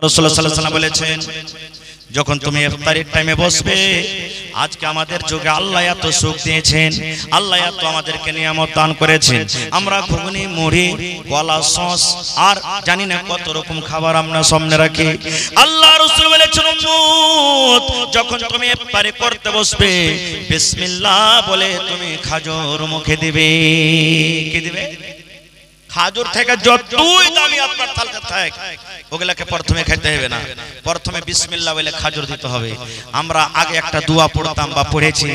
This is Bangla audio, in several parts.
রাসূলুল্লাহ সাল্লাল্লাহু আলাইহি ওয়াসাল্লাম বলেছেন, যখন তুমি ইফতারের টাইমে বসবে, আজকে আমাদের যুগে আল্লাহ এত সুখ দিয়েছেন, আল্লাহ এত আমাদেরকে নিয়ামত দান করেছেন। আমরা ঘুগনি, মুড়ি, কলা, সস আর জানি না কত রকম খাবার আমরা সামনে রাখি। আল্লাহ রাসূল বলেছেন, উম্মত যখন তুমি ইফতারি করতে বসবে, বিসমিল্লাহ বলে তুমি খাজর মুখে দিবে। কি দিবে? খাজর থেকে যতই দামি আপনার থালকা থাক, ওগুলাকে প্রথমে খেতে হবে না, প্রথমে বিসমিল্লাহ বলে খাজর দিতে হবে। আমরা আগে একটা দোয়া পড়তাম বা পড়েছি,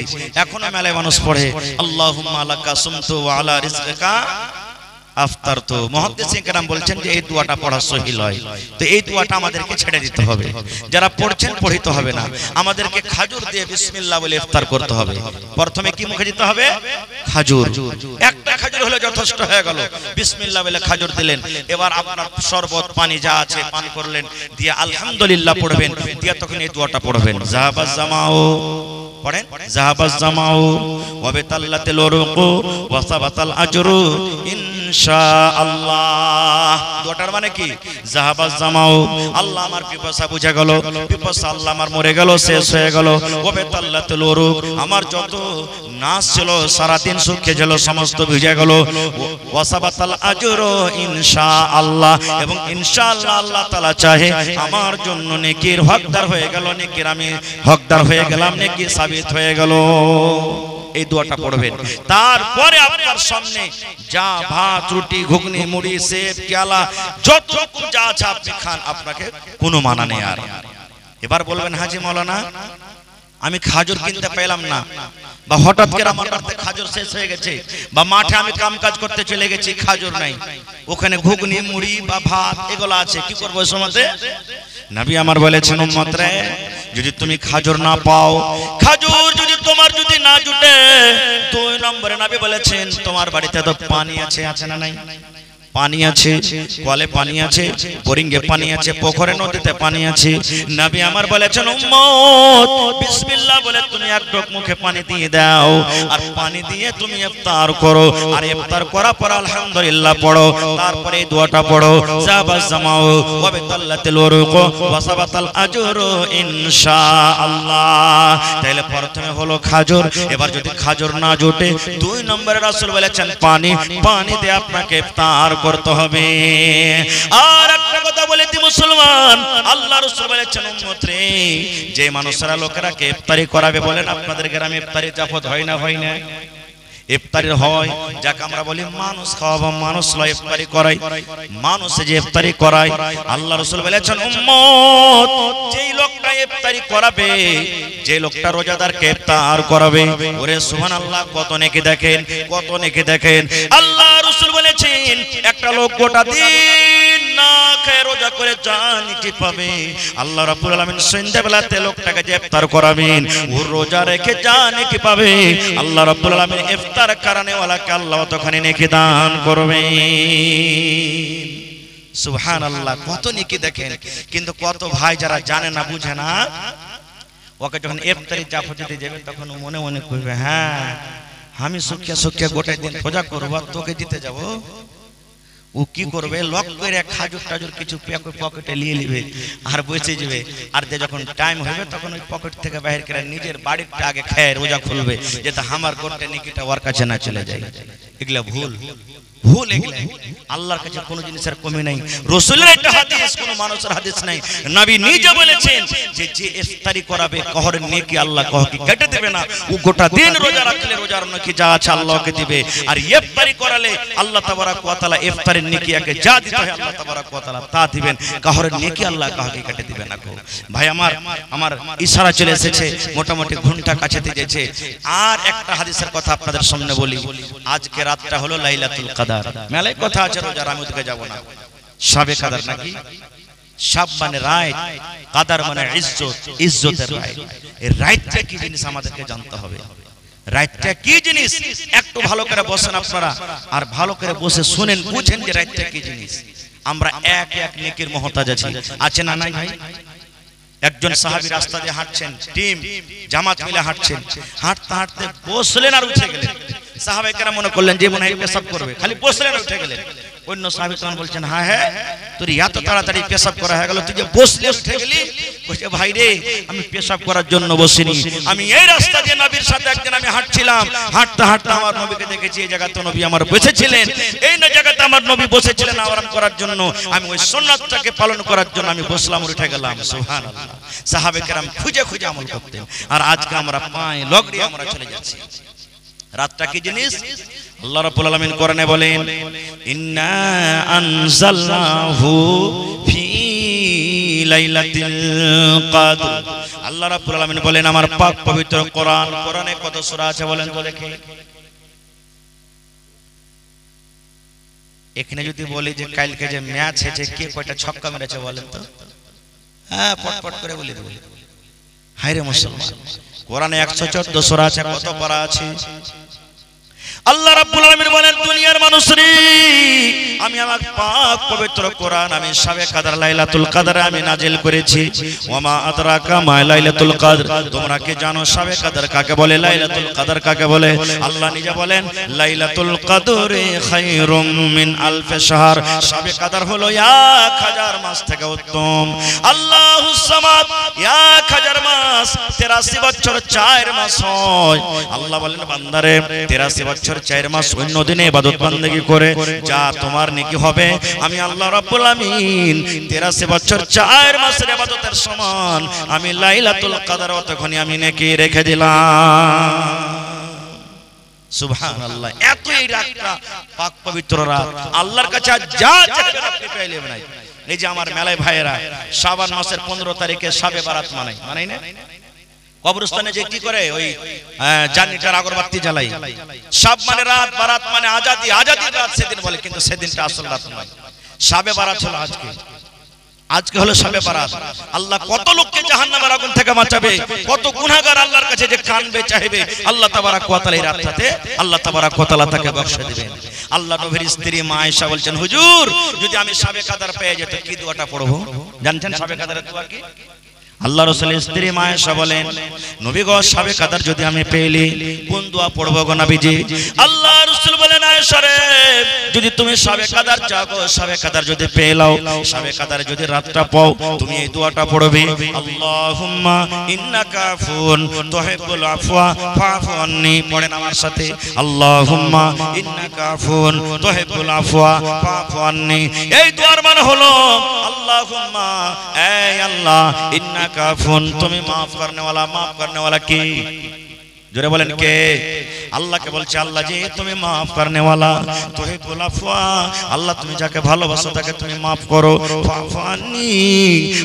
এখনো মেলায় মানুষ পড়ে, আল্লাহুম্মা লাকা সুমতু ওয়া আলা রিজকিকা আফতারতু। মুহাদ্দিসিন কেরাম বলছেন যে এই দোয়াটা পড়া সহিহ হয়। তো এই দোয়াটা আমাদেরকে ছেড়ে দিতে হবে, যারা পড়ছেন পড়িতে হবে না। আমাদেরকে খাজর দিয়ে বিসমিল্লাহ বলে ইফতার করতে হবে। প্রথমে কি মুখে দিতে হবে? খাজর। একটা খাজর হলে যথেষ্ট হয়ে গেল। বিসমিল্লাহ বলে খাজর দিলেন, এবার আপনার শরবত পানি যা আছে পান করলেন, দিয়ে আলহামদুলিল্লাহ পড়বেন, দিয়ে তখন এই দোয়াটা পড়বেন, যাহাবাজ জামাও পড়েন, যাহাবাজ জামাও ওয়া বিতাল্লাতিল উরুকু ওয়া সাবাতাল আজরু ইনশাআল্লাহ। দোয়াটার মানে কি? যাহাবাজ জামাও, আল্লাহ আমার পিপাসা বুঝে গেল, পিপাসা আল্লাহ আমার মরে গেল, শেষ হয়ে গেল। ওয়া বিতাল্লাতিল উরুক, আমার যত নাস ছিল সারা দিন শুকিয়ে গেল, সমস্ত ভিজে গেল। ওয়া সাবাতাল আজরু ইনশাআল্লাহ, এবং ইনশাআল্লাহ আল্লাহ তাআলা চাহে আমার জন্য নেকির হকদার হয়ে গেল, নেকির আমি হকদার হয়ে গেলাম, নেকি সাবিত হয়ে গেল। এই দোয়াটা পড়বেন। তারপরে আপনার সামনে যা ভাত, রুটি, ঘুগনি, মুড়ি, সেব, কেলা যত রকম যা আছে আপনি খান, আপনাকে কোনো মানা নেই। আর এবার বলবেন, হাজি মাওলানা আমি খাজর কিনতে পেলাম না, বা হঠাৎ করে আমার বাড়িতে খাজর শেষ হয়ে গেছে, বা মাঠে আমি কাম কাজ করতে চলে গেছি, খাজর নাই, ওখানে ঘুগনি, মুড়ি বা ভাত এগুলো আছে, কি করবো ওই সময়তে? নবী আমার বলেছেন, উম্মত রে, যদি তুমি খাজর না পাও, খাজর যদি তোমার যদি না জুটে, 2 নম্বরে নবী বলেছেন তোমার বাড়িতে তো পানি আছে, আছে না নাই? পানি আছে, কলে পানি আছে, বোরিংয়ে পানি আছে, পুকুরে নদীতে পানি আছে। নবী আমার বলেছেন, উম্মত বিসমিল্লাহ বলে তুমি এক ঢোক মুখে পানি দিয়ে দাও, আর পানি দিয়ে তুমি ইফতার করো, আর ইফতার করার পর আলহামদুলিল্লাহ পড়ো, তারপরে এই দোয়াটা পড়ো, যাবাজ জামাউ ওয়া বিতাল্লাতিল উরুক ওয়া সাবাতাল আজরু ইনশাআল্লাহ। তাহলে প্রথমে হলো খাজর। এবার যদি খাজর না জোটে, 2 নম্বরে রাসূল বলেছেন পানি, পানি দিয়ে আপনাকে ইফতার করতে হবে। আর একটা কথা বলে দি মুসলমান, আল্লাহ রাসূল বলেছেন, উম্মত রে, যে মানুষরা লোকেরাকে ইফতারি করাবে, বলেন আপনাদের গ্রামে ইফতারি জাফত হয় না? হয় না? ইফতারি হয়, যাকে আমরা বলি মানুষ খাওয়াবো, মানুষ লয় ইফতারি করাই, মানুষ যে ইফতারি করায়। আল্লাহ রাসূল বলেছেন, উম্মত যেই লোকটা ইফতারি করাবে, যে লোকটা রোজাদারকে ইফতার করাবে, ওরে সুবহানাল্লাহ, কত নেকি দেখেন, কত নেকি দেখেন। আল্লাহ রাসূল বলেছেন, একটা লোক গোটা দিন না খেয়ে রোজা করে জানি কি পাবে, আল্লাহ রাব্বুল আলামিন সন্ধ্যাবেলাতে লোকটাকে যে ইফতার করাবেন, ও রোজা রেখে জানি কি পাবে, আল্লাহ রাব্বুল আলামিন ইফতার করানে ওয়ালাকে আল্লাহ তখনই নেকি দান করবেন। সুবহানাল্লাহ, কত নেকি দেখেন। কিন্তু কত ভাই যারা জানে না, বুঝে না, ওকে যখন ইফতারি জাফত দিতে যাবে, তখন মনে মনে কইবে, হ্যাঁ আমি সুখিয়া সুখিয়া গোটা দিন রোজা করবো, তোকে দিতে যাব। ও কি করবে, লক করে খাজুর টাজুর কিছু পকেটে নিয়ে নিবে আর বসে যাবে। আর যখন টাইম হবে, তখন ওই পকেট থেকে বাইরে করে নিজের বাড়িটা আগে খেয়ে রোজা খুলবে, যাতে আমার গোটা নেকিটা ওর কাছে না চলে যায়। এগুলা ভুল, ভুল এগুলা। আল্লাহর কাছে কোনো জিনিসের কমি নাই। রাসূলের একটা হাদিস, কোনো মানুষের হাদিস নাই। নবী নিজে বলেছেন যে যে ইফতারি করাবে, কহর নেকি আল্লাহ কহ কি কেটে দেবে না। ও গোটা দিন রোজা রাখলে রোজার নেকি যা আছে আল্লাহকে দিবে, আর ইফতারি করালে আল্লাহ তাবারক ওয়া তাআলা ইফতারের নেকিয়াকে যা দিতে হয় আল্লাহ তাবারক ওয়া তাআলা তা দিবেন। কহর নেকি আল্লাহ কাহকে কেটে দিবে না। ভাই আমার ইশারা চলে এসেছে, মোটামুটি ঘন্টা কাছে দিয়েছে। আর একটা হাদিসের কথা আপনাদের সামনে বলি। আজকে রাতটা হলো লাইলাতুল কদর। মেলায় কথা আছে রোজার, আমি ওদিকে যাব না। শাবে কদর নাকি? শাব মানে রাত, কদর মানে ইজ্জত, ইজ্জতের রাত। এই রাতটা কি জিনিস আমাদেরকে জানতে হবে। রাতটা কি জিনিস একটু ভালো করে বসেন আপনারা, আর ভালো করে বসে শুনেন, বুঝেন যে রাতটা কি জিনিস। আমরা এক এক নেকির মহতাজ আছি, আছে না নাই ভাই? একজন সাহাবী রাস্তা দিয়ে হাঁটছেন, টিম জামাত মিলে হাঁটছেন, হাঁটতে হাঁটতে বসলেন আর উঠে গেলেন। সাহাবায়ে কেরাম মনে করলেন যে মনে হয় পেশাব করবে, খালি বসলেন উঠে গেলেন। অন্য সাহাবী তখন বলছেন হ্যাঁ হ্যাঁ তোর এত তাড়াতাড়ি পেশাব করা হয়ে গেল, তুই যে বসলে উঠে গেলি। বলছে ভাই রে আমি পেশাব করার জন্য বসিনি, আমি এই রাস্তা দিয়ে নবীর সাথে একদিন আমি হাঁটছিলাম, হাঁটতে হাঁটতে আমার নবীকে দেখেছি এই জায়গাতে নবী আমার বসেছিলেন, এই না জায়গাতে আমার নবী বসেছিলেন আরাম করার জন্য, আমি ওই সুন্নাতটাকে পালন করার জন্য আমি বসলাম, উঠে গেলাম। সুবহানাল্লাহ। সাহাবে কেরাম খুঁজে খুঁজে আমল করতেন, আর আজকে আমরা পায়ে লগড়ি আমরা চলে যাচ্ছি। রাতটা কি জিনিস? আল্লাহ রাব্বুল আলামিন কোরআনে বলেন ইন্না আনজালনাহু ফি লাইলাতিল কদর। আল্লাহ রাব্বুল আলামিন বলেন আমার পাক পবিত্র কোরআন, কোরআনে কত সূরা আছে বলেন তো দেখি। এখানে যদি বলি যে কালকে যে ম্যাচ হয়েছে কে কয়টা ছক্কা মেরেছে বলেন তো, হ্যাঁ পটপট করে বলে দেব। হায়রে মুসলমান, কোরআনে 114 সূরা আছে, কত পারা আছে? আল্লাহ রাব্বুল আলামিন বলেন দুনিয়ার মানুষরে আমি আমার পাক পবিত্র কোরআন আমি শাবে কদর লাইলাতুল কদরে আমি নাজিল করেছি। ওয়ামা আদরাকা মা লাইলাতুল কদর, তোমরা কি জানো শাবে কদর কাকে বলে, লাইলাতুল কদর কাকে বলে? আল্লাহ নিজে বলেন লাইলাতুল কদরে খায়রুম মিন আলফ শাহর, শাবে কদর হলো 1000 মাস থেকে উত্তম। আল্লাহুস সামাদ 1000 মাস 83 বছর 4 মাস হয়। আল্লাহ বলেন বান্দারে 83 বছর 4 মাস অন্য দিনে ইবাদত বান্দেগি করে যা তোমার নেকি হবে, আমি আল্লাহ রাব্বুল আমিন 83 বছর 4 মাসের ইবাদতের সমান আমি লাইলাতুল কদর তখনই আমি নেকি রেখে দিলাম। সুবহানাল্লাহ। এত এই রাতটা পাক পবিত্র রাত, আল্লাহর কাছে যা চাইবেন আপনি পেয়ে নেবেন। এই যে আমার মেলায় ভাইয়েরা শাবান মাসের 15 তারিখে শাবে বারাত মানাই না? কবরস্থানে যে কি করে ওই জান্নিটার আগরবাতি জ্বালাই, শাব মানে রাত, বারাত মানে আজাদি, আজাদির রাত সেদিন বলে, কিন্তু সেদিনটা আসল রাত নয়। শাবে বারাত হলো আজকে, আজকে হলো শাবে বারাত। আল্লাহ কত লোককে জাহান্নামের আগুন থেকে বাঁচাবে, কত গুনাহগার আল্লাহর কাছে যে কানবে চাইবে, আল্লাহ তাবারাক ওয়া তাআলা এই রাতটাতে আল্লাহ তাবারাক ওয়া তাআলা তাকে বখশে দিবেন। আল্লাহ নবীর স্ত্রী মা আয়েশা বলছেন হুজুর যদি আমি শাবে কদর পেয়ে যেত কি দোয়াটা পড়বো জানেন? শাবে কদরের দোয়া কি? আল্লাহ রাসূলের স্ত্রী মা আয়েশা বলেন নবী গো শাবে কদর যদি আমি পেইলি কোন দোয়া পড়বো গো নবীজি? আল্লাহ রাসূল বলেন আয়েশা রে যদি তুমি শাবে কদর চাও গো, শাবে কদর যদি পেয়ে লাও, শাবে কদর যদি রাতটা পাও, তুমি এই দোয়াটা পড়বে আল্লাহুম্মা ইন্নাকা আফুন তুহিব্বুল আফওয়া ফাফু আন্নি। পড়েন আমার সাথে আল্লাহুম্মা ইন্নাকা আফুন তুহিব্বুল আফওয়া ফাফু আন্নি। এই দোয়ার মানে হলো আল্লাহুম্মা এই আল্লাহ ইন্নাকা আফুন তুমি maaf करने वाला, maaf करने वाला কি? জোরে বলেন কে? আল্লাহকে বলছে আল্লাহ যে তুমি maaf करने वाला, তুহিব্বুল আফওয়া আল্লাহ তুমি যাকে ভালোবাসো তাকে তুমি maaf করো, ফাফু আন্নি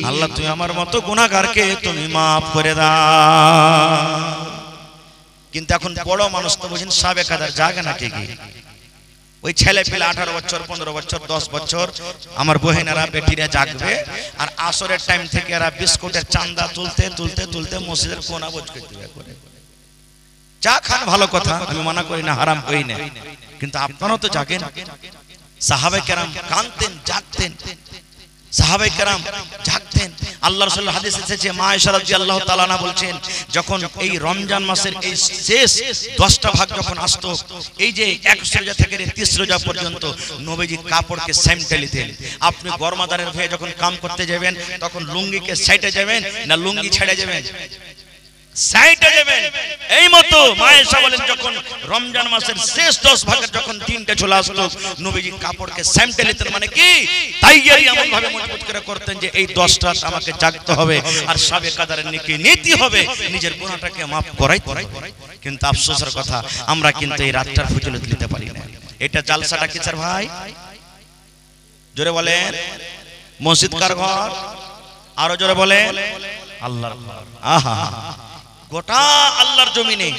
আল্লাহ তুমি আমার মতো গুনাহগারকে তুমি maaf করে দাও। কিন্তু এখন বড় মানুষ তো বুঝেন শাবে কদর জাগে না কি? ওই ছেলে পেলে 18 বছর 15 বছর 10 বছর আমার বহেনেরা বেটিরা জাগবে, আর আসরের টাইম থেকে এরা বিস্কুটের চান্দা তুলতে তুলতে তুলতে মসজিদের কোনা বোঝ করতে করে। চা খান ভালো কথা, আমি মানা করি না, হারাম করি না, কিন্তু আপনারাও তো জাগেন। সাহাবায়ে কেরাম কাঁদতেন, জাগতেন, সাহাবায়ে কেরাম জাগতেন। আল্লাহ রাসূলের হাদিস এসেছে মা আয়েশা রাদিয়াল্লাহু তাআলা আনহা বলছেন যখন এই রমজান মাসের এই শেষ 10টা ভাগ যখন আসতো, এই যে 1 রোজা থেকে 30 রোজা পর্যন্ত নবীজি কাপড়কে সাইমটে নিতেন। আপনি গরমাদারের হয়ে যখন কাম করতে যাবেন তখন লুঙ্গিকে সাইডে যাবেন না লুঙ্গি ছেড়ে যাবেন? সাইডে যাবেন। এই মতো মা আয়েশা বলেন যখন রমজান মাসের শেষ 10 ভাগের যখন 3টে চলে আসতো নবীজি কাপড়কে সাইমটে নিতেন, মানে কি তাইয়ারি এমন ভাবে মজবুত করে করতেন যে এই 10 রাত আমাকে জাগতে হবে আর শাবে কদরের নেকি নিতে হবে, নিজের গুনাহটাকে maaf করাই। কিন্তু আফসোসের কথা আমরা কিন্তু এই রাতটার ফজিলত নিতে পারি না। এটা জালসাটা কিসের ভাই? জোরে বলেন। মসজিদ কার ঘর? আরো জোরে বলেন আল্লাহর ঘর। আহা গোটা আল্লাহর জমিনে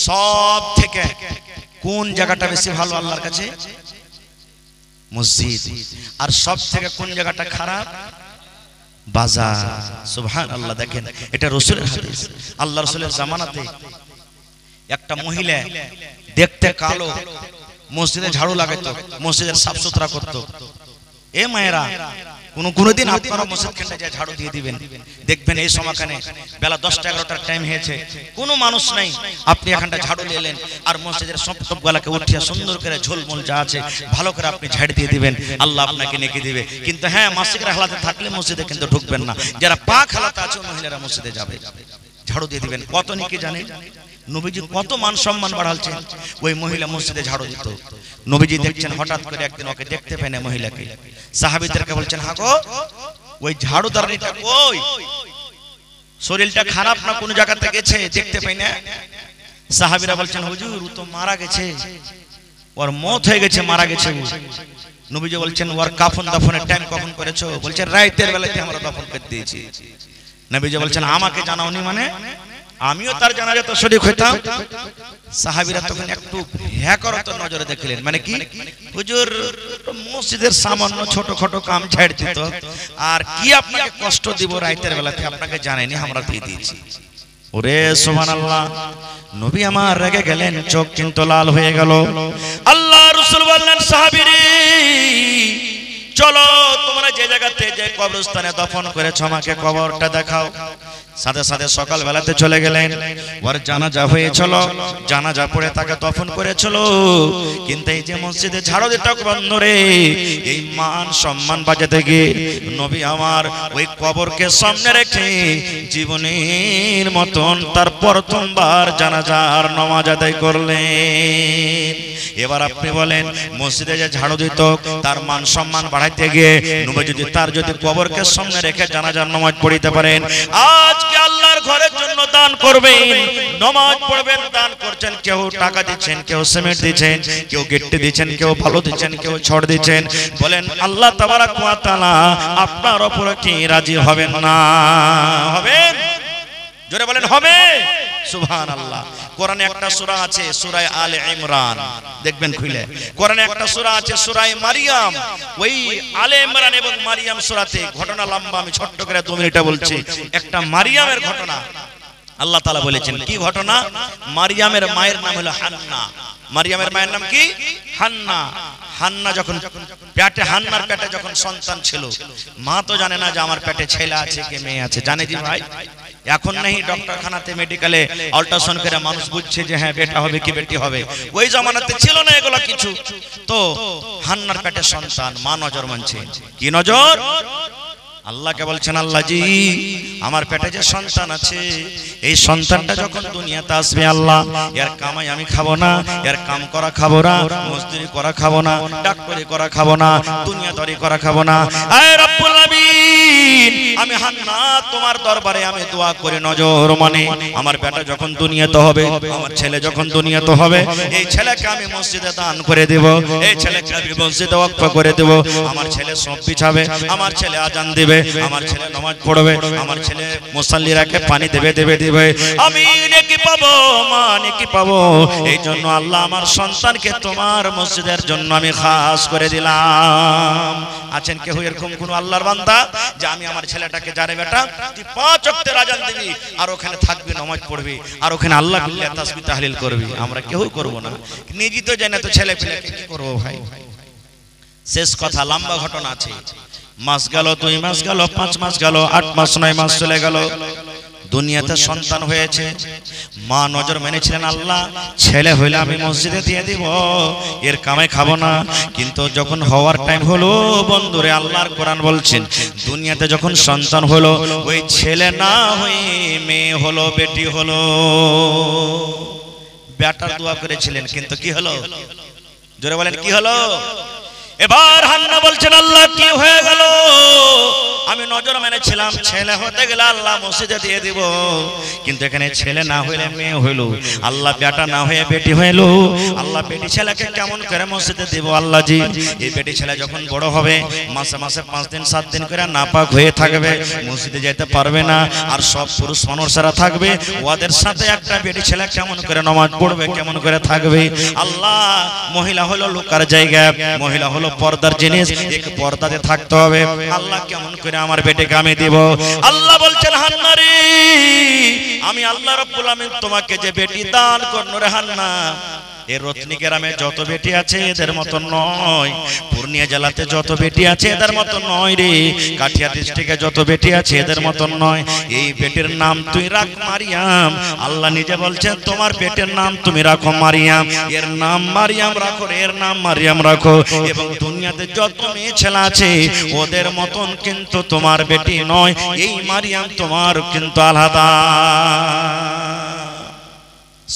সব থেকে কোন জায়গাটা বেশি ভালো আল্লাহর কাছে? মসজিদ। আর সব থেকে কোন জায়গাটা খারাপ? বাজার। সুবহানাল্লাহ। দেখেন এটা রাসূলের হাদিস। আল্লাহ রাসূলের জামানাতে একটা মহিলা দেখতে কালো মসজিদে ঝাড়ু লাগাতো, মসজিদের সাফ সুতরা করতো। এ মায়েরা কোনদিন আপনারা মসজিদখানটা যায় ঝাড়ু দিয়ে দিবেন, দেখবেন এই সময়খানে বেলা 10টা 11টার টাইম হয়েছে, কোনো মানুষ নাই, আপনি এখানটা ঝাড়ু দিলেন আর মসজিদের সব গলাকে উঠিয়া সুন্দর করে ঝোলমোল যা আছে ভালো করে আপনি ঝাড় দিয়ে দিবেন, আল্লাহ আপনাকে নেকি দিবে। কিন্তু হ্যাঁ, মাসিকের হালাতে থাকলে মসজিদে কিন্তু ঢুকবেন না, যারা পাক হালাতে আছে মহিলারা মসজিদে যাবে, ঝাড়ু দিয়ে দিবেন। কত নেকি জানেন? নবীজি কত মান সম্মান বাড়ালছেন। ওই মহিলা মসজিদে ঝাড়ু দিত, নবীজি দেখছেন হঠাৎ করে একদিন ওকে দেখতে পেনে মহিলাকে, সাহাবীদেরকে বলছেন, হাগো ওই ঝাড়ুদারনিটা কই, শরীরটা খারাপ না কোন জায়গাতে গেছে, দেখতে পাই না। সাহাবীরা বলছেন, হুজুর ও তো মারা গেছে, ওর মওত হয়ে গেছে, মারা গেছে। নবীজি বলছেন, ওর কাফন দাফনের টাইম কখন করেছো? বলছে রাতের বেলাতে আমরা দাফন করে দিয়েছি। নবীজি বলছেন, আমাকে জানাওনি মানে? আমিও তার জানাজাতে শরীক হইতাম। সাহাবীরা তখন একটু হ্যাকরত নজরে দেখলেন, মানে কি, হুজুর মসজিদের সামান্য ছোটখাটো কাম ছেড়ে দিত, আর কি আপনাকে কষ্ট দিব রাতের বেলাতে, আপনাকে জানাইনি, আমরা দিয়ে দিয়েছি। ওরে সুবহানাল্লাহ, নবী আমার রেগে গেলেন, চোখ কিন্তু লাল হয়ে গেল। আল্লাহ রাসূল বললেন, সাহাবীরে চলো, তোমরা যে জায়গাতে যে কবরস্থানে দফন করেছো আমাকে কবরটা দেখাও। সাথে সাথে সকাল বেলাতে চলে গেলেন, ওর জানাজা হয়েছিল, জানাজা পড়ে তাকে দফন করেছিল। কিন্তু এই যে মসজিদে ঝাড়ু দিত বন্ধুরে, এই মান সম্মান বাঁচাতে গিয়ে নবী আমার ওই কবরকে সামনে রেখে জীবনের মতন তার প্রথমবার জানাজার নামাজ আদায় করলেন। এবার আপনি বলেন, মসজিদে যে ঝাড়ু দিত তার মান সম্মান বাড়াইতে গিয়ে নবী যদি তার যদি কবরকে সামনে রেখে জানাজার নামাজ পড়িতে পারেন, আজকে আল্লাহর ঘরের জন্য দান করবেন, নামাজ পড়বেন, দান করছেন, কেউ টাকা দিচ্ছেন, কেউ সিমেন্ট দিচ্ছেন, কেউ গিট্টি দিচ্ছেন, কেউ ভালো দিচ্ছেন, কেউ ছড় দিচ্ছেন, বলেন আল্লাহ তাবারাক ওয়া তাআলা আপনার উপর কি রাজি হবেন না? হবেন? জোরে বলেন হবে। সুবহানাল্লাহ। কোরআনে একটা সূরা আছে, সূরা আলে ইমরান, দেখবেন খুলে। কোরআনে একটা সূরা আছে, সূরা মারিয়াম। ওই আলে ইমরান এবং মারিয়াম সূরাতে ঘটনা লম্বা, আমি ছোট্ট করে 2 মিনিটে বলছি। একটা মারিয়ামের ঘটনা আল্লাহ তাআলা বলেছেন। কি ঘটনা? মারিয়ামের মায়ের নাম হলো হান্না। মারিয়ামের মায়ের নাম কি? হান্না। হান্না যখন পেটে, হান্নার পেটে যখন সন্তান ছিল, মা তো জানে না যে আমার পেটে ছেলে আছে কি মেয়ে আছে, জানে জি ভাই? এখন নেই ডক্টরখানাতে মেডিকেলে আল্ট্রাসাউন্ড করে মানুষ বুঝছে যে হ্যাঁ বেটা হবে কি বেটি হবে, ওই জামানাতে ছিল না এগুলো কিছু। তো হান্নার পেটে সন্তান, মা নজর মানছে। কি নজর? আল্লাহকে বলছেন, আল্লাহ জি আমার পেটে যে সন্তান আছে, এই সন্তানটা যখন দুনিয়াতে আসবে আল্লাহ, এর কামাই আমি খাবো না, এর কাম করা খাবো না, মজদুরি করা খাবো না, ডাক্তারি করা খাবো না, দুনিয়াদারি করা খাবো না। আয় রব্বুল আমিন, আমি হান্না তোমার দরবারে আমি দোয়া করে নজর মানে আমার বেটা যখন দুনিয়াতে হবে, আমার ছেলে যখন দুনিয়াতে হবে, এই ছেলেকে আমি মসজিদে দান করে দেব, এই ছেলেকে আমি মসজিদে ওয়াকফ করে দেব। আমার ছেলে সব বিছাবে, আমার ছেলে আজান দিবে, আমার ছেলে নামাজ পড়বে, আমার ছেলে মুসাল্লিরাকে পানি দেবে দেবে দেবে, আমি নেকি পাবো, মা নেকি পাবো। এই জন্য আল্লাহ আমার সন্তানকে তোমার মসজিদের জন্য আমি খাস করে দিলাম। আছেন কেউ এরকম কোন আল্লাহর বান্দা যে আমি আমার ছেলেটাকে, যারে বেটা তুই 5 ওয়াক্তের আজান দিবি আর ওখানে থাকবি, নামাজ পড়বি আর ওখানে আল্লাহ বিল্লাহ তাসবিহ তাহলিল করবি? আমরা কেউ করব না। নিজে তো জানে তো ছেলে পেলেকে কি করব ভাই। শেষ কথা, লম্বা ঘটনা আছে। মাস গেল, 2 মাস গেল, 5 মাস গেল, 8 মাস 9 মাস চলে গেল, দুনিয়াতে সন্তান হয়েছে। মা নজর মেনেছিলেন, আল্লাহ ছেলে হইলে আমি মসজিদে দিয়ে দিব, এর কামাই খাবো না। কিন্তু যখন হওয়ার টাইম হলো বন্ধুরে, আল্লাহর কোরআন বলছেন দুনিয়াতে যখন সন্তান হলো, ওই ছেলে না হয়ে মেয়ে হলো, বেটি হলো। বেটার দোয়া করেছিলেন, কিন্তু কি হলো? জোরে বলেন কি হলো? এবার হান্না বলছেন, আল্লাহ কি হয়ে গেল? আমি নজর মেনেছিলাম ছেলে হতে গেলে আল্লাহ মসজিদে দিয়ে দিব, কিন্তু এখানে ছেলে না হইলে মেয়ে হইল, আল্লাহ বেটা না হয়ে বেটি হইল। আল্লাহ বেটি ছেলেকে কেমন করে মসজিদে দিব? আল্লাহ জি এই বেটি ছেলে যখন বড় হবে, মাসে মাসে 5 দিন 7 দিন করে নাপাক হয়ে থাকবে, মসজিদে যেতে পারবে না, আর সব পুরুষ মানুষরা থাকবে, ওদের সাথে একটা বেটি ছেলে কেমন করে নামাজ পড়বে, কেমন করে থাকবে? আল্লাহ মহিলা হলো লুকার জায়গা, মহিলা হলো পর্দার জিনিস, এক পর্দাতে থাকতে হবে। আল্লাহ কেমন করে আমার বেটিকে আমি দিব? আল্লাহ বলছেন, হান্না রে আমি আল্লাহ রাব্বুল আমিন তোমাকে যে বেটি দান করব রে হান্না, এই রত্নী গ্রামে যত বেটি আছে এদের মতো নয়, পূর্ণিয়া জেলাতে যত বেটি আছে এদের মতো নয় রে, কাঠিয়া ডিস্ট্রিক্টে যত বেটি আছে এদের মতো নয়। এই বেটির নাম তুই রাখ মারিয়াম। আল্লাহ নিজে বলছেন তোমার বেটির নাম তুমি রাখো মারিয়াম, এর নাম মারিয়াম রাখো, এর নাম মারিয়াম রাখো। এবং দুনিয়াতে যত মেয়ে ছেলে আছে ওদের মতন কিন্তু তোমার বেটি নয়, এই মারিয়াম তোমার কিন্তু আলাদা।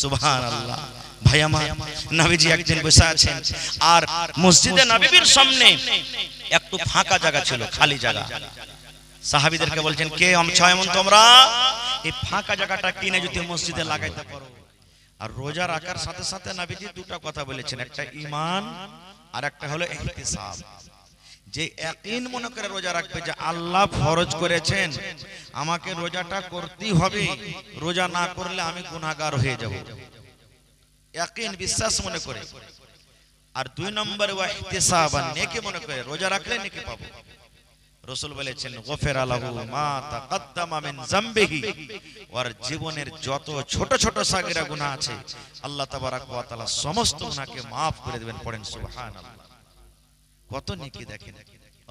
সুবহানাল্লাহ। ভাই আমার, নবীজি একদিন বসে আছেন আর মসজিদে নববীর সামনে একটু ফাঁকা জায়গা ছিল, খালি জায়গা। সাহাবীদেরকে বলছেন কে এমন তোমরা এই ফাঁকা জায়গাটা কিনে যদি মসজিদে লাগাইতে পারো। আর রোজা রাখার সাথে সাথে নবীজি দুটো কথা বলেছেন, একটা ঈমান আর একটা হলো ইহতিসাব। যে ইয়াকিন মনে করে রোজা রাখবে যে আল্লাহ ফরজ করেছেন আমাকে রোজাটা করতেই হবে, রোজা না করলে আমি গুনাহগার হয়ে যাব, ইয়াকিন বিশ্বাস মনে করে। আর দুই নম্বরে ওয়া ইহতিসাবান, নেকি মনে করে রোজা রাখলে নেকি পাবো। রাসূল বলেছেন গফিরা লাহু মা তাকাদ্দামা মিন যামবিহি, ওর জীবনের যত ছোট ছোট সাগীরা গুনাহ আছে আল্লাহ তাবারক ওয়া তাআলা সমস্ত গুনাহকে maaf করে দিবেন। পড়েন সুবহানাল্লাহ। কত নেকি দেখেন,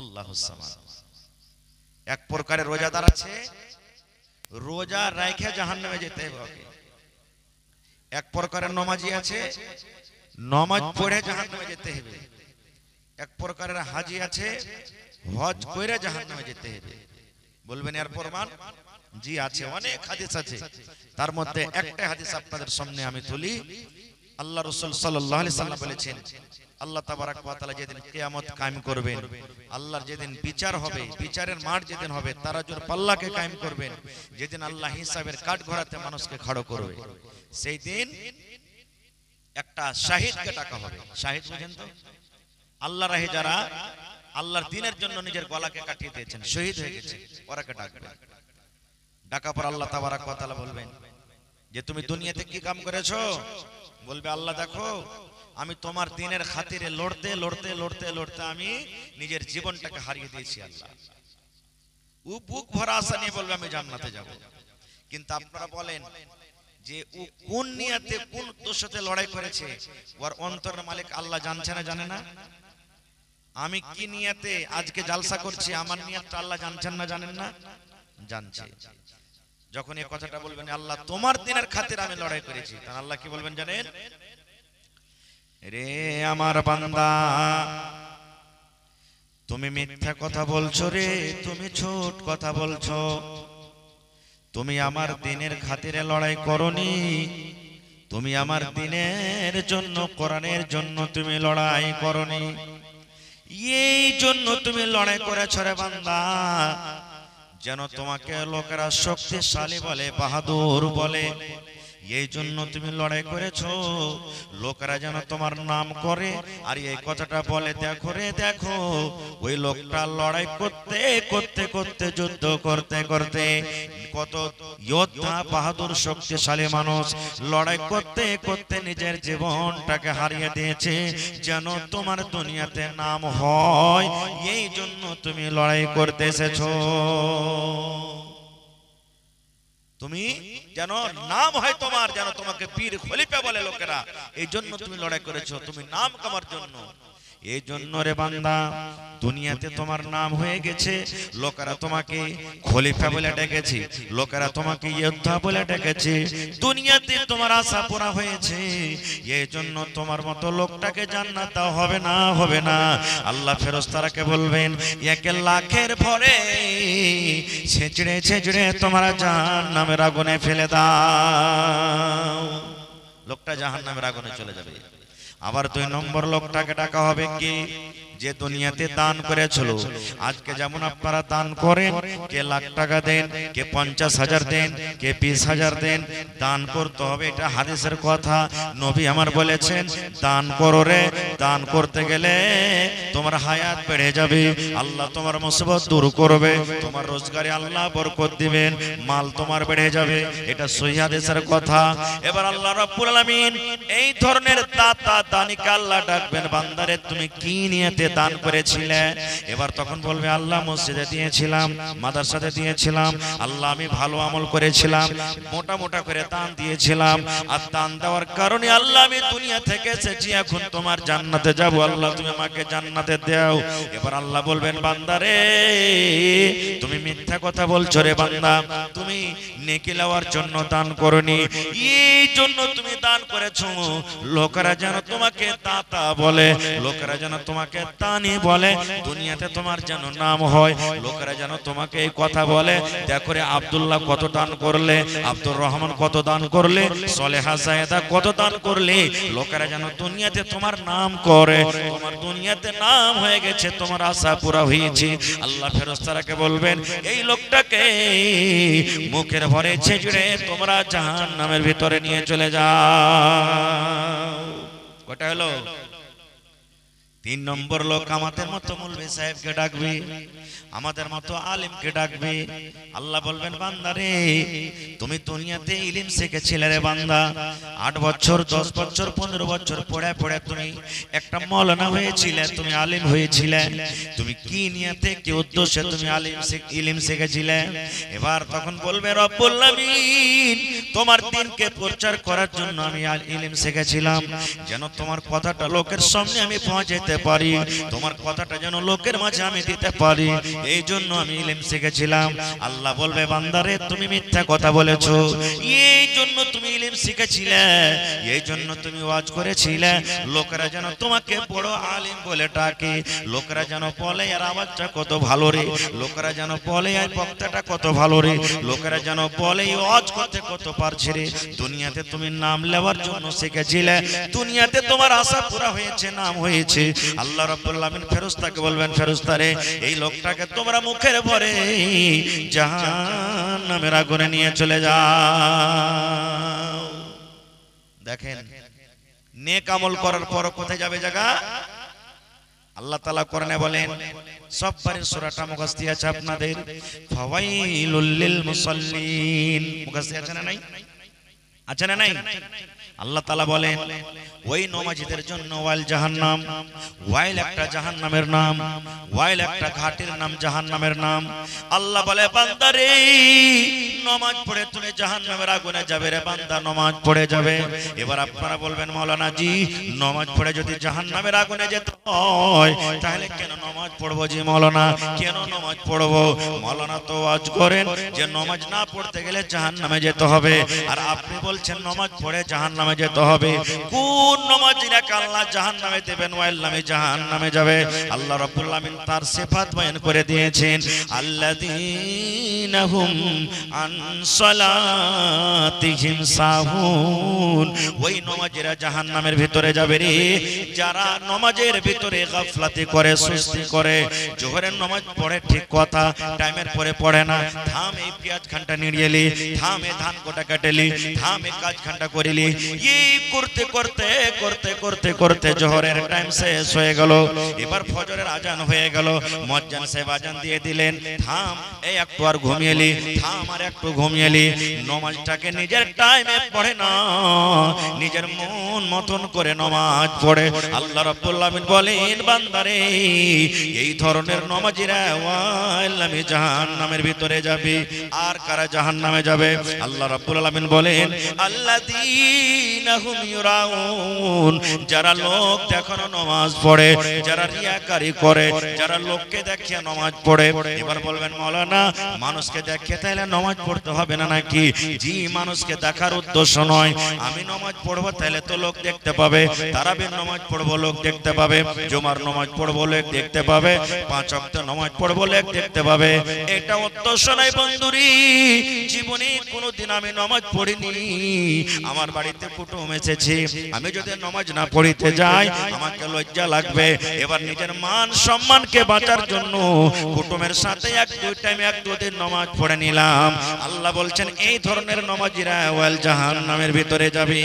আল্লাহুস সামাদ। এক প্রকারের রোজাদার আছে রোজা রাখে জাহান্নামে যেতে হবে, এক প্রকারের নামাজি আছে নামাজ পড়ে জাহান্নামে যেতে হবে, এক প্রকারের হাজী আছে হজ কইরা জাহান্নামে যেতে হবে। বলবেন এর প্রমাণ? জি আছে, অনেক হাদিস আছে। তার মধ্যে একটা হাদিস আপনাদের সামনে আমি তুলি। আল্লাহ রাসূল সাল্লাল্লাহু আলাইহি সাল্লাম বলেছেন আল্লাহ তাবারক ওয়া তাআলা যেদিন কিয়ামত কায়েম করবেন, আল্লাহর যেদিন বিচার হবে, বিচারের মাঠ যেদিন হবে, তারাজুর পাল্লাকে কায়েম করবেন, যেদিন আল্লাহ হিসাবের কাঠগড়াতে মানুষকে খাড়ো করবে, সেই দিন একটা শাহিদকে ডাকা হবে। শাহিদ বুঝেন তো? আল্লাহর রাহে যারা আল্লাহর দ্বীনের জন্য নিজের গলাকে কাটিয়ে দিয়েছেন, শহীদ হয়ে গেছে, ওরাকে ডাকবে। ডাকা পর আল্লাহ তাবারক ওয়া তাআলা বলবেন যে তুমি দুনিয়াতে কি কাম করেছো? বলবে আল্লাহ দেখো আমি তোমার দ্বীনের খাতিরে লড়তে লড়তে লড়তে লড়তে আমি নিজের জীবনটাকে হারিয়ে দিয়েছি। আল্লাহ ও বুক ভরা আশা নিয়ে বলবে আমি জান্নাতে যাব। কিন্তু আপনারা বলেন যে ও কোন নিয়তে কোন দোষতে লড়াই করেছে, ওর অন্তরের মালিক আল্লাহ জানছে না জানে না? আমি কি নিয়তে আজকে জালসা করছি আমার নিয়তটা আল্লাহ জানছেন না জানেন না? জানছে। যখন এই কথাটা বলবেন আল্লাহ তোমার দ্বীনের খাতিরে আমি লড়াই করেছি, তখন আল্লাহ কি বলবেন জানেন? রে আমার বান্দা তুমি মিথ্যা কথা বলছো রে, তুমি ছোট কথা বলছো, তুমি আমার দ্বীনের খাতিরে লড়াই করনি, তুমি আমার দ্বীনের জন্য কোরআনের জন্য তুমি লড়াই করনি, এই জন্য তুমি লড়াই করেছো রে বান্দা যেন তোমাকে লোকেরা শক্তিশালী বলে, বাহাদুর বলে, এই জন্য তুমি লড়াই করেছো, লোকেরা যেন তোমার নাম করে আর এই কথাটা বলে দেখো রে দেখো ওই লোকটা লড়াই করতে করতে করতে যুদ্ধ করতে করতে কত যোদ্ধা বাহাদুর শক্তিশালী মানুষ লড়াই করতে করতে নিজের জীবনটাকে হারিয়ে দিয়েছে, যেন তোমার দুনিয়াতে নাম হয়, এই জন্য তুমি লড়াই করতে এসেছো। তুমি যেন নাম হয় তোমার, যেন তোমাকে পীর খলিফা বলে লোকেরা, এই জন্য তুমি লড়াই করেছো, তুমি নাম কামার জন্য। এই জন্য রে বান্দা দুনিয়াতে তোমার নাম হয়ে গেছে, লোকেরা তোমাকে খলিফা বলে ডেকেছে, লোকেরা তোমাকে যোদ্ধা বলে ডেকেছে, দুনিয়াতে তোমার আশা পুরা হয়েছে, এই জন্য তোমার মতো লোকটাকে জান্নাত দাও হবে না, হবে না। আল্লাহ ফেরেশতারাকে বলবেন একে লাখের ভরে ছেঁচড়ে ছেঁচড়ে তোমরা জাহান্নামের আগুনে ফেলে দাও, লোকটা জাহান্নামের আগুনে চলে যাবে। আবার দুই নম্বর লোকটাকে ডাকা হবে কি? যে দুনিয়াতে দান করেছিল। আজকে যেমন আপনারা দান করেন, কে লাখ টাকা দেন, কে 50,000 দেন, কে 20,000 দেন, দান করতে হবে, এটা হাদিসের কথা। নবী আমার বলেছেন দান করো রে, দান করতে গেলে তোমার হায়াত বেড়ে যাবে, আল্লাহ তোমার মুসিবত দূর করবে, তোমার রোজগারে আল্লাহ বরকত দিবেন, মাল তোমার বেড়ে যাবে, এটা সহিহ হাদিসের কথা। এবার আল্লাহ রাব্বুল আলামিন এই ধরনের দাতা দানিকে আল্লাহ ডাকবেন বান্দারে তুমি কি নিয়তে দান করেছিলে। এবার তখন বলবে আল্লাহ মসজিদে দিয়েছিলাম, মাদ্রাসাতে দিয়েছিলাম, আল্লাহ আমি ভালো আমল করেছিলাম, মোটা মোটা করে দান দিয়েছিলাম, আর দান দেওয়ার কারণে আল্লাহ আমি দুনিয়া থেকে এসেছি, এখন তোমার জান্নাতে যাব, আল্লাহ তুমি আমাকে জান্নাতে দাও। এবার আল্লাহ বলবেন বান্দারে তুমি মিথ্যা কথা বলছো রে বান্দা, তুমি নেকি লওয়ার জন্য দান করনি, এই জন্য তুমি দান করেছো লোকেরা যেন তোমাকে দাতা বলে, লোকেরা যেন তোমাকে দানি বলে, দুনিয়াতে তোমার যেন নাম হয়, লোকেরা যেন তোমাকে এই কথা বলে দেখো রে আব্দুল্লাহ কত দান করলে, আব্দুর রহমান কত দান করলে, সলেহা জায়েদা কত দান করলে, লোকেরা যেন দুনিয়াতে তোমার নাম করে, তোমার দুনিয়াতে নাম হয়ে গেছে, তোমার আশা পুরা হয়েছে। আল্লাহ ফেরেশতাকে বলবেন এই লোকটাকে মুখের ভরে ছেঁচড়ে তোমরা জাহান্নামের ভিতরে নিয়ে চলে যাও। কটা হলো? 3 নম্বর লোক আমাদের মতো মৌলভী সাহেবকে ডাকবে, আমাদের মতো আলেমকে ডাকবে। আল্লাহ বলবেন বান্দারে তুমি দুনিয়াতে ইলম শিখেছিলে রে বান্দা, 8 বছর 10 বছর 15 বছর পড়ে পড়ে তুমি একটা মাওলানা হয়েছিলে, তুমি আলেম হয়েছিলে, তুমি কি নিয়তে কি উদ্দেশ্যে তুমি ইলম শিখেছিলে? এবার তখন বলবে রব্বুল আলামিন তোমার দ্বীনকে প্রচার করার জন্য আমি ইলম শিখেছিলাম, যেন তোমার কথাটা লোকের সামনে আমি পৌঁছাতে পারি, তোমার কথাটা যেন লোকের মাঝে আমি দিতে পারি, এই জন্য আমি ইলম শিখেছিলাম। আল্লাহ বলবে বান্দারে তুমি মিথ্যা কথা বলেছো, এই জন্য তুমি ইলম শিখেছিলে, এই জন্য তুমি ওয়াজ করেছিলে, লোকেরা যেন তোমাকে বড় আলেম বলে ডাকে, লোকেরা যেন বলে এর আওয়াজটা কত ভালো রে, লোকেরা যেন বলে এই বক্তাটা কত ভালো রে, লোকেরা যেন বলে এই ওয়াজ করতে কত পারছে রে। দুনিয়াতে তুমি নাম নেওয়ার জন্য শিখেছিলে, দুনিয়াতে তোমার আশা পুরা হয়েছে, নাম হয়েছে। আল্লাহ রাব্বুল আলামিন ফেরেশতাকে বলবেন ফেরেশতারে এই লোকটাকে তোমরা মুখের ভরে জাহান্নামের আগুনে নিয়ে চলে যাও। দেখেন নেক আমল করার পর কোথায় যাবে জায়গা? আল্লাহ তাআলা কোরআনে বলেন, সব পারের সূরাটা মুখস্থ আছে আপনাদের, ফাওয়াইলুল লিল মুসাল্লিন, মুখস্থ আছে না নাই? আছে না নাই? আল্লাহ তাআলা বলেন ওই নমাজীদের জন্য ওয়াইল জাহান্নাম, ওয়াইল একটা জাহান্নামের নাম, ওয়াইল একটা ঘাটের নাম, জাহান্নামের নাম। আল্লাহ বলে বান্দারে নামাজ পড়ে তুমি জাহান্নামের আগুনে যাবে রে বান্দা, নামাজ পড়ে যাবে। এবার আপনারা বলবেন মাওলানা জি নামাজ পড়ে যদি জাহান্নামের আগুনে যেতে হয় তাহলে কেন নামাজ পড়বো জি মাওলানা, কেন নামাজ পড়বো? মাওলানা তো ওয়াজ করেন যে নামাজ না পড়তে গেলে জাহান্নামে যেতে হবে, আর আপনি বলছেন নামাজ পড়ে জাহান্নামে যেতে হবে। কোন নমাজিরাকে আল্লাহ জাহান্নামে দেবেন, ওয়াইল নামে জাহান্নামে যাবে? আল্লাহ রাব্বুল আলামিন তার সিফাত বয়ান করে দিয়েছেন, আল্লাযীনা হুম আন সালাতিহিম সাহুন, ওই নমাজিরা জাহান্নামের ভিতরে যাবে রে যারা নমাজের ভিতরে গাফলাতি করে, সুস্তি করে। জোহরের নামাজ পড়ে ঠিক কথা, টাইমের পরে পড়ে না, থাম এই পেঁয়াজ খানটা নিড়িয়েলি, থাম এই ধান কোটা কাটেলি, থাম এই কাজ খানটা করিলি, এই করতে করতে করতে করতে করতে জোহরের টাইম শেষ হয়ে গেল। এবার ফজরের আজান হয়ে গেল, মুয়াজ্জিন সাহেব আজান দিয়ে দিলেন, থাম এই একটু আর ঘুমিয়েলি, থাম আর একটু ঘুমিয়েলি। নামাজটাকে নিজের টাইমে পড়ে না, নিজের মন মতন করে নামাজ পড়ে। আল্লাহ রাব্বুল আলামিন বলেন বান্দারে এই ধরনের নামাজিরা ওয়াইলামি জাহান্নামের ভিতরে যাবে। আর কারা জাহান্নামে যাবে? আল্লাহ রাব্বুল আলামিন বলেন আল্লাযীনা হুম ইউরাউন, যারা লোক দেখানো নামাজ পড়ে, যারা রিয়াকারি করে, যারা লোককে দেখিয়ে নামাজ পড়ে। এবার বলবেন মাওলানা মানুষকে দেখিয়ে তাহলে নামাজ পড়তে হবে না নাকি? জি, মানুষকে দেখার উদ্দেশ্য নয়, আমি নামাজ পড়বো তাহলে তো লোক দেখতে পাবে, তারাবির নামাজ পড়বো লোক দেখতে পাবে, জুমার নামাজ পড়বো লোক দেখতে পাবে, 5 ওয়াক্ত নামাজ পড়বো লোক দেখতে পাবে, এটা উদ্দেশ্য নাই বন্ধুরি। জীবনে কোনোদিন আমি নামাজ পড়িনি, আমার বাড়িতে কুটুম এসেছে, আমি যদি নামাজ না পড়িতে যাই আমাকে লজ্জা লাগবে। এবার নিজের মান সম্মানকে বাঁচার জন্য কুটুমের সাথে 1-2 টাইম 1-2 দিন নামাজ পড়ে নিলাম। আল্লাহ বলছেন এই ধরনের নামাজিরা ওয়াল জাহান্নামের ভিতরে যাবে।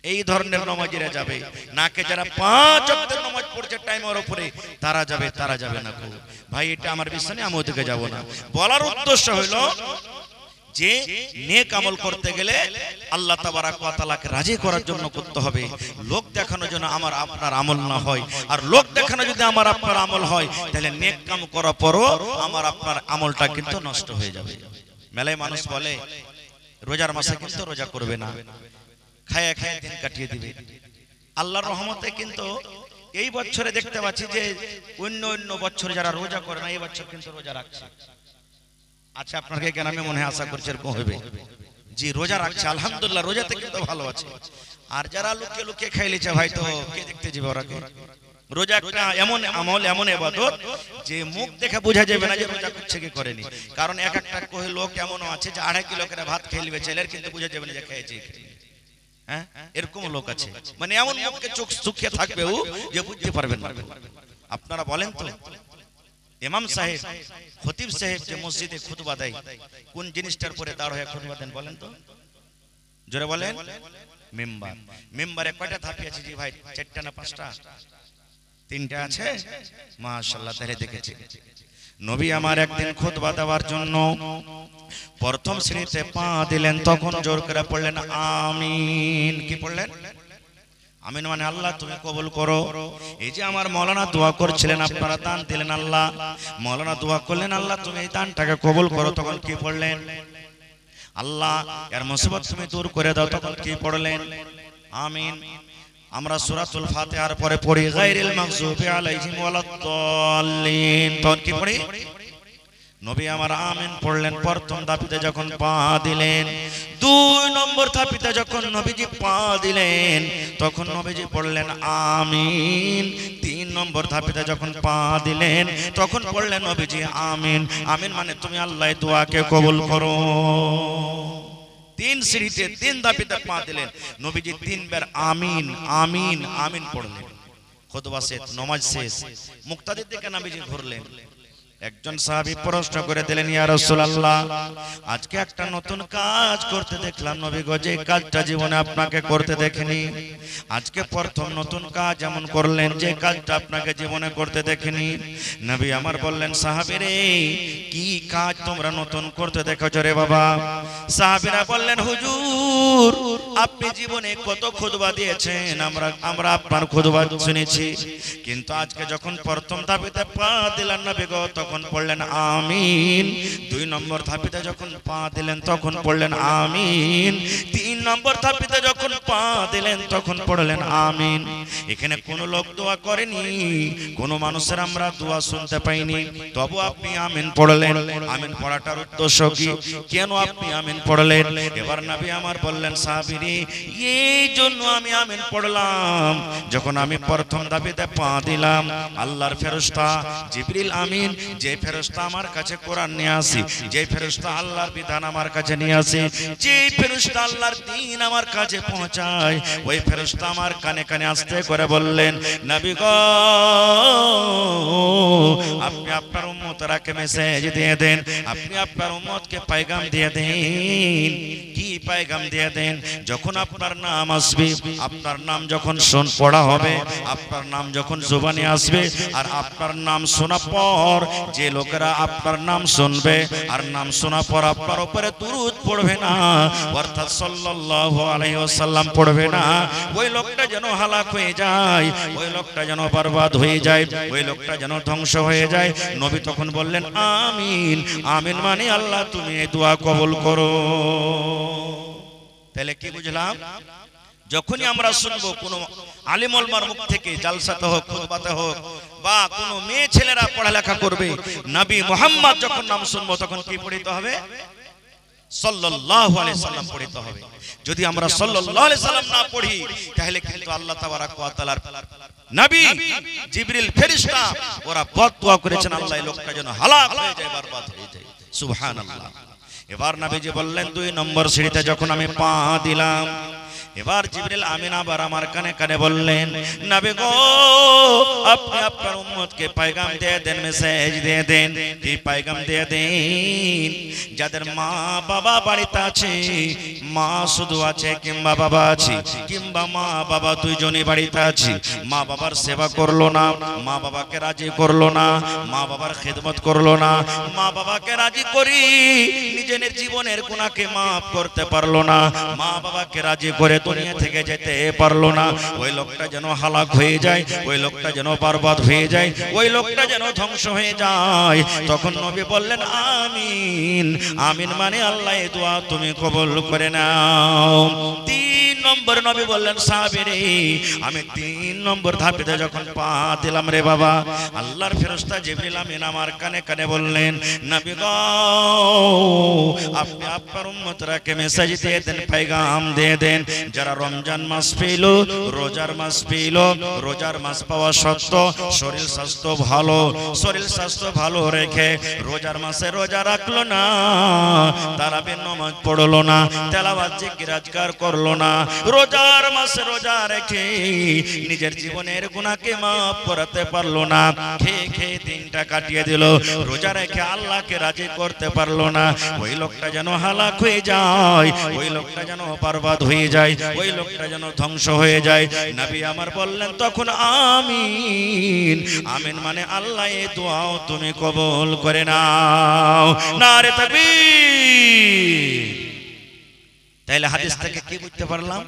এই ধরনের নামাজিরা যাবে নাকে যারা 5 ওয়াক্তের নামাজ পড়ছে টাইমের উপরে, তারা যাবে, তারা যাবে না। ভাই এটা আমার বিশ্বাস নেই, আমি ওদিকে যাব না। বলার উদ্দেশ্য হলো যে নেক আমল করতে গেলে আল্লাহ তাবারাক ওয়া তাআলাকে রাজি করার জন্য করতে হবে। লোক দেখানোর জন্য আমার আপনার আমল না হয়, আর লোক দেখানো যদি আমার আপনার আমল হয় তাহলে নেক কাম করার পরও আমার আপনার আমলটা কিন্তু নষ্ট হয়ে যাবে। মেলায় মানুষ বলে রোজার মাসে কিন্তু রোজা করবে না, খায়া খায়া দিন কাটিয়ে দিবে। আল্লাহর রহমতে কিন্তু এই বছরে দেখতে পাচ্ছি যে অন্য অন্য বছর যারা রোজা করে না এই বছর কিন্তু রোজা রাখছে। আচ্ছা আপনাকে কেন আমি মনে আশা করছি এরকম হবে যে রোজা রাখছে, আলহামদুলিল্লাহ রোজাতে কিন্তু ভালো আছে। আর যারা লুকিয়ে লুকিয়ে খাইলেছে ভাই তো কে দেখতে যাবে ওরাকে? রোজা একটা এমন আমল, এমন ইবাদত যে মুখ দেখে বোঝা যাবে না যে রোজা করছে কি করেনি। কারণ এক একটা কই লোক এমনও আছে যে 2.5 কিলো করে ভাত খেলবে ছেলের, কিন্তু বোঝা যাবে না যে খেয়েছে। হ্যাঁ, এরকম লোক আছে, মানে এমন মুখে চোখ শুকিয়ে থাকবে ও যে বুঝতে পারবেন না। আপনারা বলেন তো ইমাম সাহেব, খতিব সাহেব যে মসজিদে খুতবা দেয় কোন জিনিসটার পরে দাঁড় হয়ে খুতবা দেন বলেন তো? জোরে বলেন। মিম্বার। মিম্বারে কয়টা থাপি আছে জি ভাই? 4টা না 5টা? 3টা আছে। মাশাআল্লাহ, তাহলে দেখেছি নবী আমার একদিন খুতবা দেওয়ার জন্য প্রথম শ্রেণীতে পা দিলেন, তখন জোর করে পড়লেন আমিন। কি পড়লেন? আমিন মানে আল্লাহ তুমি কবুল করো। এই যে আমার মাওলানা দোয়া করছিলেন, আপনারা দান দিলেন, আল্লাহ মাওলানা দোয়া করলেন আল্লাহ তুমি এই দানটাকে কবুল করো, তখন কি পড়লেন? আল্লাহ এর মুসিবত তুমি দূর করে দাও, তখন কি পড়লেন? আমিন। আমরা সূরাতুল ফাতিহার পরে পড়ি গায়রিল মাগযুবি আলাইহিম ওয়ালাদ-দাল্লিন, তখন কি পড়ি? নবী আমার আমিন পড়লেন প্রথম ধাপিতে যখন পা দিলেন। 2 নম্বর ধাপিতে যখন নবীজি পা দিলেন তখন নবীজি পড়লেন আমিন। 3 নম্বর ধাপিতে যখন পা দিলেন তখন পড়লেন নবীজি আমিন। আমিন মানে তুমি আল্লাহ দোয়াকে কবুল করো। 3 সিঁড়িতে 3 ধাপিতে পা দিলেন নবীজি 3 বার আমিন আমিন আমিন পড়লেন। খুতবা শেষ, নামাজ শেষ, মুক্তাদির দিকে নবীজি ঘুরলেন। একজন সাহাবী প্রশ্ন করে দিলেন, ইয়া রাসূলুল্লাহ আজকে একটা নতুন কাজ করতে দেখলাম নবী গো, যে কাজটা জীবনে আপনাকে করতে দেখিনি। আজকে প্রথম নতুন কাজ এমন করলেন যে কাজটা আপনাকে জীবনে করতে দেখিনি। নবী আমার বললেন, সাহাবীরে কি কাজ তোমরা নতুন করতে দেখেছো রে বাবা? সাহাবীরা বললেন, হুজুর আপনি জীবনে কত খুতবা দিয়েছেন, আমরা আপনার খুতবা শুনেছি, কিন্তু আজকে যখন প্রথম ধাপিতে পা দিলেন নবী গো তখন পড়লেন আমিন। 2 নম্বর ধাপিতে যখন পা দিলেন তখন পড়লেন আমিন। 3 নম্বর ধাপিতে যখন পা দিলেন তখন পড়লেন আমিন। এখানে কোন লোক দোয়া করেনি, কোন মানুষের আমরা দোয়া শুনতে পাইনি, তবু আপনি আমিন পড়লেন। আমিন পড়াটার উদ্দেশ্য কি? কেন আপনি আমিন পড়লেন? এবার নবী আমার বললেন, সাহাবীরে এই জন্য আমি আমিন পড়লাম, যখন আমি প্রথম ধাপিতে পা দিলাম আল্লাহর ফেরেশতা জিবরিল আমিন, যে ফেরেশতা আমার কাছে কোরআন নিয়ে আসে, যে ফেরেশতা আল্লাহর বিধান আমার কাছে নিয়ে আসে, যে ফেরেশতা আল্লাহর দ্বীন আমার কাছে পৌঁছায়, ওই ফেরেশতা আমার কানে কানে আস্তে করে বললেন, নবী গো আপনি আপনার উম্মতকে মেসেজ দিয়ে দেন, আপনি আপনার উম্মতকে পয়গাম দিয়ে দেন। কি পয়গাম দিয়ে দেন? যখন আপনার নাম আসবে, আপনার নাম যখন পড়া হবে, আপনার নাম যখন জবানে আসবে, আর আপনার নাম শোনা পর যে লোকেরা আপনার নাম শুনবে আর নাম শোনা পর আপনার উপরে দুরূদ পড়বে না, অর্থাৎ সাল্লাল্লাহু আলাইহি ওয়াসাল্লাম পড়বে না, ওই লোকটা যেন হালাক হয়ে যায়, ওই লোকটা যেন বরবাদ হয়ে যায়, ওই লোকটা যেন ধ্বংস হয়ে যায়। নবী তখন বললেন আমিন। আমিন মানে আল্লাহ তুমি এই দোয়া কবুল করো। তাহলে কি বুঝলাম? যখনই আমরা শুনবো কোন আলিম ওলামার মুখ থেকে, জালসাতে হোক খুতবাতে হোক, বা কোন মেয়ে ছেলেরা পড়ালেখা করবে, নবী মুহাম্মদ যখন নাম শুনবো তখন কি পড়তে হবে? সাল্লাল্লাহু আলাইহি সাল্লাম পড়তে হবে। যদি আমরা সাল্লাল্লাহু আলাইহি সাল্লাম না পড়ি তাহলে কিন্তু আল্লাহ তাবারাক ওয়া তাআলার নবী জিবরিল ফেরেশতা ওরা বদদুয়া করেছেন, আল্লাহ এই লোকটা যেন হালাক হয়ে যায়, বরবাদ হয়ে যায়। সুবহানাল্লাহ। এবার নবীজি বললেন 2 নম্বর সিঁড়িতে যখন আমি পা দিলাম এবার জিবরিল আমিন আবার আমার কানে কানে বললেন, নবী গো আপনি আপনার উম্মতকে পয়গাম দিয়ে দেন, মেসেজ দিয়ে দেন, কি পয়গাম দিয়ে দেন, যাদের মা বাবা বাড়িতে আছে, মা শুধু আছে কিংবা বাবা আছে, কিংবা মা বাবা দুইজনই বাড়িতে আছে, মা বাবার সেবা করলো না, মা বাবাকে রাজি করলো না, মা বাবার খেদমত করলো না, মা বাবাকে রাজি করি নিজের জীবনের গুনাহকে মাফ করতে পারলো না, মা বাবাকে রাজি করে দুনিয়া থেকে যেতে পারলো না, ওই লোকটা যেন হালাক হয়ে যায়, ওই লোকটা যেন বরবাদ হয়ে যায়, ওই লোকটা যেন ধ্বংস হয়ে যায়। তখন নবী বললেন আমিন। আমিন মানে আল্লাহ এই দোয়া তুমি কবুল করে নাও। 3 নম্বর নবী বললেন সাহাবীরে আমি 3 নম্বর ধাপেতে যখন পা দিলাম রে বাবা, আল্লাহর ফেরেশতা জিবরিল আমিন আমার কানে কানে বললেন, নবী গো আপনি আপনার উম্মতরাকে মেসেজ দিয়ে দেন, পয়গাম দিয়ে দেন, যারা রমজান মাস পেল, রোজার মাস পেল, রোজার মাস পাওয়া সত্ত্বেও শরীর স্বাস্থ্য ভালো, শরীর স্বাস্থ্য ভালো রেখে রোজার মাসে রোজা রাখলো না, তারাবির নামাজ পড়লো না, তেলাওয়াত জিকির আজকার করলো না, রোজার মাসে রোজা রেখে নিজের জীবনের গুনাহকে মাফ করতে পারলো না, খেয়ে খেয়ে দিনটা কাটিয়ে দিল, রোজা রেখে আল্লাহকে রাজি করতে পারলো না, ওই লোকটা যেন হালাক হয়ে যায়, ওই লোকটা যেন বরবাদ হয়ে যায়, ওই লোকটা যেন ধ্বংস হয়ে যায়। নবী আমার বললেন তখন আমিন। আমিন মানে আল্লাহ এই দোয়াও তুমি কবুল করে নাও। নারে তাকবীর। তাইলে হাদিস থেকে কি বুঝতে পারলাম?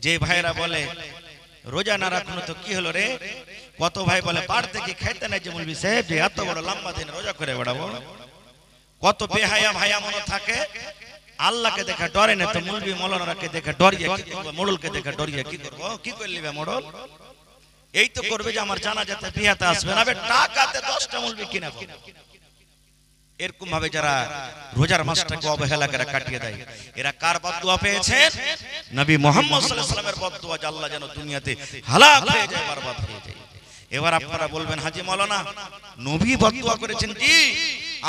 যে ভাইরা বলে রোজা না রাখলো তো কি হলো রে, কত ভাই বলে পার থেকে খাইতে নাই যে মৌলভী সাহেব যে এত বড় লম্বা দিন রোজা করে বেড়াবো, কত বেহায়া ভাইয়া মনে থাকে আল্লাহকে দেখে ডরে না, তো মৌলভী মৌলানাকে দেখে ডরিয়ে কি করবো, মোড়লকে দেখে ডরিয়ে কি করবো, কি করলি বে মোড়ল, এই তো করবে যে আমার জানাজাতে বিয়াতে আসবে না, টাকাতে 10টা মৌলভী কিনা। এরকম ভাবে যারা রোজার মাসটাকে অবহেলা করে কাটিয়ে দেয়, এরা কার বদদুয়া পেয়েছেন? নবী মুহাম্মদ সাল্লাল্লাহু আলাইহি ওয়াসাল্লামের বদদুয়া, যে আল্লাহ যেন দুনিয়াতে হালাক হয়ে যায়, বরবাদ হয়ে যায়। এবার আপনারা বলবেন হাজী মাওলানা নবী বদদুয়া করেছেন কি?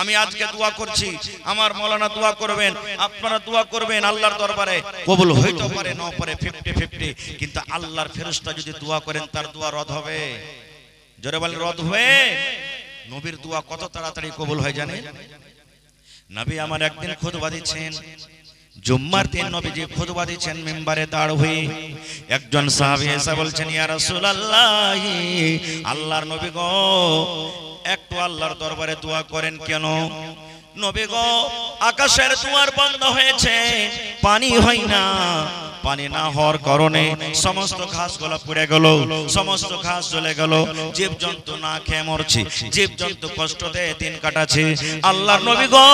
আমি আজকে দোয়া করছি, আমার মাওলানা দোয়া করবেন, আপনারা দোয়া করবেন, আল্লাহর দরবারে কবুল হইতে পারে না পারে 50-50, কিন্তু আল্লাহর ফেরেশতা যদি দোয়া করেন তার দোয়া রদ হবে। জোরে বলেন রদ হবে। নবীর দোয়া কত তাড়াতাড়ি কবুল হয় জানেন? নবী আমার একদিন খুতবা দিচ্ছেন, জুম্মার দিন নবীজি খুতবা দিচ্ছেন, মিম্বারে দাঁড় হয়ে একজন সাহাবী এসে বলছেন, ইয়া রাসূলুল্লাহ, আল্লাহর নবী গো একটু আল্লাহর দরবারে দোয়া করেন। কেন? নবী গো আকাশের দুয়ার বন্ধ হয়েছে, পানি হয় না, পানি না হওয়ার কারণে সমস্ত ঘাসগুলো পুড়ে গেল, সমস্ত ঘাস জ্বলে গেল, জীবজন্তু না খেয়ে মরছে, জীবজন্তু কষ্টতে দিন কাটাচ্ছে। আল্লাহর নবী গো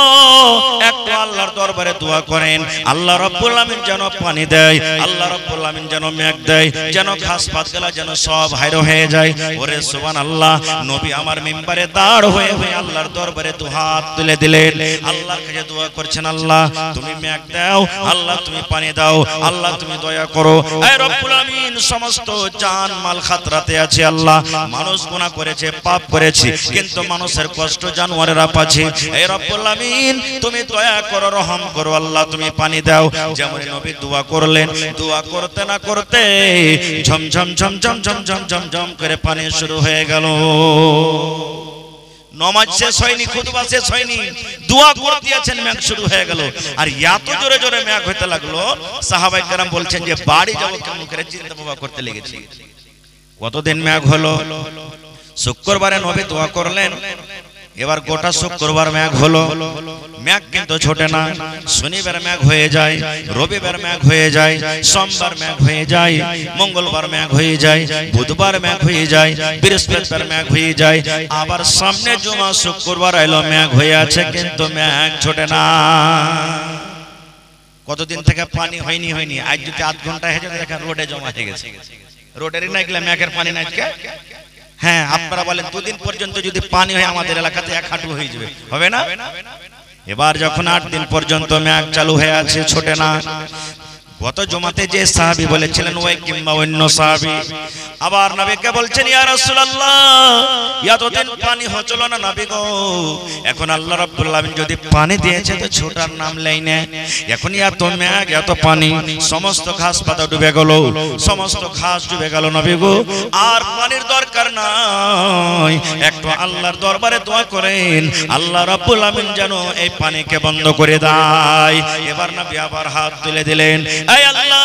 একটু আল্লাহর দরবারে দোয়া করেন, আল্লাহ রাব্বুল আমিন যেন পানি দেয়, আল্লাহ রাব্বুল আমিন যেন মেঘ দেয়, যেন ঘাস পাতগুলো যেন সব হাইর হয়ে যায়। ওরে সুবহানাল্লাহ। নবী আমার মিম্বারে দাঁড় হয়ে হয়ে আল্লাহর দরবারে দুহাত তুলে দিলেন, আল্লাহর কাছে দোয়া করছেন, আল্লাহ তুমি মেঘ দাও, আল্লাহ তুমি পানি দাও, আল্লাহ তুমি দয়া করো। হে রব্বুল আমিন সমস্ত জান মাল খাতরাতে আছে, আল্লাহ মানুষ গুনাহ করেছে, পাপ করেছে, কিন্তু মানুষের কষ্ট জানোয়ারেরা পাচ্ছে। হে রব্বুল আমিন তুমি দয়া করো, রহম করো, আল্লাহ তুমি পানি দাও। যেমন নবী দোয়া করলেন, দোয়া করতে না করতে ঝমঝম ঝমঝম ঝমঝম ঝমঝম করে পানি শুরু হয়ে গেল। নমাজ শেষ হয়নি, খুতবা শেষ হয়নি, দোয়া করে দিয়েছেন, মেঘ শুরু হয়ে গেল। আর এত জোরে জোরে মেঘ হতে লাগলো, সাহাবায়ে কেরাম বলছেন যে বাড়ি যাব কেমন করে চিন্তা ভাবনা করতে লেগেছি। কতদিন মেঘ হলো? শুক্রবারে নবী দোয়া করলেন, এবার গোটা শুক্রবার মেঘ হলো, মেঘ কিন্তু ছোটে না। শনিবার মেঘ হয়ে যায়, রবিবার মেঘ হয়ে যায়, সোমবার মেঘ হয়ে যায়, মঙ্গলবার মেঘ হয়ে যায়, বুধবার মেঘ হয়ে যায়, বৃহস্পতিবার মেঘ হয়ে যায়, আবার সামনে জুমা শুক্রবার এলো, মেঘ হয়ে আছে কিন্তু মেঘ ছোটে না। কতদিন থেকে পানি হয়নি হয়নি, আজ যদি আধ ঘন্টা হয়ে যায় দেখেন রোডে জমা হয়ে গেছে। রোডেরই না গেলে মেঘের পানি না আজকে। হ্যাঁ আপনারা বলেন দুদিন পর্যন্ত যদি পানি হয় আমাদের এলাকাতে 1 হাঁটু হয়ে যাবে, হবে না? এবার যখন 8 দিন পর্যন্ত মেঘ চালু হয়ে আছে, ছোটে না, গত জমাতে যে সাহাবী বলেছিলেন ওই কিংবা অন্য সাহাবী আবার নবীকে বলছেন ইয়া রাসূলুল্লাহ এতদিন পানি হচ্ছিল না নবী গো, এখন আল্লাহ রাব্বুল আলামিন যদি পানি দিয়েছে তো ছোটার নাম লেই না, এখন এত মেঘ এত পানি সমস্ত ঘাস পাতা ডুবে গেল, সমস্ত ঘাস ডুবে গেল নবী গো, আর পানির দরকার নাই, একটু আল্লাহর দরবারে দোয়া করেন আল্লাহ রাব্বুল আলামিন যেন এই পানিকে বন্ধ করে দেয়। এবার নবী আবার হাত তুলে দিলেন, এই আল্লাহ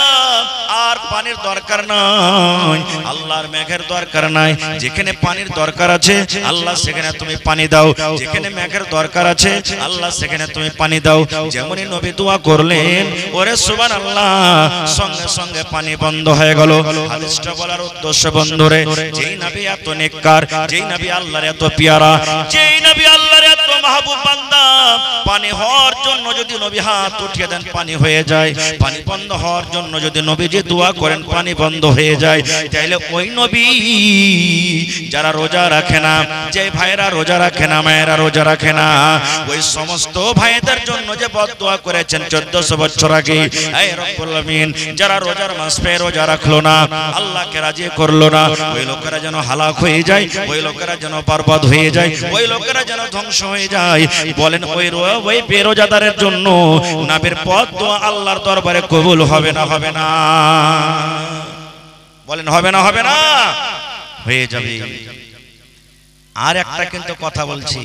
আর পানির দরকার নাই, আল্লাহর মেঘের দরকার নাই, যেখানে পানির দরকার আছে আল্লাহ সেখানে তুমি পানি দাও, যেখানে মেঘের দরকার আছে আল্লাহ সেখানে তুমি পানি দাও। যেমনই নবী দোয়া করলেন ওরে সুবহানাল্লাহ সঙ্গে সঙ্গে পানি বন্ধ হয়ে গেল। হাদিসটা বলার উদ্দেশ্য বন্ধুরে, যেই নবী এত নেককার, যেই নবী আল্লাহর এত পেয়ারা, যেই নবী আল্লাহর এত মাহবুব বান্দা, পানি হওয়ার জন্য যদি নবী হাত উঠিয়ে দেন পানি হয়ে যায়, পানি বন্ধ হওয়ার জন্য যদি নবীজি দোয়া করেন পানি বন্ধ হয়ে যায়, তাইলে ওই নবী যারা রোজা রাখে না, যে ভাইরা রোজা রাখে না, মায়েরা রোজা রাখে না, ওই সমস্ত ভাইদের জন্য যে বদদোয়া করেছেন 1400 বছর আগে, এই রব্বুল আলামিন যারা রোজার মাস পেয়ে রোজা রাখলো না, আল্লাহকে রাজি করলো না, ওই লোকেরা যেন হালাক হয়ে যায়, ওই লোকেরা যেন বরবাদ হয়ে যায়, ওই লোকেরা যেন ধ্বংস হয়ে যায়। বলেন ওই বেরোজাদারের জন্য নবীর বদদোয়া আল্লাহর দরবারে কবুল হবে না? হবে না? বলেন হবে না? হবে না? হয়ে যাবে। আর একটা কিন্তু কথা বলছি,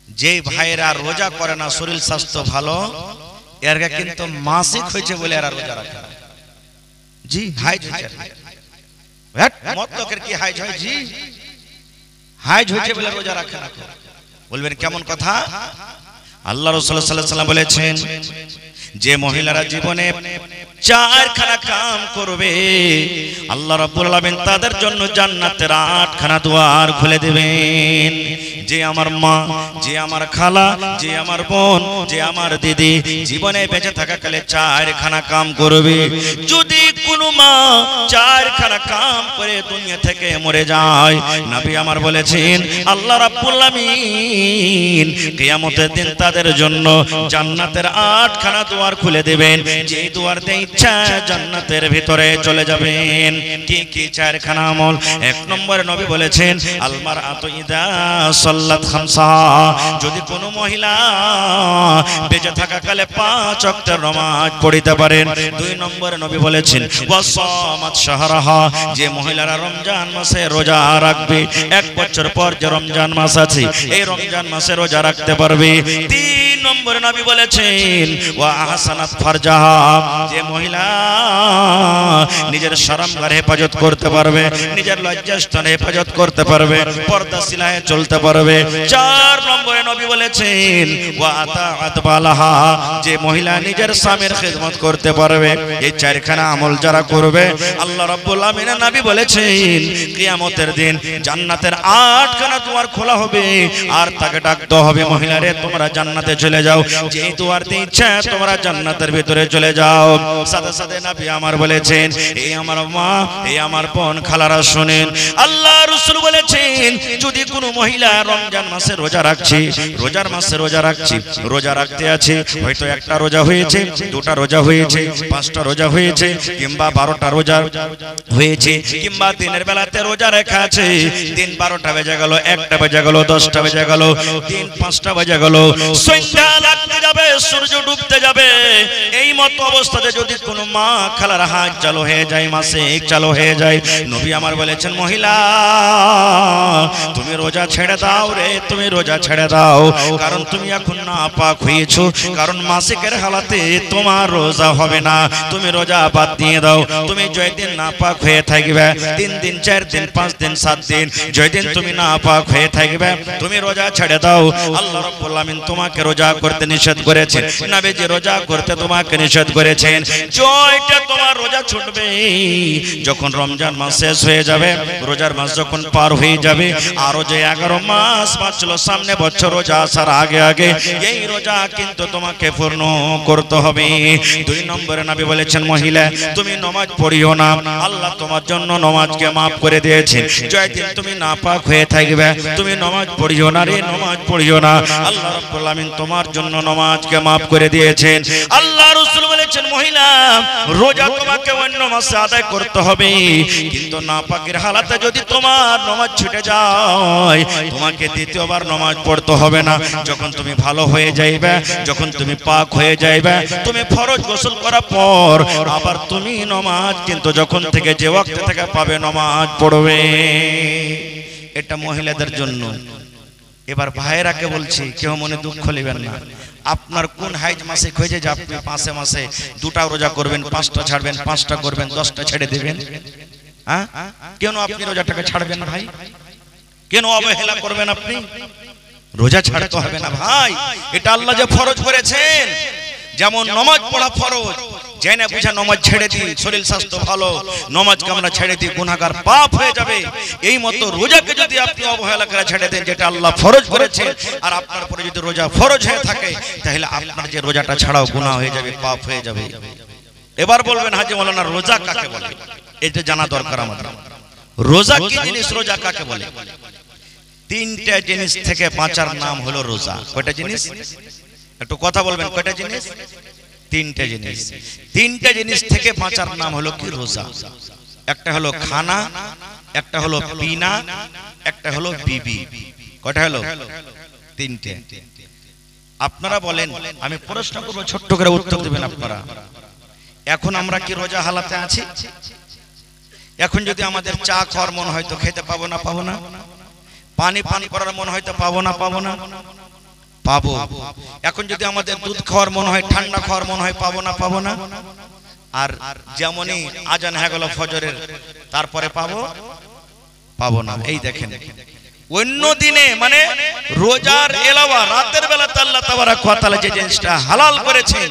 যে ভাইরা রোজা করে না শরীর স্বাস্থ্য ভালো, এরা কিন্তু মাসিক হয়েছে বলে এরা রোজা রাখে না। জি হাইজ হয়েছে, মতলবের কি হাইজ হয়? জি হাইজ হয়েছে বলে রোজা রাখে না। বলবেন কেমন কথা? আল্লাহ রাসূল সাল্লাল্লাহু আলাইহি ওয়াসাল্লাম বলেছেন যে মহিলারা জীবনে 4খানা কাম করবে আল্লাহ রাব্বুল আলামিন তাদের জন্য জান্নাতের 8খানা দুয়ার খুলে দিবেন। যে আমার মা, যে আমার খালা, যে আমার বোন, যে আমার দিদি জীবনে বেঁচে থাকাকালে 4খানা কাম করবে, যদি কোনো মা 4খানা কাম করে দুনিয়া থেকে মরে যায়, নবী আমার বলেছেন আল্লাহ রাব্বুল আলামিন কিয়ামতের দিন তাদের জন্য জান্নাতের 8খানা দুয়ার খুলে দিবেন। যে দুয়ার দিয়ে ইচ্ছা জান্নাতের ভিতরে চলে যাবেন। কি কি 4খানা আমল? 1 নম্বরে নবী বলেছেন আলমার আতু ইদা সাল্লাত খামসা, যদি কোনো মহিলা বেঁচে থাকাকালে 5 ওয়াক্তের নামাজ পড়িতে পারেন। 2 নম্বরে নবী বলেছেন ওয়াসামাত শাহরাহা, যে মহিলারা রমজান মাসে রোজা রাখবে, 1 বছর পর যে রমজান মাস আছে এই রমজান মাসে রোজা রাখতে পারবে। 3 নম্বরে নবী বলেছেন ওয়া আহসানাত ফারজাহা, যে মহিলা নিজের শরমগার হেফাজত করতে পারবে, নিজের লজ্জাস্থান হেফাজত করতে পারবে, পর্দাশীলায় চলতে পারবে। 4 নম্বরে নবী বলেছেন ওয়া আতাআত বালাহা, যে মহিলা নিজের স্বামীর খিদমত করতে পারবে। এই 4খানা আমল যারা করবে আল্লাহ রাব্বুল আলামিন নবী বলেছেন কিয়ামতের দিন জান্নাতের 8খানা দুয়ার খোলা হবে, আর তাকে ডাকতে হবে মহিলারে তোমরা জান্নাতে চলে যাও, যে দুয়ার দিয়ে ইচ্ছা তোমরা জান্নাতের ভিতরে চলে যাও। সাথে সাথে নবী আমার বলেছেন এই আমার মা, এই আমার বোন, খালারা শুনেন, আল্লাহ রাসূল বলেছেন যদি কোনো মহিলা রমজান মাসে রোজা রাখছে, রোজার মাসে রোজা রাখছে, রোজা রাখতে আছে, হয়তো 1টা রোজা হয়েছে, 2টা রোজা হয়েছে, 5টা রোজা হয়েছে, কিংবা 12টা রোজা হয়েছে, কিংবা দিনের বেলাতে রোজা রাখা আছে, দিন 12টা বেজে গেল, 1টা বেজে গেল, 10টা বেজে গেল, দিন 5টা বেজে গেল, সন্ধ্যা লাগতে যাবে, সূর্য ডুবতে যাবে, এই মত অবস্থাতে যদি কোনো মা খালার হাত চালু হয়ে যায়, মাসে চালু হয়ে যায়, নবী আমার বলেছেন মহিলা তুমি রোজা ছেড়ে দাও রে, তুমি রোজা ছেড়ে দাও, কারণ তুমি এখন নাপাক হয়েছো, কারণ মাসিকের হালাতে তোমার রোজা হবে না, তুমি রোজা বাদ দিয়ে দাও। তুমি যেদিন নাপাক হয়ে থাকবে, 3 দিন 4 দিন 5 দিন 7 দিন যেদিন তুমি নাপাক হয়ে থাকবে তুমি রোজা ছেড়ে দাও। আল্লাহ রাব্বুল আলামিন তোমাকে রোজা করতে নিষেধ করেছেন, নবীজি রোজা করতে তোমাকে নিষেধ করেছেন। জয়টা তোমার রোজা ছুটবে যখন রমজান মাস শেষ হয়ে যাবে, রোজার মাস যখন পার হয়ে যাবে, আরো যে 11 মাস বাঁচল সামনে বছর রোজা আসার আগে আগে, এই রোজা কিন্তু তোমাকে পূর্ণ করতে হবে। 2 নম্বরে নবী বলেছেন মহিলা তুমি নমাজ পড়িও না, আল্লাহ তোমার জন্য নমাজকে মাফ করে দিয়েছেন। যেদিন তুমি নাপাক হয়ে থাকবে তুমি নমাজ পড়িও না রে, নমাজ পড়িও না, আল্লাহ রাব্বুল আমিন তোমার জন্য নমাজকে মাফ করে দিয়েছেন। আল্লাহ রাসূল বলেছেন মহিলা রোজা তোমাকে অন্য মাসে আদায় করতে হবে, কিন্তু নাপাকের হালাতে যদি তোমার নমাজ ছুটে যায় তোমাকে দ্বিতীয়বার নমাজ পড়তে হবে না। যখন তুমি ভালো হয়ে যাইবে, যখন তুমি পাক হয়ে যাইবে, তুমি ফরজ গোসল করার পর আবার তুমি নমাজ কিন্তু যখন থেকে যে ওয়াক্ত থেকে পাবে নমাজ পড়বে। এটা মহিলাদের জন্য। এবার ভাইয়েরাকে বলছি কেউ মনে দুঃখ নেবেন না। আপনার কোন হাইজ মাসে হয়েছে যে আপনি 5 মাসে 2টা রোজা করবেন, 5টা ছাড়বেন, 5টা করবেন, 10টা ছেড়ে দেবেন? হ্যাঁ, কেন আপনি রোজাটাকে ছাড়বেন না ভাই? কেন অবহেলা করবেন আপনি? রোজা ছাড়তে হবে না ভাই, এটা আল্লাহ যে ফরজ করেছেন। যেমন নামাজ পড়া ফরজ, জেনে বুঝে নামাজ ছেড়ে দিই শরীর স্বাস্থ্য ভালো, নামাজকে আমরা ছেড়ে দিই গুনাহগার পাপ হয়ে যাবে। এই মতো রোজাকে যদি আপনি অবহেলা করে ছেড়ে দেন যেটা আল্লাহ ফরজ করেছেন, আর আপনার উপরে যদি রোজা ফরজ হয়ে থাকে তাহলে আপনার যে রোজাটা ছাড়াও গুনাহ হয়ে যাবে, পাপ হয়ে যাবে। এবার বলবেন হাজী মাওলানা রোজা কাকে বলে? এটা জানা দরকার আমাদের। রোজা কি জিনিস, রোজা কাকে বলে? 3টা জিনিস থেকে বাঁচার নাম হলো রোজা। কয়টা জিনিস? একটু কথা বলবেন, কয়টা জিনিস? 3টা জিনিস। 3টা জিনিস থেকে বাঁচার নাম হলো কি? রোজা। একটা হলো খানা, একটা হলো পিনা, একটা হলো বিবি। কয়টা হলো? 3টে। আপনারা বলেন, আমি প্রশ্ন করব, ছোট্ট করে উত্তর দিবেন আপনারা। এখন আমরা কি রোজা হালাতে আছি? এখন যদি আমাদের চা খাওয়ার মন হয় তো খেতে পাবো না? পাবো না? পানি পান করার মন হয় তো পাবো না? পাবো না? পাবো। এখন যদি আমাদের দুধ খাওয়ার মন হয়, ঠান্ডা খাওয়ার মন হয়, পাবো না? পাবো না? আর যেমনই আজান হয়ে গেল ফজরের, তারপরে পাবো? পাবো না। এই দেখেন, অন্য দিনে মানে রোজার এলাওয়া রাতের বেলা আল্লাহ তাবারক ওয়া তাআলা যে জিনিসটা হালাল করেছেন,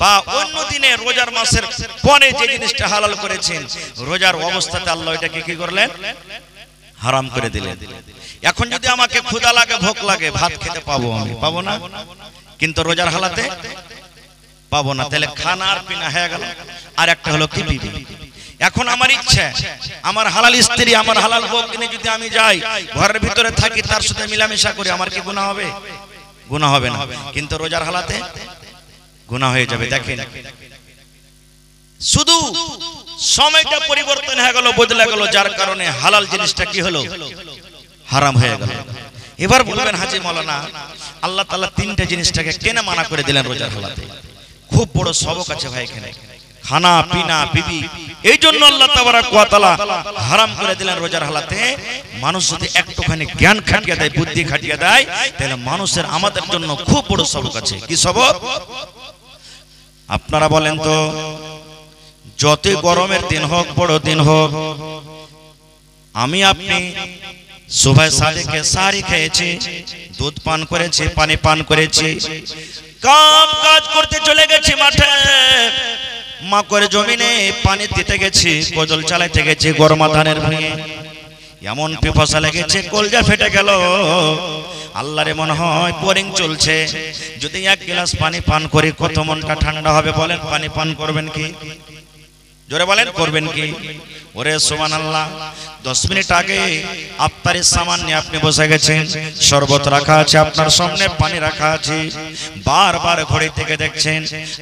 বা অন্য দিনে রোজার মাসের পরে যে জিনিসটা হালাল করেছেন, রোজার অবস্থাতে আল্লাহ এটাকে কি করলেন? হারাম করে দিলেন। এখন যদি আমাকে ক্ষুধা লাগে, ভোক লাগে, ভাত খেতে পাবো আমি? পাবো না? কিন্তু রোজার হালাতে পাবো না। তাহলে খানা আর পিনা হয়ে গেল। আর একটা হলো কি? বিবি। এখন আমার ইচ্ছা, আমার হালাল স্ত্রী, আমার হালাল বউ কিনে যদি আমি যাই, ঘরের ভিতরে থাকি, তার সাথে মিলামেশা করি, আমার কি গুনাহ হবে? গুনাহ হবে না। কিন্তু রোজার হালাতে গুনাহ হয়ে যাবে। দেখেন, শুধু সময়টা পরিবর্তন হয়ে গেল, বদলে গেল, যার কারণে হালাল জিনিসটা কি হলো? হারাম হয়ে গেল। এবার বলবেন হাজী মাওলানা আল্লাহ তাআলা 3টে জিনিসটাকে কেন মানা করে দিলেন রোজার হালাতে? খুব বড় সবক আছে ভাই এখানে। খানা পিনা বিবি এই জন্য আল্লাহ তাবারক ওয়া তাআলা হারাম করে দিলেন রোজার হালাতে। মানুষ যদি একটুখানি জ্ঞান খাটিয়ে দেয়, বুদ্ধি খাটিয়ে দেয়, তাহলে মানুষের আমাদের জন্য খুব বড় সবক আছে। কি সবক? আপনারা বলেন তো, যতই গরমের দিন হোক, বড় দিন হোক, আমি আপনি সুবহ সাদেকে সারি খেয়েছি, দুধ পান করেছি, পানি পান করেছি, কাম কাজ করতে চলে গেছি মাঠে, মাকড় জমিনে পানি দিতে গেছি, কোদল চালাতে গেছি গরমা ধানের ভুঁইয়ে, এমন পিপাসা লেগেছে কলজা ফেটে গেল। আল্লাহরে মনে হয় বোরিং চলছে, যদি 1 গ্লাস পানি পান করি কত মনটা ঠান্ডা হবে বলেন? পানি পান করবেন কি? জোরে বলেন, করবেন কি? ওরে সুবহানাল্লাহ, 10 মিনিট আগে আফতারের সামান নিয়ে আপনি বসে গেছেন, শরবত রাখা আছে আপনার সামনে, পানি রাখা আছে, বারবার ঘড়ি থেকে দেখছেন।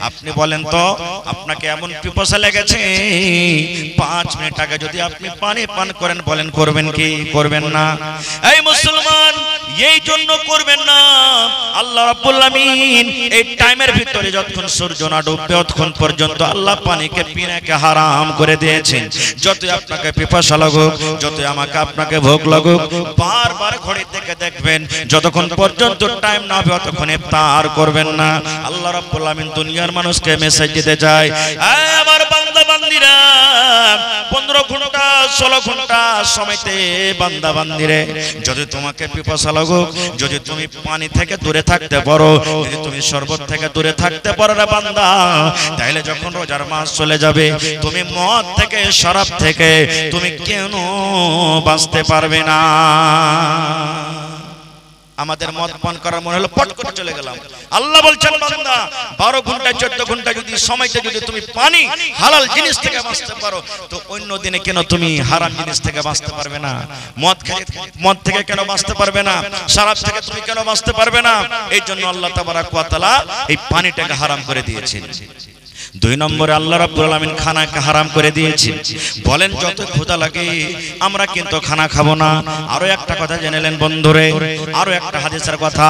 আপনি বলেন তো, আপনাকে এমন পিপাসা লেগেছে, 5 মিনিট আগে যদি আপনি পানি পান করেন, বলেন করবেন কি? করবেন না। এই মুসলমান, এই জন্য করবেন না। আল্লাহ রাব্বুল আমিন এই টাইমের ভিতরে যতক্ষণ সূর্য না ডুববে ততক্ষণ পর্যন্ত আল্লাহ পানিকে পিনাকে হারাম করে দিয়েছেন। যতই আপনাকে পিপাসা লাগুক, যতই আমাকে আপনাকে ভোগ লাগুক, বারবার ঘড়ি থেকে দেখবেন, যতক্ষণ পর্যন্ত টাইম না হবে ততক্ষণ ইফতার করবেন না। আল্লাহ রাব্বুল আমিন দুনিয়ার মানুষকে মেসেজ দিতে চায়, আমার বান্দা বান্দিরা, 15 ঘন্টা 16 ঘন্টা সময়তে বান্দা বান্দিরে, যদি তোমাকে পিপাসা লাগুক, যদি তুমি পানি থেকে দূরে থাকতে পারো, যদি তুমি শরবত থেকে দূরে থাকতে পারো রে বান্দা, তাহলে যখন রোজার মাস চলে যাবে, তুমি মদ থেকে, শরাব থেকে তুমি কেন বাঁচতে পারবে না? আমাদের মদ পান করার মনে হলো পট করে চলে গেলাম। আল্লাহ বলছেন বান্দা 12 ঘন্টা 14 ঘন্টা যদি সময়তে যদি তুমি পানি হালাল জিনিস থেকে বাঁচতে পারো, তো অন্য দিনে কেন তুমি হারাম জিনিস থেকে বাঁচতে পারবে না? মদ থেকে কেন বাঁচতে পারবে না? শরাব থেকে তুমি কেন বাঁচতে পারবে না? এই জন্য আল্লাহ তাবারক ওয়া তাআলা এই পানিটাকে হারাম করে দিয়েছেন। 2 নম্বরে আল্লাহ রাব্বুল আলামিন খানাকে হারাম করে দিয়েছেন। বলেন যত ক্ষুধা লাগে আমরা কিন্তু খানা খাবো না। আরো একটা কথা জেনেলেন বন্ধুরে, আরো একটা হাদিসের কথা।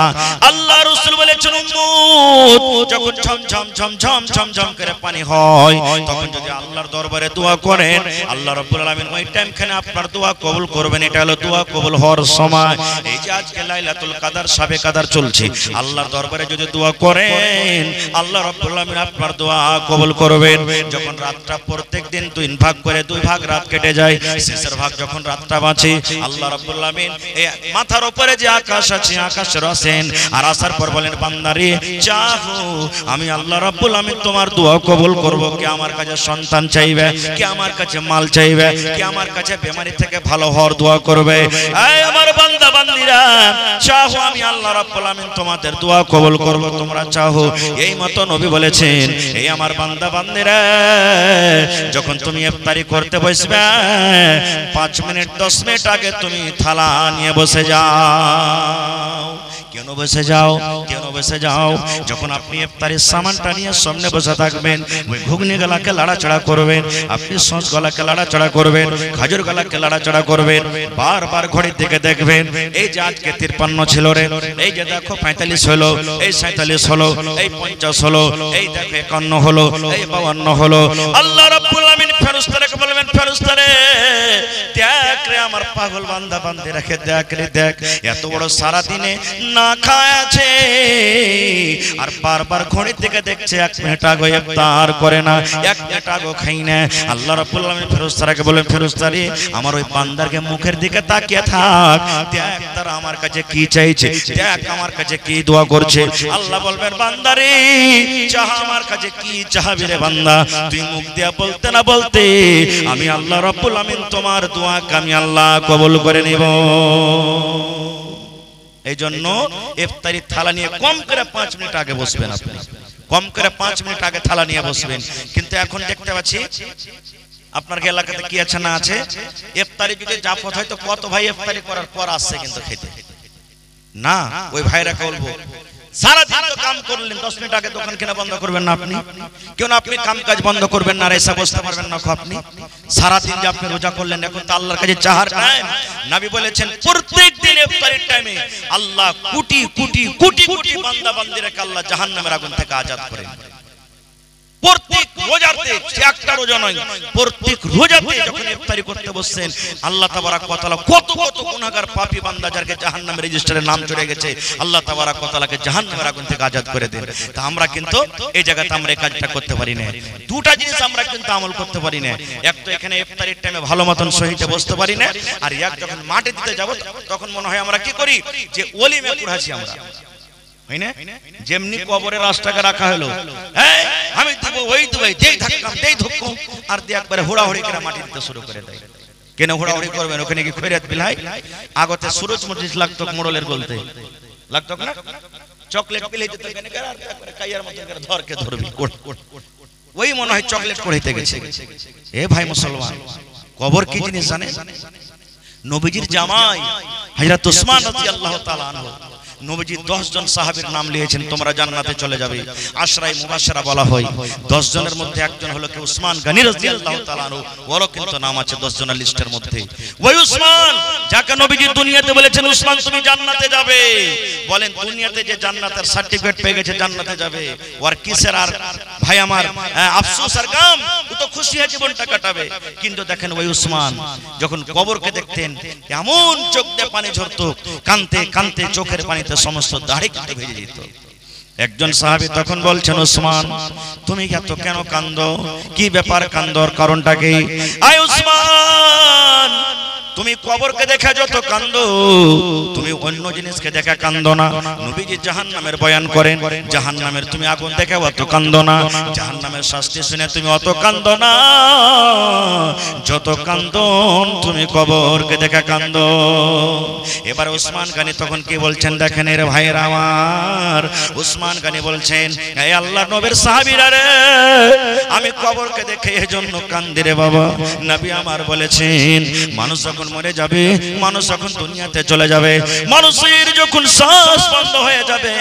আল্লাহ রাসূল বলেছেন উম্মত যখন ঝমঝম ঝমঝম ঝমঝম করে পানি হয়, তখন যদি আল্লাহর দরবারে দোয়া করেন, আল্লাহ রাব্বুল আলামিন ওই টাইমখানে আপনার দোয়া কবুল করবেন। এটা হলো দোয়া কবুল হওয়ার সময়। এই যে আজকে লাইলাতুল কাদর, শাবে কাদর চলছে, আল্লাহর দরবারে যদি দোয়া করেন, আল্লাহ রাব্বুল আলামিন আপনার দোয়া কবুল করবেন। যখন রাতটা প্রত্যেক দিন 3 ভাগ করে 2 ভাগ রাত কেটে যায়, শেষের ভাগ যখন রাতটা বাঁচে, আল্লাহ রাব্বুল আলামিন এই মাথার উপরে যে আকাশ আছে আকাশের আসেন, আর আসার পর বলেন বান্দারে চাহো, আমি আল্লাহ রাব্বুল আলামিন তোমার দোয়া কবুল করব। কে আমার কাছে সন্তান চাইবে, কে আমার কাছে মাল চাইবে, কে আমার কাছে বেমারি থেকে ভালো হওয়ার দোয়া করবে, এই আমার বান্দা বান্দিরা চাহো, আমি আল্লাহ রাব্বুল আলামিন তোমাদের দোয়া কবুল করব, তোমরা চাহো। এই মত নবী বলেছেন। এই আমার বান্দা বান্দিরা যখন তুমি ইফতারি করতে বসবে 5 মিনিট 10 মিনিট আগে তুমি থালা নিয়ে বসে যাও। কেন বসে যাও? কেন বসে যাও? যখন আপনি ইফতারির সামানটা নিয়ে সামনে বসে থাকবেন, ওই ঘুগনি গলাকে লাড়াচাড়া করবেন, আপনি সস গলাকে লাড়াচাড়া করবেন, খাজুর গলাকে লাড়াচাড়া করবেন, বারবার ঘড়ির দিকে দেখবেন। এই যে আজকে 53 ছিল রে, এই যে দেখো 45 হলো, এই 47 হলো, এই 50 হলো, এই দেখো 51 হলো, এই 52 হলো। আল্লাহ রাব্বুল আলামিন ফেরেশতাকে বলবেন, ফেরেশতারে দেখ রে আমার পাগল বান্দা বান্দিরাকে দেখ রে, দেখ এত বড় সারা দিনে না খায় আছে, আর বারবার ঘড়ির দিকে দেখছে 1 মিনিট আগে ইফতার করে না, 1 মিনিট আগে খাই না। আল্লাহ রাব্বুল আলামিন ফেরেশতাকে বলেন, ফেরেশতারে আমার ওই বান্দারকে মুখের দিকে তাকিয়ে থাক, দেখ তারা আমার কাছে কি চাইছে, দেখ আমার কাছে কি দোয়া করছে। আল্লাহ বলবেন বান্দারে চাহ আমার কাছে কি চাইবে রে বান্দা, তুই মুখ দিয়া বলতে না বলতে আমি আল্লাহ রাব্বুল আলামিন তোমার দোয়াকে আমি আল্লাহ কবুল করে নিব। এই জন্য ইফতারি থালা নিয়ে কম করে 5 মিনিট আগে বসবেন। আপনি কম করে 5 মিনিট আগে থালা নিয়ে বসবেন। কিন্তু এখন দেখতে পাচ্ছি আপনার এলাকাতে কি আছে না আছে, ইফতারি যদি জাফত হয় তো কত ভাই ইফতারি করার পর আসছে কিন্তু খেতে না। ওই ভাইরা বলবো সারা দিন তো কাম করলেন, 10 মিনিট আগে দোকান কেনা বন্ধ করবেন না আপনি? কেন আপনি কাম কাজ বন্ধ করবেন না? এসে বসতে পারবেন না আপনি? সারা দিন যে আপনি রোজা করলেন, এখন তো আল্লাহর কাছে চাহার টাইম। নবী বলেছেন প্রত্যেক দিন ইফতারির টাইমে আল্লাহ কোটি কোটি কোটি কোটি বান্দা বান্দিরাকে আল্লাহ জাহান্নামের আগুন থেকে আজাদ করেন। প্রত্যেক রোজাতে, একটা রোজা নয়, প্রত্যেক রোজাতে যখন ইফতারি করতে বসছেন আল্লাহ তাবারক ওয়া তাআলা কত কত গুনাহগার পাপী বান্দা যাকে জাহান্নামের রেজিস্টারে নাম চড়ে গেছে, আল্লাহ তাবারক ওয়া তাআলাকে জাহান্নামের আগুন থেকে আজাদ করে দেন। তা আমরা কিন্তু এই জায়গাতে আমরা এই কাজটা করতে পারি না। দুটা জিনিস আমরা কিন্তু আমল করতে পারি না। এক তো এখানে ইফতারির টাইমে ভালো মতন সহিতে বসতে পারি না, আর এক যখন মাঠে দিতে যাব তখন মনে হয় আমরা কি করি যে ওলিমে কুড়াছি আমরা, যেমনি কবরের রাস্তাকে রাখা হলো, আমি দেবো ওই দেবো, দেই ধাক্কাম দেই ধুক্কুম, আর দিয়ে একবারে হুড়াহুড়ি করে মাটি দিতে শুরু করে দেয়। কেন হুড়াহুড়ি করবেন? ওখানে কি খৈরাত বিলাই আগতে সুরজ মরিচ লাগতো, মোড়লের বলতে লাগতো না, চকলেট পিলাই দিতে কেন করে, আর একবারে কাইয়ার মতন করে ধরকে ধরবি, ওই মনে হয় চকলেট পড়াইতে গেছে। এ ভাই মুসলমান, কবর কি জিনিস জানে? নবীজির জামাই হযরত উসমান রাদিয়াল্লাহু তাআলা আনহু, নবীজি 10 জন সাহাবীর নাম লিখেছেন তোমরা জান্নাতে চলে যাবে। আশরায়ে মুবাশশারা বলা হয়। 10 জনের মধ্যে একজন হলো কি উসমান গনি রাদিয়াল্লাহু তাআলা আনহু, ওরও কিন্তু নাম আছে 10 জনের লিস্টের মধ্যে। ওই উসমান যাকে নবীজি দুনিয়াতে বলেছেন উসমান তুমি জান্নাতে যাবে, বলেন দুনিয়াতে যে জান্নাতের সার্টিফিকেট পেয়ে গেছে জান্নাতে যাবে, ওর কিসের আর ভাই আমার আফসোস আর গাম, ও তো খুশি হয়ে জীবনটা কাটাবে। কিন্তু দেখেন ওই উসমান যখন কবরকে দেখতেন এমন চোখ দিয়ে পানি ঝরতো, কানতে কানতে চোখের পানিতে সমস্ত দাড়ি কিন্তু ভেজে যেত। একজন সাহাবী তখন বলছেন উসমান তুমি এত কেন কান্দো, কি ব্যাপার কান্দোর কারণটা কি? আয় উসমান তুমি কবরকে দেখে যত কান্দো, তুমি অন্য জিনিসকে দেখে কান্দো না। নবীজি জাহান্নামের বয়ান করেন, জাহান্নামের তুমি আগুন দেখে অত কান্দো না, জাহান্নামের শাস্তি শুনে তুমি অত কান্দো না যত কান্দো তুমি কবরকে দেখে কান্দো। এবার উসমান গনি তখন কি বলছেন দেখেন এর ভাইয়েরা আমার, উসমান গনি বলছেন এই আল্লাহর নবীর সাহাবীরা রে, আমি কবরকে দেখে এজন্য কান্দি রে বাবা। নবী আমার বলেছেন মানুষ যখন মরে যাবে, মানুষ যখন দুনিয়াতে চলে যাবে, মানুষের যখন শ্বাস বন্ধ হয়ে যাবে,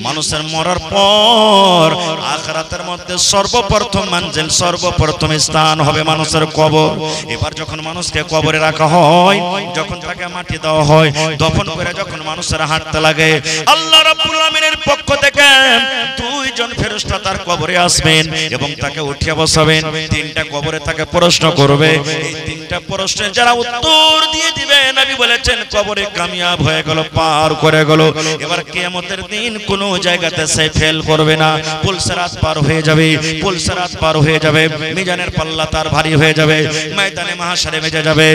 মানুষের মরার পর আখিরাতের মধ্যে সর্বপ্রথম মঞ্জিল, সর্বপ্রথম স্থান হবে মানুষের কবর। এবার যখন মানুষকে কবরে রাখা হয়, যখন তাকে মাটি দেওয়া হয়, দফন করে যখন মানুষের হাঁটতে লাগে, আল্লাহ রাব্বুল আমিনের পক্ষ থেকে দুইজন ফেরেশতা তার কবরে আসবেন এবং তাকে উঠিয়ে বসাবেন। তিনটা কবরে তাকে প্রশ্ন করবে, এই তিনটা প্রশ্নের যারা উত্তর দিয়ে দিবে, নবী বলেছেন কবরে কামিয়াব হয়ে গেল, পার করে গেল। এবার কিয়ামতের দিন কোন জায়গাতে সে ফেল করবে না, পুলসিরাত পার হয়ে যাবে, পুলসিরাত পার হয়ে যাবে, মিজানের পাল্লা তার ভারী হয়ে যাবে, ময়দানে মাহশারে বেজে যাবে।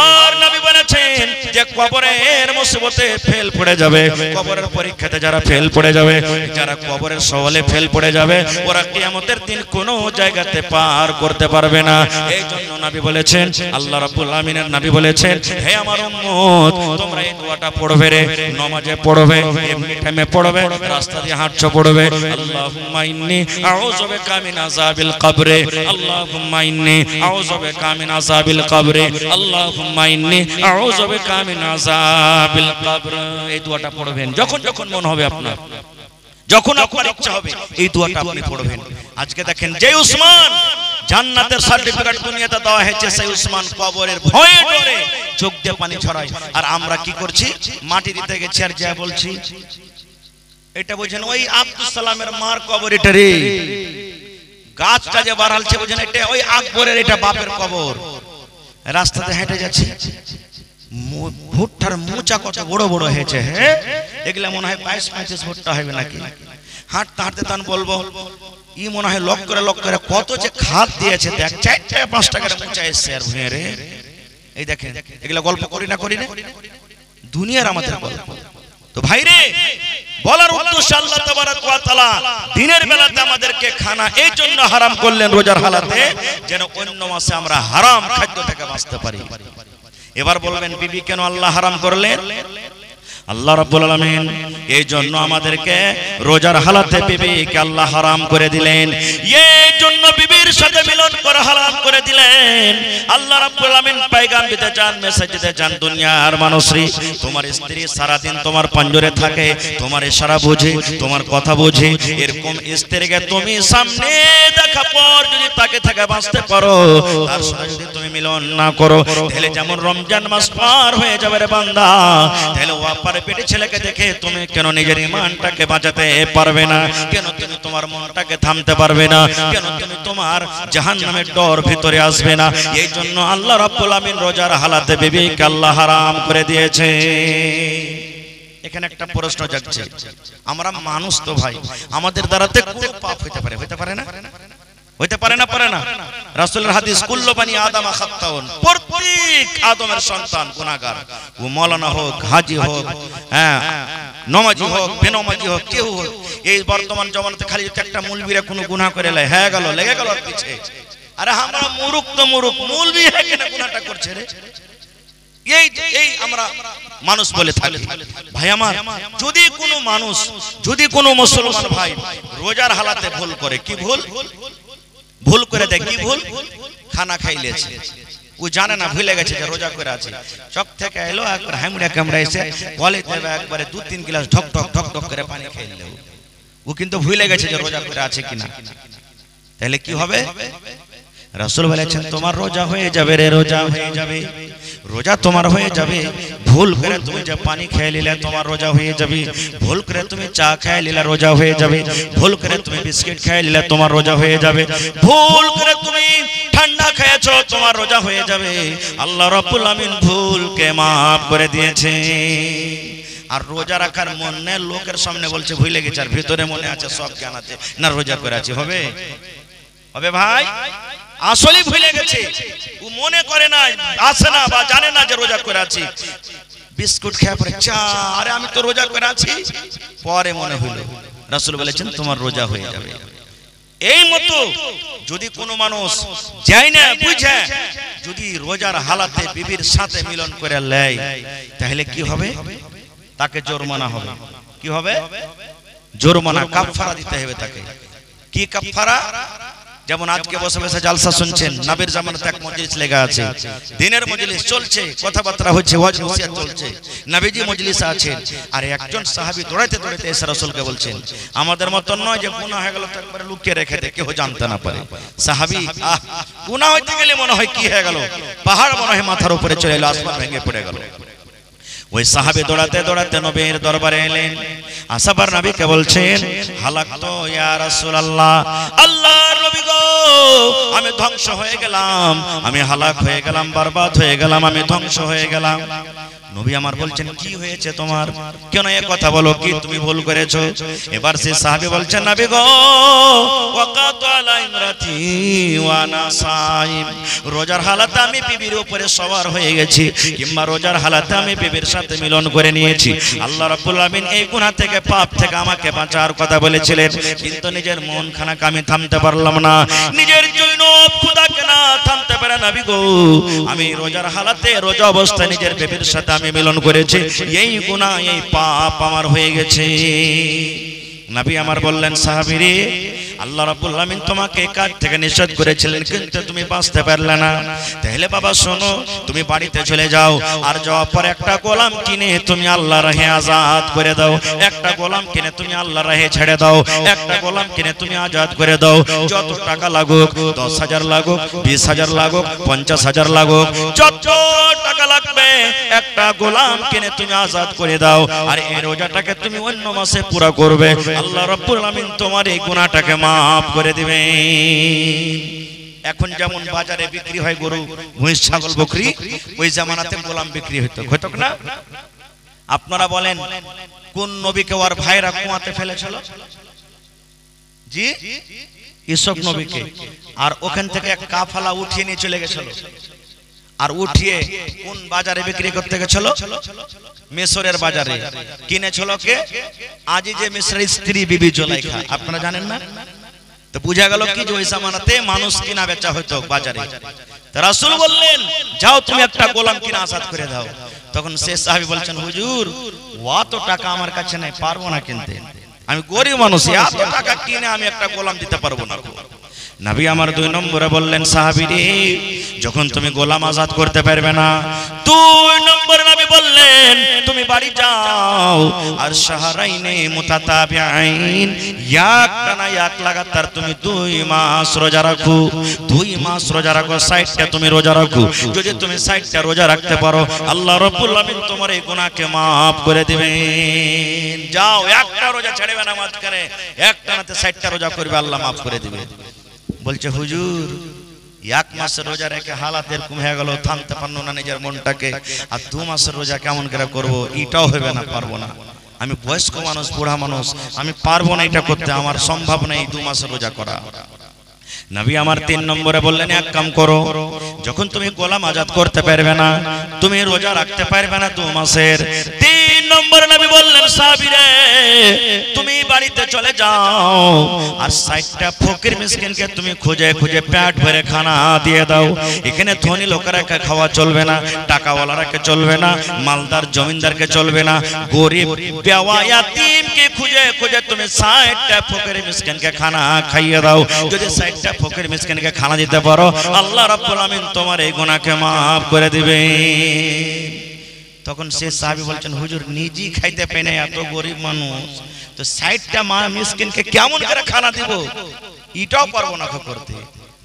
আর নবী বলেছেন যে কবরের মুসিবতে ফেল পড়ে যাবে, কবরের পরীক্ষাতে যারা ফেল পড়ে যাবে, যারা কবরের সওয়ালে ফেল পড়ে যাবে, ওরা কিয়ামতের দিন কোন জায়গাতে পার করতে পারবে না। এই জন্য নবী বলেছেন, আল্লাহ রাব্বুল আমিনের নবী বলেছেন হে আমার উম্মত তোমরা এই দোয়াটা পড়বে রে, নামাজে পড়বে, এমনি টাইমে পড়বে, রাস্তা দিয়ে হাঁটছো পড়বে, আল্লাহুম্মা ইন্নী আউযু বিকা মিন আযাবিল কবরে, আল্লাহুম্মা ইন্নী আউযু বিকা মিন আযাবিল কবরে, আল্লাহুম্মা ইন্নী আউযু বিকা মিন আযাবিল কবর। এই দোয়াটা পড়বেন যখন যখন মন হবে আপনার, যখন আপনার ইচ্ছা হবে এই দোয়াটা আপনি পড়বেন। আজকে দেখেন যে উসমান জান্নাতের সার্টিফিকেট দুনিয়াতে দেওয়া হয়েছে, সেই উসমান কবরের ভয়ে ডরে চোখ দিয়ে পানি ছড়ায়। আর আমরা কি করছি, মাটি দিতে গেছি আর যা বলছি এটা বুঝেন ওই আব্দুল সালামের মার কবর, এটা রে গাছটা যে বাড়ালছে বুঝেন এটা ওই আকবরের, এটা বাপের কবর। রাস্তাতে হেঁটে যাচ্ছি, ভুট্টার মোচা কত বড় বড় হয়েছে, হ্যাঁ এগুলা মনে হয় 22-25 ভুট্টা হবে নাকি। হাঁটতে হাঁটতে তান বলবো ই মনে হয় লক করে কত যে খাদ দিয়েছে, দেখ 4-5 টাকার মোচা এসছে আর ভুঁয়ে রে। এই দেখেন এগুলা গল্প করি না দুনিয়ার আমাদের গল্প। তো ভাই রে, বলার উদ্দেশ্য আল্লাহ তাবারক ওয়া তাআলা দিনের বেলাতে আমাদেরকে খানা এই জন্য হারাম করলেন রোজার হালাতে, যেন অন্য মাসে আমরা হারাম খাদ্য থেকে বাঁচতে পারি। এবার বলবেন বিবি কেন আল্লাহ হারাম করলেন? আল্লাহ রাব্বুল আলামিন এই জন্য আমাদেরকে রোজার হালাতে বিবিকে আল্লাহ হারাম করে দিলেন, এই জন্য বিবির সাথে মিলন করা হারাম করে দিলেন। আল্লাহ রাব্বুল আলামিন পয়গাম দিতে চান, মেসেজ দিতে চান দুনিয়ার মানুষরে, তোমার স্ত্রী সারা দিন তোমার পাঞ্জরে থাকে, তোমার ইশারা বুঝে, তোমার কথা বুঝে, এরকম স্ত্রীকে তুমি সামনে দেখা পর যদি তাকে থেকে বাঁচতে পারো, তার সাথে যদি তুমি মিলন না করো, তাহলে যেমন রমজান মাস পার হয়ে যাবে রে বান্দা, তাহলে ওয়াপার পেটে ছেলেকে দেখে তুমি কেন নিজের ঈমানটাকে বাঁচাতে পারবে না? কেন তুমি তোমার মনটাকে থামতে পারবে না? কেন তুমি তোমার জাহান্নামের ডর ভিতরে আসবে না? এই জন্য আল্লাহ রাব্বুল আমিন রোজার হালাতে বিবিকে আল্লাহ হারাম করে দিয়েছে। এখানে একটা প্রশ্ন জাগছে, আমরা মানুষ তো ভাই, আমাদের দ্বারাতে কোনো পাপ হইতে পারে, হইতে পারে না? হইতে পারে না? পারে না। রাসূলের হাদিস কুল্লু বানি আদম খাত্তাউন, প্রত্যেক আদমের সন্তান গুনাহগার। ও মাওলানা হোক, হাজী হোক, হ্যাঁ নমাজি হোক, বেনমাজি হোক, কেউ হোক। এই বর্তমান জমানাতে খালি একটা মুলবিরা কোনো গুনাহ করে লাই হয়ে গেল, লেগে গেল আর পিছে। আরে আমরা মুরুক তো মুরুক, মুলবি হয়ে কেন গুনাহটা করছে রে? এই আমরা মানুষ বলে থাকি। ভাই আমার, যদি কোনো মানুষ, যদি কোনো মুসলমান ভাই রোজার হালাতে ভুল করে, কি ভুল করে দেয়, কি ভুল? খানা খাইলেছে, ও জানে না, ভুলে গেছে যে রোজা করে আছে, চক থেকে এলো একবার হামড়া কামড়া এসে বলে দেবে একবারে 2-3 গ্লাস ঢক ঢক করে পানি খাইলে, ও কিন্তু ভুলে গেছে যে রোজা করে আছে কিনা। তাহলে কি হবে? রাসূল বলেছেন তোমার রোজা হয়ে যাবে রে, রোজা হয়ে যাবে, রোজা তোমার হয়ে যাবে। ভুল করে তুমি যে পানি খেয়ে নিলে তোমার রোজা হয়ে যাবে, ভুল করে তুমি চা খেয়ে নিলে রোজা হয়ে যাবে, ভুল করে তুমি বিস্কিট খেয়ে নিলে তোমার রোজা হয়ে যাবে, ভুল করে তুমি ঠান্ডা খেয়েছো তোমার রোজা হয়ে যাবে। আল্লাহ রাব্বুল আমিন ভুলকে মাফ করে দিয়েছে। আর রোজা রাখার মনে লোকের সামনে বলছে ভুলে গেছে, আর ভিতরে মনে আছে সব জ্ঞান আছে না রোজা করে আছে, হবে? হবে ভাই? আসলে ভুলে গেছে, ও মনে করে না, আসে না বা জানে না যে রোজা করে আছি। বিস্কুট খেয়ে পরে চা, আরে আমি তো রোজা করে আছি। পরে মনে হলো রাসূল বলেছেন তোমার রোজা হয়ে যাবে। এই মতো যদি কোনো মানুষ যায় না বুঝে, যদি রোজার হালাতে বিবির সাথে মিলন করে নেয়, তাহলে কি হবে? তাকে জরিমানা হবে। কি হবে? জরিমানা, কাফারা দিতে হবে তাকে। কি কাফারা? যেমন আজকে বসে বসে জালসা শুনছেন, নবীর জামানাতে এক মজলিস লেগে আছে, দিনের মজলিস চলছে, কথাবার্তা হচ্ছে, ওয়াজ নসিহত চলছে, নবীজি মজলিসে আছেন, আর একজন সাহাবী দৌড়াইতে দৌড়াইতে এসে রাসূলকে বলছেন, আমাদের মত নয় যে গুনাহ হয়ে গেল তো একবারে লুকিয়ে রেখে দে, কেউ জানতে না পারে। সাহাবী গুনাহ হইতে গেলে মনে হয় কি হয়ে গেল, পাহাড় মনে হয় মাথার উপরে চলে এলো, আসমান ভেঙে পড়ে গেল। ওই সাহাবী দৌড়াতে দৌড়াতে নবীর দরবারে এলেন, আসাবার নবীকে বলছেন, হালাক তো ইয়া রাসূলুল্লাহ, আল্লাহর নবী গো, আমি ধ্বংস হয়ে গেলাম, আমি হালাক হয়ে গেলাম, বরবাদ হয়ে গেলাম, আমি ধ্বংস হয়ে গেলাম। নবী আমার বলছেন, কি হয়েছে তোমার, কেন এই কথা বলো, কি তুমি ভুল করেছো? এবার সে সাহাবী বলছেন, নবী গো, ওয়াকাতু আলা ইমরাতি ওয়া আনা সাইম, রোজার হালাতে আমি বিবির উপরে সওয়ার হয়ে গেছি, কিংবা রোজার হালাতে আমি বিবির সাথে মিলন করে নিয়েছি। আল্লাহ রাব্বুল আলামিন এই গুনাহ থেকে, পাপ থেকে আমাকে বাঁচার কথা বলেছিলেন, কিন্তু নিজের মন খানাকে আমি থামতে পারলাম না, নিজের জৈনব খোদাকে না থামতে পারে। নবী গো, আমি রোজার হালাতে, রোজা অবস্থায় নিজের বিবির সাথে আমি মিলন করেছি, এই গুনাহ, এই পাপ আমার হয়ে গেছে। নবী আমার বললেন, সাহাবী রে, আল্লাহ রাব্বুল আলামিন তোমাকে কাজ থেকে নিষেধ করেছিলেন, কিন্তু তুমি বাঁচতে পারলে না। তাহলে বাবা শোনো, তুমি বাড়িতে চলে যাও, আর যাওয়ার পর একটা গোলাম কিনে তুমি আল্লাহর রাহে আজাদ করে দাও, একটা গোলাম কিনে তুমি আল্লাহর রাহে ছেড়ে দাও, একটা গোলাম কিনে তুমি আজাদ করে দাও। যত টাকা লাগুক, 10,000 লাগুক, 20,000 লাগুক, 50,000 লাগুক, যত টাকা লাগবে, একটা গোলাম কিনে তুমি আজাদ করে দাও, আর এই রোজাটাকে তুমি অন্য মাসে পুরা করবে। আল্লাহ রাব্বুল আলামিন তোমার এই গুনাহটাকে মাফ করে দিবেন। এখন যেমন বাজারে বিক্রি হয় গরু, মহিষ, ছাগল, বকরি, ওই জামানাতে গোলাম বিক্রি হতো, হতো না? আপনারা বলেন, কোন নবীকে ওর ভাইরা কুয়াতে ফেলেছিল? জি, ইসুফ নবীকে। আর ওখান থেকে এক কাফেলা উঠিয়ে নিয়ে চলে গেছিল, আর উঠিয়ে কোন বাজারে বিক্রি করতে গেছিল? মিশরের বাজারে। কিনেছিল কে? আজিজে মিশরের স্ত্রী বিবি জুলাইখা। আপনারা জানেন না? তো বুঝা গেল কি যে ওই জামানাতে মানুষ কিনা বেচা হতো বাজারে। রাসূল বললেন, যাও তুমি একটা গোলাম কিনা আজাদ করে দাও। তখন সে সাহাবী বলছেন, হুজুর, অত টাকা আমার কাছে নাই, পারবো না কিনতে, আমি গরিব মানুষ, এত টাকা কিনে আমি একটা গোলাম দিতে পারবো না। নবী আমার 2 নম্বরে বললেন, সাহাবী রে, যখন তুমি গোলাম আজাদ করতে পারবে না, 2 নম্বরে নবী বললেন, তুমি বাড়ি যাও, আর শাহরাইনে মুতাতাবিআইন, একটানা এক লাগাতার তুমি 2 মাস রোজা রাখো, 2 মাস রোজা রাখো, 60টা তুমি রোজা রাখো। যদি তুমি 60টা রোজা রাখতে পারো, আল্লাহ রাব্বুল আলামিন তোমার এই গুনাহকে maaf করে দিবেন। যাও, একটা রোজা ছাড়বে না মাঝখানে, একটানাতে 60টা রোজা করবে, আল্লাহ maaf করে দিবে। বলছে, হুজুর, 1 মাসের রোজা রেখে হালাত এরকম হয়ে গেল, থামতে পারলো না নিজের মনটাকে, আর 2 মাসের রোজা কেমন করে করবো? এটাও হবে না, পারবো না, আমি বয়স্ক মানুষ, বুড়া মানুষ, আমি পারবো না এটা করতে, আমার সম্ভব না এই 2 মাসের রোজা করা। নবী আমার 3 নম্বরে বললেন, এক কাম করো, যখন তুমি গোলাম আজাদ করতে পারবে না, তুমি রোজা রাখতে পারবে না 2 মাসের, 3 নম্বরে নবী বললেন, সাহাবী রে, তুমি বাড়িতে চলে যাও, আর 60টা ফকির মিসকিনকে তুমি খুঁজে খুঁজে পেট ভরে খানা দিয়ে দাও। এখানে ধনী লোকেরাকে খাওয়া চলবে না, টাকাওয়ালারাকে চলবে না, মালদার জমিনদারকে চলবে না, গরিব বেওয়া ইয়াতিমকে খুঁজে খুঁজে তুমি 60টা ফকির মিসকিনকে খানা খাইয়ে দাও। যদি 60টা ফকির মিসকিনকে খানা দিতে পারো, আল্লাহ রাব্বুল আলামিন তোমার এই গুনাহকে maaf করে দিবেন। তখন সে সাহাবী বলছেন, হুজুর, নিজেই খাইতে পাই না, এত গরিব মানুষ, তো 60টা মিসকিনকে কেমন করে খানা দিব? এটাও পারবো না করতে।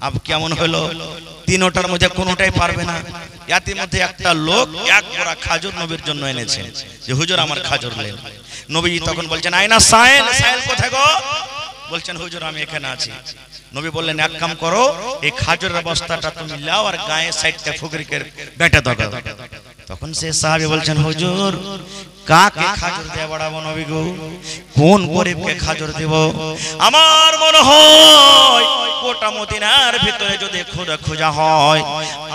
আব কেমন হলো? 3টার মধ্যে কোনোটাই পারবে না। ইয়াতির মধ্যে একটা লোক 1 বড়া খাজুর নবীর জন্য এনেছে, যে হুজুর আমার খাজুর নেন। নবী তখন বলছেন, আয়না সাইল, সাইল কোথায় গো? বলছেন, হুজুর আমি এখানে আছি। নবী বললেন, এক কাম করো, এই খাজুরের বস্তাটা তুমি লাও, আর গায়ে 60টা ফকিরকে বেঁটে দাও। তখন সে সাহাবী বলছেন, হুজুর, কাকে খাজর দিয়ে বাড়াবো নবী গো? কোন গরিবকে খাজর দেব? আমার মনে হয় গোটা মদিনার ভিতরে যদি খোঁজা হয়,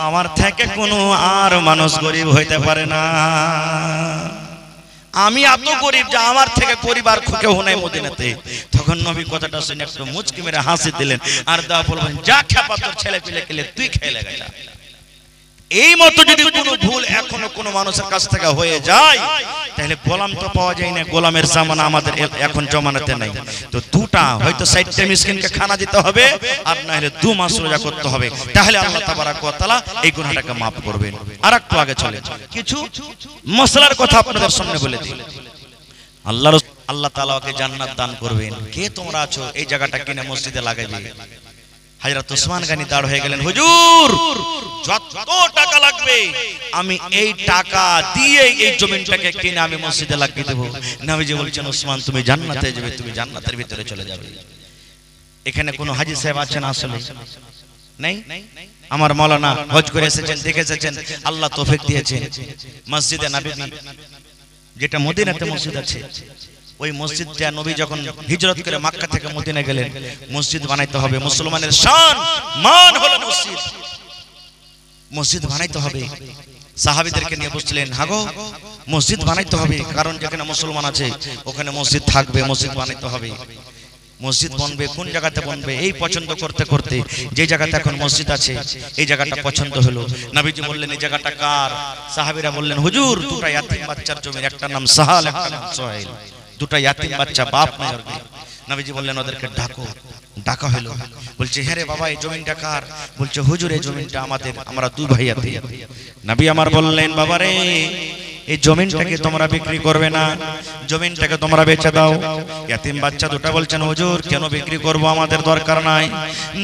আমার থেকে কোনো আর মানুষ গরিব হইতে পারে না। আমি এত গরিব যে আমার থেকে পরিবার কেউ নাই মদিনাতে। তখন নবী কথাটা শুনে একটু মুচকি মেরে হাসি দিলেন, আর দাও বলবেন, যা খেপা তোর ছেলে পিলে খেলে তুই খেয়ে লেগে যা। এই মতো যদি কোনো ভুল এখনো কোনো মানুষের কাছ থেকে হয়ে যায়, তাহলে গোলাম তো পাওয়া যায় না। গোলামের জামানা আমাদের এখন জমানাতে নাই। তো দুটা হয়তো 60টা মিসকিনকে খানা দিতে হবে, আর না হলে 2 মাস রোজা করতে হবে। তাহলে আল্লাহ তাবারক ওয়া তাআলা এই গুনাহটাকে maaf করবেন। আর একটু আগে চলে কিছু মশলার কথা আপনাদের সামনে বলে দিই। আল্লাহ তাআলা ওকে জান্নাত দান করবেন। কে তোমরা আছো এই জায়গাটা কিনে মসজিদে লাগাইবে? হযরত ওসমান গনি দাঁড় হয়ে গেলেন, হুজুর যত টাকা লাগবে আমি এই টাকা দিয়ে এই জমিনটাকে কিনে আমি মসজিদে লাগিয়ে দেব। নবীজি বলছেন, ওসমান তুমি জান্নাতে যাবে, তুমি জান্নাতের ভিতরে চলে যাবে। এখানে কোন হাজী সাহেব আছেন আসলে? নাই। আমার মাওলানা হজ করে এসেছেন, দেখে এসেছেন, আল্লাহ তৌফিক দিয়েছেন। মসজিদে নববী যেটা মদিনাতে মসজিদ আছে, ওই মসজিদটা নবী যখন হিজরত করে মক্কা থেকে মদিনা গেলেন, মসজিদ বানাইতে হবে। মুসলমানের শান মান হলো মসজিদ, মসজিদ বানাইতে হবে। সাহাবীদেরকে নিয়ে বসছিলেন, হাগো মসজিদ বানাইতে হবে, কারণ যেখানে মুসলমান আছে ওখানে মসজিদ থাকবে, মসজিদ বানাইতে হবে। মসজিদ বনবে, কোন জায়গাতে বনবে এই পছন্দ করতে করতে যে জায়গাতে এখন মসজিদ আছে এই জায়গাটা পছন্দ হলো। নবীজি বললেন, এই জায়গাটা কার? সাহাবীরা বললেন, হুজুর দুটো ইয়াতীম বাচ্চার জমি, একটা নাম সাহাল, একটা নাম সুহাইল, দুটো ইয়াতীম বাচ্চা, বাপ নাই ওর। নবীজি বললেন, ওদেরকে ডাকো। ডাকা হলো। বলছে, হ্যাঁ রে বাবা, এই জমিটা কার? বলছে, হুজুর এই জমিটা আমাদের, আমরা 2 ভাই আছি। নবী আমার বললেন, বাবা রে, এই জমিনটাকে তোমরা বিক্রি করবে না, জমিনটাকে তোমরা বেচে দাও। ইয়াতীম বাচ্চা দুটো বলছেন, হুজুর কেন বিক্রি করব, আমাদের দরকার নাই।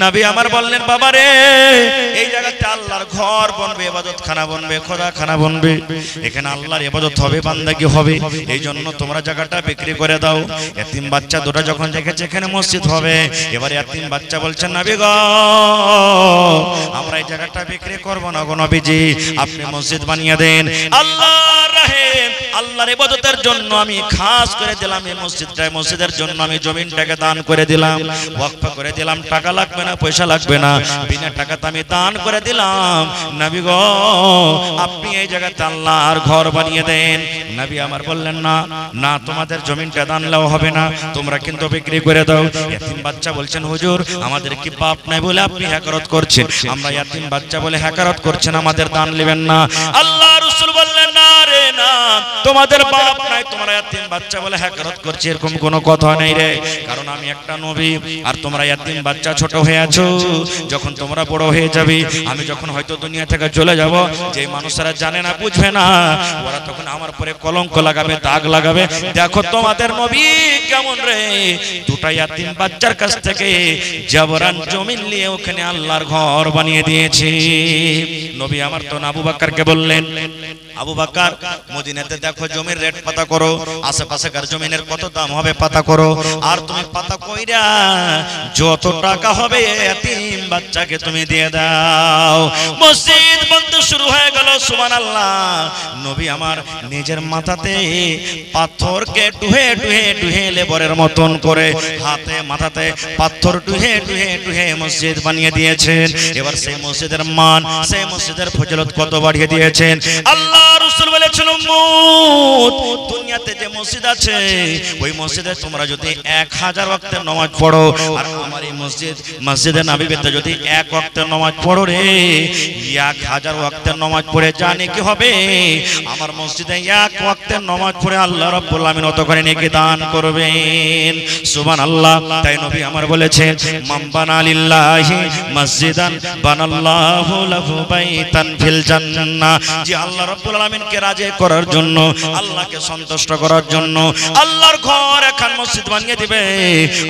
নবী আমার বললেন, বাবা রে, এই জায়গাতে আল্লাহর ঘর বনবে, ইবাদতখানা বনবে, খোদাখানা বনবে, এখানে আল্লাহর ইবাদত হবে, বান্দাগি হবে, এই জন্য তোমরা জায়গাটা বিক্রি করে দাও। ইয়াতীম বাচ্চা দুটো যখন দেখেছে এখানে মসজিদ হবে, এবার ইয়াতীম বাচ্চা বলছেন, নবী গো, আমরা এই জায়গাটা বিক্রি করব না গো নবীজি, আপনি মসজিদ বানিয়ে দেন। আল্লাহর ইবাদতের জন্য আমি খাস করে দিলাম এই মসজিদটা, মসজিদের জন্য আমি জমিনটাকে দান করে দিলাম, ওয়াকফ করে দিলাম। টাকা লাগবে না, পয়সা লাগবে না, বিনা টাকাতে আমি দান করে দিলাম। নবী গো, আপনি এই জায়গাতে আল্লাহর ঘর বানিয়ে দেন। নবী আমার বললেন, না না, তোমাদের জমিনটা দান নাও হবে না, তোমরা কিন্তু বিক্রি করে দাও। ইয়াতীম বাচ্চা বলছেন, হুজুর আমাদের কি বাপ নাই বলে আপনি হ্যাকারত করছেন? আমরা ইয়াতীম বাচ্চা বলে হ্যাকারত করছেন, আমাদের দান নেবেন না। আল্লাহ রাসূল বললেন, না রে না, তোমাদের বাপ নাই, তোমরা ইয়াতীম বাচ্চা বলে হ্যাকারত করছে, এরকম কোনো কথা নেই রে। কারণ আমি একটা নবী, আর তোমরা ইয়াতীম বাচ্চা ছোট হয়ে আছো। যখন তোমরা বড় হয়ে যাবে, আমি যখন হয়তো দুনিয়া থেকে চলে যাব, যে মানুষরা জানে না, বুঝবে না, ওরা তখন আমার পরে কলঙ্ক লাগাবে, দাগ লাগাবে। দেখো তোমাদের নবী কেমন রে, দুটো ইয়াতীম বাচ্চার কাছ থেকে জবরান জমিন নিয়ে ওখানে আল্লাহর ঘর বানিয়ে দিয়েছে। নবী আমার তো আবু বকরকে বললেন, আবু বকর মদিনাতে দেখো জমির রেট পাতা করো, আশেপাশেকার জমিনের কত দাম হবে পাতা করো, আর তুমি পাতা কইরা যত টাকা হবে ইয়াতীম বাচ্চাকে তুমি দিয়ে দাও। মসজিদ বন্ধ শুরু হয়ে গেল। সুবহানাল্লাহ। নবী আমার নিজের মাথাতে পাথরকে ডুহে ডুহে ডুহে লেবরের মতন করে হাতে মাথাতে পাথর ডুহে ডুহে ডুহে মসজিদ বানিয়ে দিয়েছেন। এবার সেই মসজিদের মান, সেই মসজিদের ফজিলত কত বাড়িয়ে দিয়েছেন। আল্লাহ রাসূল বলেছেন, উম্মত, দুনিয়াতে যে মসজিদ আছে ওই মসজিদে তোমরা যদি 1000 ওয়াক্তের নামাজ পড়ো, আর আমার এই মসজিদে নববীতে যদি 1 ওয়াক্তের নামাজ পড়ো রে, 1000 ওয়াক্তের নামাজ পড়ে জানে কি হবে? আমার মসজিদে 1 ওয়াক্তের নামাজ পড়ে আল্লাহ রাব্বুল আলামিন অত করে নেকি দান করবেন। সুবহানাল্লাহ। তাই নবী আমার বলেছেন, মান বানা লিল্লাহি মসজিদান বানাল্লাহু লাহু বাইতান ফিল জান্নাহ। যে আল্লাহ রাব্বুল আলামিনকে রাজি করার জন্য, আল্লাহকে সন্তুষ্ট করার জন্য আল্লাহর ঘর এখন মসজিদ বানিয়ে দিবে,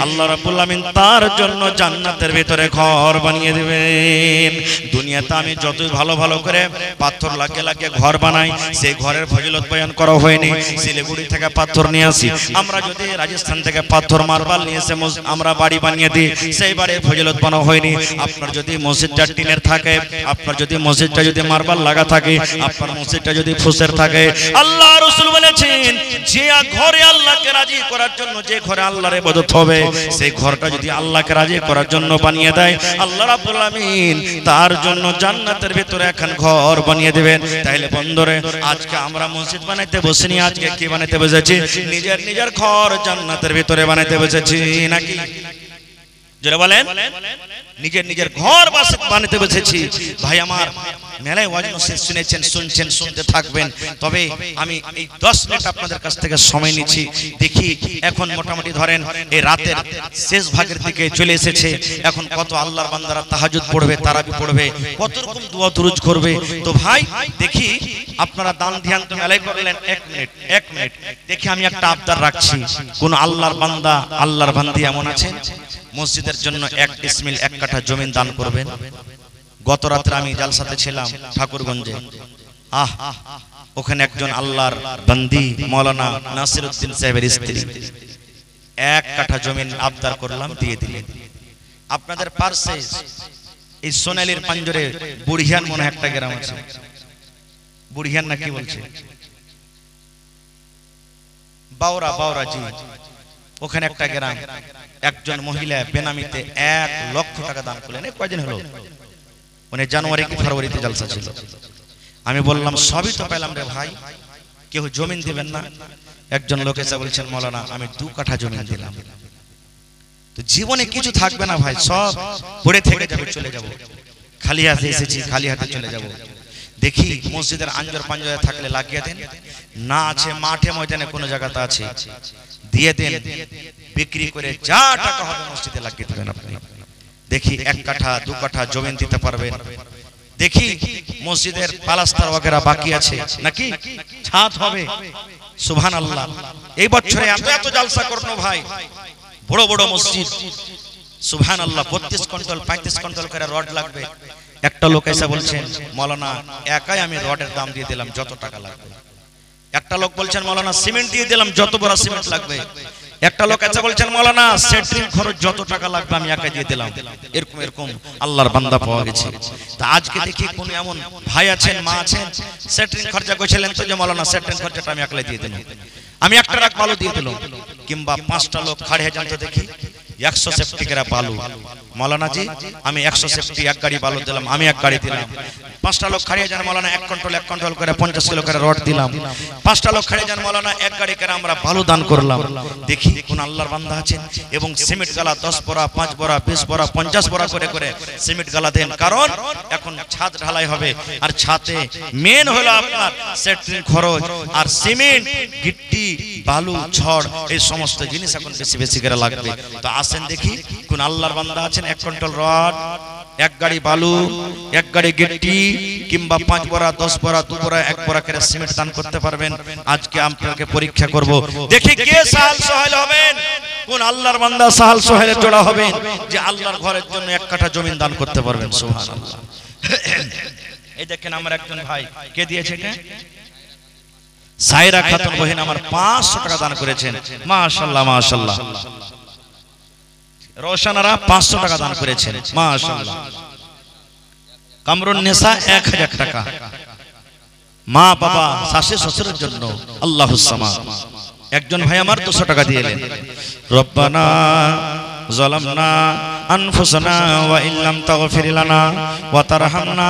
আল্লাহ রাব্বুল আলামিন তার জন্য জান্নাতের ভিতরে ঘর বানিয়ে দিবেন। দুনিয়াতে আমি যতই ভালো ভালো করে পাথর লাগিয়ে লাগিয়ে ঘর বানাই, সেই ঘরের ফজিলত বয়ান করা হয়নি। শিলিগুড়ি থেকে পাথর নিয়ে আসি আমরা, যদি রাজস্থান থেকে পাথর মার্বেল নিয়ে এসে আমরা বাড়ি বানিয়ে দিই, সেই বাড়ির ফজিলত বানানো হয়নি। আপনার যদি মসজিদটা টিনের থাকে, আপনার যদি মসজিদটা যদি মার্বেল লাগা থাকে, আপনার মসজিদটা যদি ফুসের থাকে, আল্লাহ রাসূল বলেছেন যে ঘরে আল্লাহকে রাজি করার জন্য, যে ঘরে আল্লাহর ইবাদত হবে, সেই ঘরটা যদি আল্লাহকে রাজি করার জন্য বানিয়ে দেয়, আল্লাহ রাব্বুল আমিন তার জন্য জান্নাতের ভিতরে এখন ঘর বানিয়ে দিবেন। তাইলে বন্ধুরে, আজকে আমরা মসজিদ বানাইতে বসিনি, আজকে কি বানাইতে বসেছি? নিজের নিজের ঘর জান্নাতের ভিতরে বানাইতে বসেছি নাকি? যারা বলেন নিজের নিজের ঘর বানাতে বসেছি। ভাই আমার, মেলায় ওয়াজ নসিহত শুনেছেন, শুনছেন, শুনতে থাকবেন। তবে আমি এই 10 মিনিট আপনাদের কাছ থেকে সময় নিচ্ছি। দেখি এখন মোটামুটি ধরেন এই রাতের শেষ ভাগের দিকে চলে এসেছে। এখন কত আল্লাহর বান্দারা তাহাজ্জুদ পড়বে, তারাবি পড়বে, কত রকম দোয়া দুরুদ করবে। তো ভাই দেখি আপনারা দান ধ্যান তো মেলায় করলেন, 1 মিনিট দেখি আমি একটা আবদার রাখছি। কোন আল্লাহর বান্দা, আল্লাহর বান্দি এমন আছেন মসজিদের জন্য 1 ডিসমিল 1 কাঠা জমি দান করবেন? গত রাতে আমি জালসাতে ছিলাম ঠাকুরগঞ্জে। ওখানে একজন আল্লাহর বান্দি মাওলানা নাসিরউদ্দিন সাহেবের স্ত্রী 1 কাঠা জমিন আবদার করলাম, দিয়ে দিলেন। আপনাদের পাশে এই সোনালীর পাঞ্জরে বুড়িয়ান মনে একটা গ্রাম আছে, বুড়িয়ান না কি বলছে, বাওরা জি, ওখানে একটা গ্রাম, একজন মহিলা বেনামিতে 1 লক্ষ টাকা দান করলেন। কয়দিন হলো, মানে জানুয়ারি কি ফেব্রুয়ারিতে জলসা ছিল। আমি বললাম সবই তো পেলাম রে ভাই, কেউ জমিন দিবেন না? একজন লোক এসে বলছেন মাওলানা আমি 2 কাঠা জমিন দিলাম। তো জীবনে কিছু থাকবে না ভাই, সব পড়ে থেকে যাবে, চলে যাব। খালি হাতে এসেছি, খালি হাতে চলে যাব। দেখি মসজিদের আঞ্জর পাঞ্জরে থাকলে লাগিয়ে দেন, না আছে মাঠে ময়দানে কোনো জায়গাতে আছে দিয়ে দেন, বিক্রি করে যা টাকা হবে মসজিদে লাগিয়ে দেবেন আপনি। দেখি 1 কাঠা 2 কাঠা জমিন দিতে পারবেন। দেখি মসজিদের প্লাস্টার ওয়াগেরা বাকি আছে নাকি, ছাদ হবে। সুবহানাল্লাহ, এই বছরে এত জলসা করনো ভাই, বড় বড় মসজিদ। সুবহানাল্লাহ, 32 কুইন্টাল 35 কুইন্টাল করে রড লাগবে। একটা লোক এসে বলছেন মাওলানা একাই আমি রডের দাম দিয়ে দিলাম যত টাকা লাগবে। একটা লোক বলছেন মাওলানা সিমেন্ট দিয়ে দিলাম যত বড় সিমেন্ট লাগবে। একটা লোক এসে বলছেন মাওলানা সেট্রিং খরচ যত টাকা লাগবে আমি একাই দিয়ে দিলাম। এরকম আল্লাহর বান্দা পাওয়া গেছে। তা আজকে দেখি কোন এমন ভাই আছেন, মা আছেন, সেট্রিং খরচা কইছিলেন তো যে মাওলানা সেট্রিং খরচাটা আমি একলাই দিয়ে দিলাম, আমি 1 ট্রাক বালু দিয়ে দিলাম। কিংবা 5টা লোক খাড়ে হয়ে যান তো দেখি 100 সেফটি করে বালু, মাওলানা জি আমি 100 সেফটি 1 গাড়ি বালু দিলাম, আমি 1 গাড়ি দিলাম। 5টা লোক খাড়িয়ে যান মাওলানা 1 কুইন্টাল করে 50 কিলো করে রড দিলাম। 5টা লোক খাড়িয়ে যান মাওলানা 1 গাড়ি করে আমরা বালু দান করলাম। দেখি কোন আল্লাহর বান্দা আছেন এবং সিমেন্ট গালা 10 বড়া 5 বড়া 20 বড়া 50 বড়া করে সিমেন্ট গালা দেন। কারণ এখন ছাদ ঢালাই হবে, আর ছাদে মেন হলো আপনার সেট্রিং খরচ, আর সিমেন্ট গিট্টি বালু ছড় এই সমস্ত জিনিস এখন বেশি করে লাগবে। তো আসেন দেখি কোন আল্লাহর বান্দা আছেন 1 কুইন্টাল রড, 1 গাড়ি বালু, 1 গাড়ি গিট্টি, কিংবা 5 বড়া 10 বড়া 2 বড়া 1 বড়া করে সিমেন্ট দান করতে পারবেন। আজকে আপনাকে পরীক্ষা করব, দেখি কে সাহাল সোহেল হবেন, কোন আল্লাহর বান্দা সাহাল সোহেলে জোড়া হবেন যে আল্লাহর ঘরের জন্য 1 কাঠা জমি দান করতে পারবেন। সুবহানাল্লাহ। এই দেখেন আমার একজন ভাই কে দিয়েছে, এটা সাইরা খাতুন বহিন আমার 500 টাকা দান করেছেন। মাশাআল্লাহ মাশাআল্লাহ। রোশনারা 500 টাকা দান করেছেন। মাশাআল্লাহ। কামরুন নেসা 1000 টাকা। মা বাবা শাশু শ্বশুরের জন্য আল্লাহুস সামাদ। একজন ভাই আমার 200 টাকা দিয়েলেন। রব্বানা যালামনা আনফুসানা ওয়া ইল্লাম তাগফির লানা ওয়া তারহামনা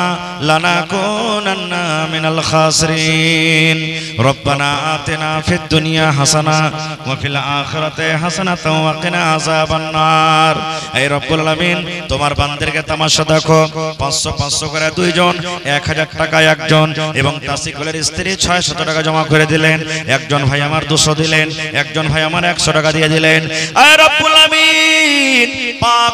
লানাকুনান্না মিনাল খাসিরিন। রব্বানা আতিনা ফিদ দুনিয়া হাসানা ওয়া ফিল আখিরাতি হাসানাতাও ওয়া কিনা আযাবান নার। হে রব্বুল আলামিন, তোমার বান্দাদেরকে তামাশা দেখো। 500 করে 2 জন, 1000 টাকা একজন, এবং তাসিকুলের স্ত্রী 600 টাকা জমা করে দিলেন। একজন ভাই আমার 200 দিলেন, একজন ভাই আমার 100 টাকা দিয়ে দিলেন। হে রব্বুল আলামিন, পাপ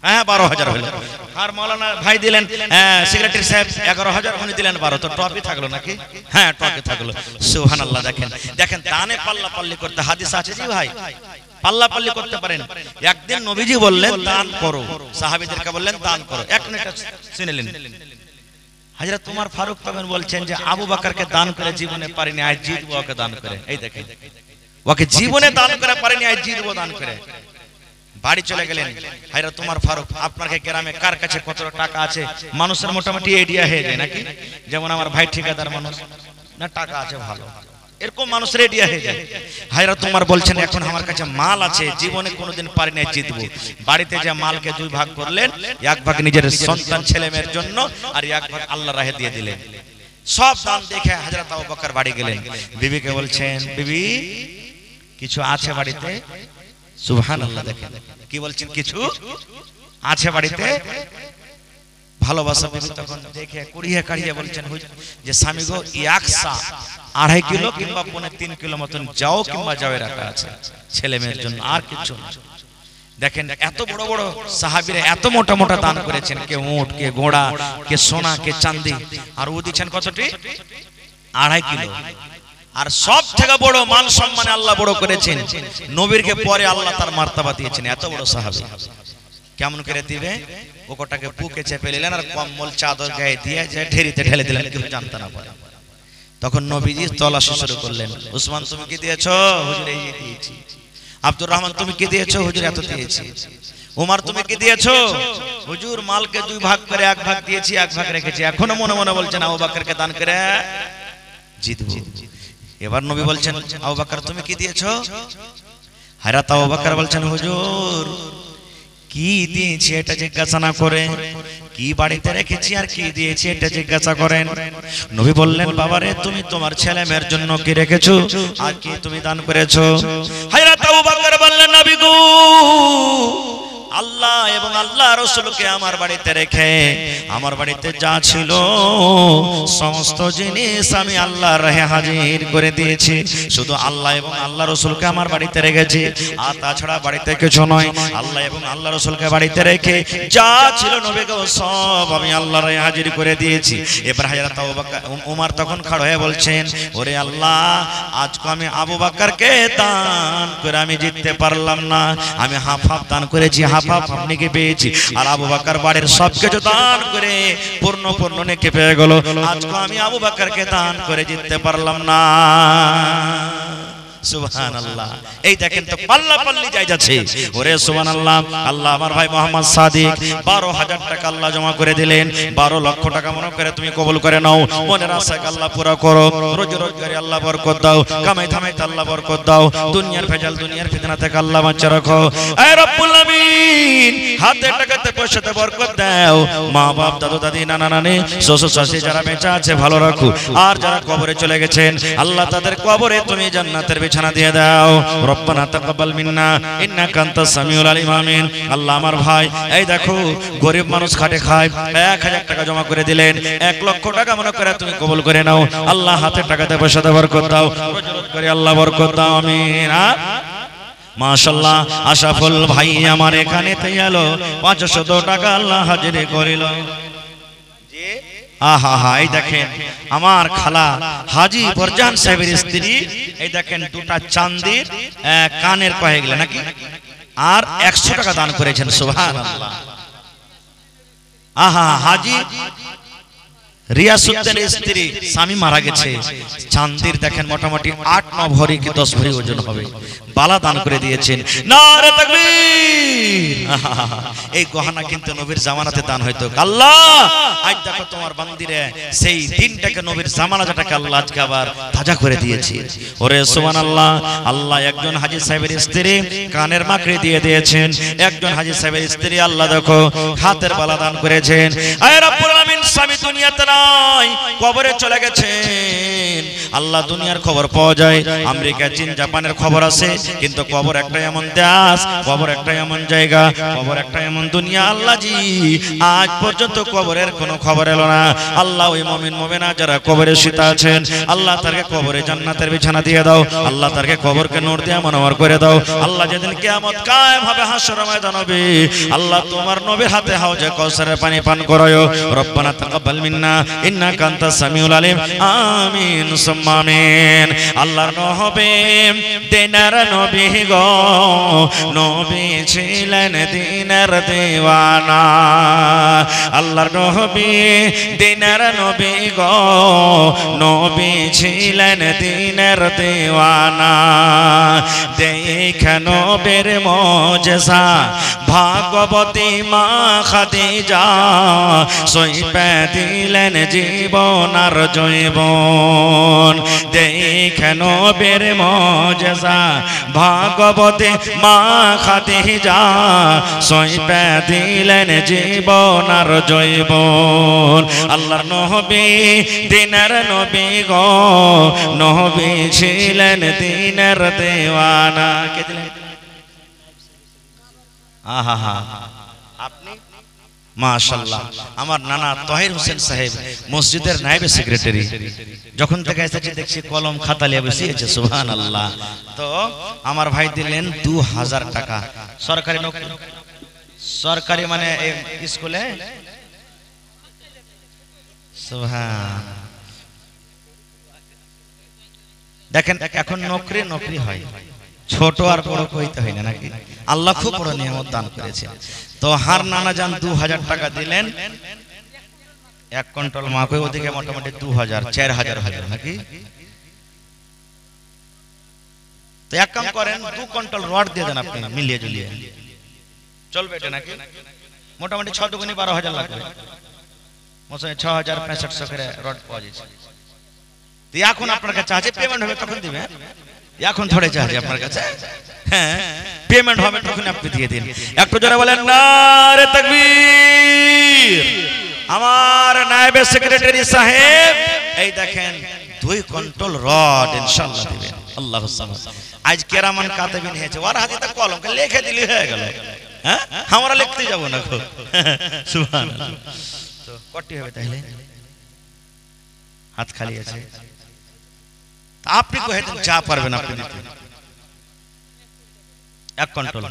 হ্যাঁ 12,000 হলো। আর মাওলানা ভাই দিলেন সেক্রেটারি সাহেব 11,000, উনি দিলেন 12, তো টপি থাকলো নাকি? হ্যাঁ টপি থাকলো। সুবহানাল্লাহ। দেখেন দেখেন দানে পাল্লা পাল্লি করতে হাদিস আছে জি ভাই, পাল্লা পাল্লি করতে পারেন। একদিন নবীজি বললেন দান করো, সাহাবীদেরকে বললেন দান করো। এক মিনিট শুনলেন, হযরত উমর ফারুক তখন বলছেন যে আবু বকরকে দান করে জীবনে পারিনি, আজ জিতবো ওকে দান করে। এই দেখেন, ওকে জীবনে দান করে পারিনি, আজ জিতবো দান করে। বাড়ি চলে গেলেন হযরত উমর ফারুক। আপনাকে গ্রামে কার কাছে কত টাকা আছে মানুষের মোটামুটি আইডিয়া হয়ে যায় নাকি? যেমন আমার ভাই ঠিকাদার মানুষ, না টাকা আছে ভালো, এরকম মানুষের আইডিয়া হয়ে যায়। হযরত উমর বলছেন এখন আমার কাছে মাল আছে, জীবনে কোনোদিন পারি না জিতবো। বাড়িতে যে মালকে দুই ভাগ করলেন, এক ভাগ নিজের সন্তান ছেলে মেয়ের জন্য আর এক ভাগ আল্লাহর রাহে দিয়ে দিলেন। সব দান দেখে হযরত আবু বকর বাড়ি গেলেন, বিবিকে বলছেন বিবি কিছু আছে বাড়িতে? সুবহানাল্লাহ। দেখেন কি বলছেন, কিছু আছে বাড়িতে? ভালোবাসা বিবি তখন দেখে কুড়িয়ে কাড়িয়ে বলছেন যে স্বামী গো, 1.5 কিলো কিংবা 3 কিলো মতন যাও কিংবা যাওয়ে রাখা আছে ছেলে মেয়ের জন্য, আর কিছু না। দেখেন এত বড় বড় সাহাবীরা এত মোটা মোটা দান করেছেন, কে উট, কে ঘোড়া, কে সোনা, কে চাঁদি, আর ও দিচ্ছেন কতটি? 2.5 কিলো। আর সব থেকে বড় মান সম্মানে আল্লাহ বড় করেছেন, নবীরকে পরে আল্লাহ তার মার্তবা দিয়েছেন। এত বড় সাহাবী কেমন করে দিবে? ওটাকে বুকে চেপে নিলেন আর কম্বল চাদর গায়ে দিয়ে যে ঢেরিতে ঢেলে দিলেন, কেউ জানতে না পারে। তখন নবীজি তলাশি শুরু করলেন, উসমান তুমি কি দিয়েছো? হুজুর এই দিয়েছি। আব্দুর রহমান তুমি কি দিয়েছো? হুজুর এত দিয়েছি। ওমর তুমি কি দিয়েছো? হুজুর মালকে দুই ভাগ করে এক ভাগ দিয়েছি, এক ভাগ রেখেছি। এখনো মনে মনে বলছেন আবু বকরকে দান করে জিতবো। এবার নবী বলছেন আবু বকর তুমি কি দিয়েছো? হযরত আবু বকর বলছেন হুজুর কি দিয়েছি এটা জিজ্ঞাসা না করে, কি বাড়িতে রেখেছি আর কি দিয়েছি এটা জিজ্ঞাসা করেন। নবী বললেন বাবারে তুমি তোমার ছেলে মেয়ের জন্য কি রেখেছো আর কি তুমি দান করেছো? হযরত আবু বকর বললেন নবী গো, আল্লাহ এবং আল্লাহ রাসূলকে আমার বাড়িতে রেখে আমার বাড়িতে যা ছিল সমস্ত জিনিস আমি আল্লাহর রাহে হাজির করে দিয়েছি। শুধু আল্লাহ এবং আল্লাহ রাসূলকে আমার বাড়িতে রেখেছি, আর তাছাড়া বাড়িতে কিছু নয়। আল্লাহ এবং আল্লাহ রাসূলকে বাড়িতে রেখে যা ছিল নবীকে সব আমি আল্লাহর রাহে হাজির করে দিয়েছি। এবার হযরত আবু বকর ওমর তখন খাড়া হয়ে বলছেন ওরে আল্লাহ, আজকে আমি আবু বকরকে দান করে আমি জিততে পারলাম না, আমি হাফ হাফ দান করেছি, হাফ হাফ নেকি পেয়েছি। আর আবু বকর বাড়ির সবকিছু দান করে পূর্ণ পূর্ণ নেকি পেয়ে গেল, আজকে আমি আবু বকরকে দান করে জিততে পারলাম না। সুবহানাল্লাহ। এই দেখেন তো পাল্লা পাল্লি যাই যাচ্ছে। ওরে সুবহানাল্লাহ। আল্লাহ আমার ভাই মোহাম্মদ সাদিক 12,000 টাকা আল্লাহ জমা করে দিলেন। 12 লক্ষ টাকা মনে করে তুমি কবুল করে নাও, মনের আশাকে আল্লাহ পুরো করো, রোজ রোজগারে আল্লাহ বরকত দাও, কামাই ধামাইতে আল্লাহ বরকত দাও, দুনিয়ার ভেজাল দুনিয়ার ফিতনা থেকে আল্লাহ বাঁচিয়ে রাখো। এ রব্বুল আমিন, হাতে টাকাতে পয়সাতে বরকত দাও, মা বাপ দাদু দাদি নানা নানি শ্বশুর শাশুড়ি যারা বেঁচে আছে ভালো রাখো, আর যারা কবরে চলে গেছেন আল্লাহ তাদের কবরে তুমি জান্নাতের বিছানা দিয়ে দাও। রব্বানা তাকাব্বাল মিন্না ইন্নাকা আনতাস সামিউল আলিম। আমিন। আল্লাহ আমার ভাই এই দেখো গরিব মানুষ খাটে খায়, 1,000 টাকা জমা করে দিলেন, 1 লক্ষ টাকা মনে করে তুমি কবুল করে নাও। আল্লাহ হাতে টাকাতে পয়সাতে বরকত দাও, রোজ রোজ করে আল্লাহ বরকত দাও। আমিন। মাশাআল্লাহ। আশাফুল ভাই আমার এখানে তে এলো 500 টাকা আল্লাহ হাজির করিল। আহা হা, এই দেখেন আমার খালা হাজী বরজান সাহেবের স্ত্রী, এই দেখেন দুটা চাঁদির কানের কয়ে গেল নাকি, আর 100 টাকা দান করেছেন। সুবহানাল্লাহ। আহা, হাজী রিয়াসউদ্দিনের স্ত্রী স্বামী মারা গেছে, চাঁদির দেখেন মোটামুটি 8-9 ভরি কি 10 ভরি ওজন হবে, বালা দান করে দিয়েছেন। নারে তাকবীর। এই গহনা কিন্তু নবীর জামানাতে দান হইতো। আল্লাহ আজ দেখো তোমার বান্দিরে সেই দিনটাকে নবীর জামানা যেটাকে আল্লাহ আজকে আবার তাজা করে দিয়েছে। ওরে সুবহানাল্লাহ। আল্লাহ একজন হাজী সাহেবের স্ত্রী কানের মাকড়ি দিয়ে দিয়েছেন, একজন হাজী সাহেবের স্ত্রী আল্লাহ দেখো হাতের বালা দান করেছেন। আয় রব্বুল আলামিন, স্বামী দুনিয়াতে নাই, কবরে চলে গেছেন, আল্লাহ দুনিয়ার খবর পাওয়া যায়, আমেরিকা, চীন, জাপানের খবর আছে, কিন্তু কবর একটা এমন দেশ, কবর একটা এমন জায়গা, কবর একটা এমন দুনিয়া আল্লাহ জি আজ পর্যন্ত কবরের কোনো খবর এলো না। আল্লাহ ওই মুমিন মুমিনা যারা কবরে শুয়ে আছেন, আল্লাহ তাদেরকে কবরে জান্নাতের বিছানা দিয়ে দাও, আল্লাহ তাদেরকে কবরকে নূর দিয়ে মনোহর করে দাও। আল্লাহ যেদিন কিয়ামত কায়েম হবে হাসর ময়দান হবে, আল্লাহ তোমার নবীর হাতে হাউজে কাউসারের পানি পান করায়ো। রব্বানা তাকাব্বাল মিন্না ইন্নাকা আনতাস সামিউল আলিম, আমিন সুম্মা আমিন। আল্লাহর নবী দিনের নবী গো, নবী ছিলেন দিনের দিওয়ানা। আল্লাহর নবী দিনের নবী গো, নবী ছিলেন দিনের দিওয়ানা। দেখে নবীর মুজিজা ভাগবতী মা খাদিজা, সইপে দিলেন জীবন আর জৈবন। দেখে নবীর মুজিজা ভাগবতী মা খাদিজা, সইপে দিলেন জীবন আর জৈবন। আল্লাহর নবী দিনের নবী গো, নবী ছিলেন দিনের দেওয়ানা। কে দিলেন? আহা, আপনি মাশাআল্লাহ। আমার নানা তাহির হোসেন সাহেব মসজিদের নায়েব সেক্রেটারি, যখন থেকে এসেছে দেখছি কলম খাতা নিয়ে বসিয়েছে, সুবহানাল্লাহ। তো আমার ভাই দিলেন 2000 টাকা, সরকারি নৌকরি, সরকারি মানে স্কুলে, সুবহান। দেখেন এখন নকরি হয়, ছোট আর বড় কইতে হয় না নাকি? আল্লাহ খুব বড় নিয়ামত দান করেছে। তো হার নানা যান 2000 টাকা দিলেন, 1 কুইন্টাল মাকে, ওদিকে মোটামুটি 2000, 4000 হাজার নাকি? তো এক কাম করেন, 2 কুইন্টাল রড দিয়ে দেন আপনি, মিলিয়ে জুলিয়ে চলবে এটা নাকি? মোটামুটি 6 দুগুনি 12,000 লাগবে, মোটামুটি 6500 করে রড পাওয়া যাচ্ছে। তো এখন আপনার কাছে আছে, পেমেন্ট হবে তখন দিবেন, এখন ধরে চাই আপনার কাছে, হ্যাঁ পেমেন্ট হবে তখন আপনি দিয়ে দিন। একটু জোরে বলেন নারে তাকবীর। আমার নায়েব সেক্রেটারি সাহেব এই দেখেন 2 কুইন্টাল রড ইনশাআল্লাহ দিবেন, আল্লাহু সামাদ। আজ কেরামান কাতেবিন হয়েছে, ওর হাতে তো কলমকে লিখে দিলি হয়ে গেল, হ্যাঁ আমরা লিখতে যাব না গো, সুবহানাল্লাহ। তো কটি হবে তাহলে? হাত খালি আছে, আপনি কহে দেন যা পারবেন আপনি দিতে। 1 কুইন্টাল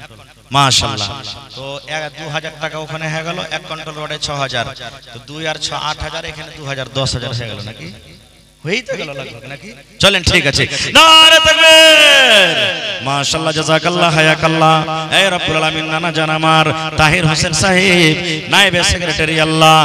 মাশাআল্লাহ। তো 2000 টাকা ওখানে হয়ে গেল, 1 কুইন্টাল রডে 6000, তো 2 আর 6 8000, এখানে 2000 10000 হয়ে গেল নাকি? হয়েই তো গেল লাগবে নাকি? চলেন ঠিক আছে, নারে তাকবীর, মাশাআল্লাহ, জাযাকাল্লাহ, হায়াকাল্লাহ। এই রব্বুল আলামিন নানা জান আমার তাহির হোসেন সাহেব নায়েব সেক্রেটারি, আল্লাহ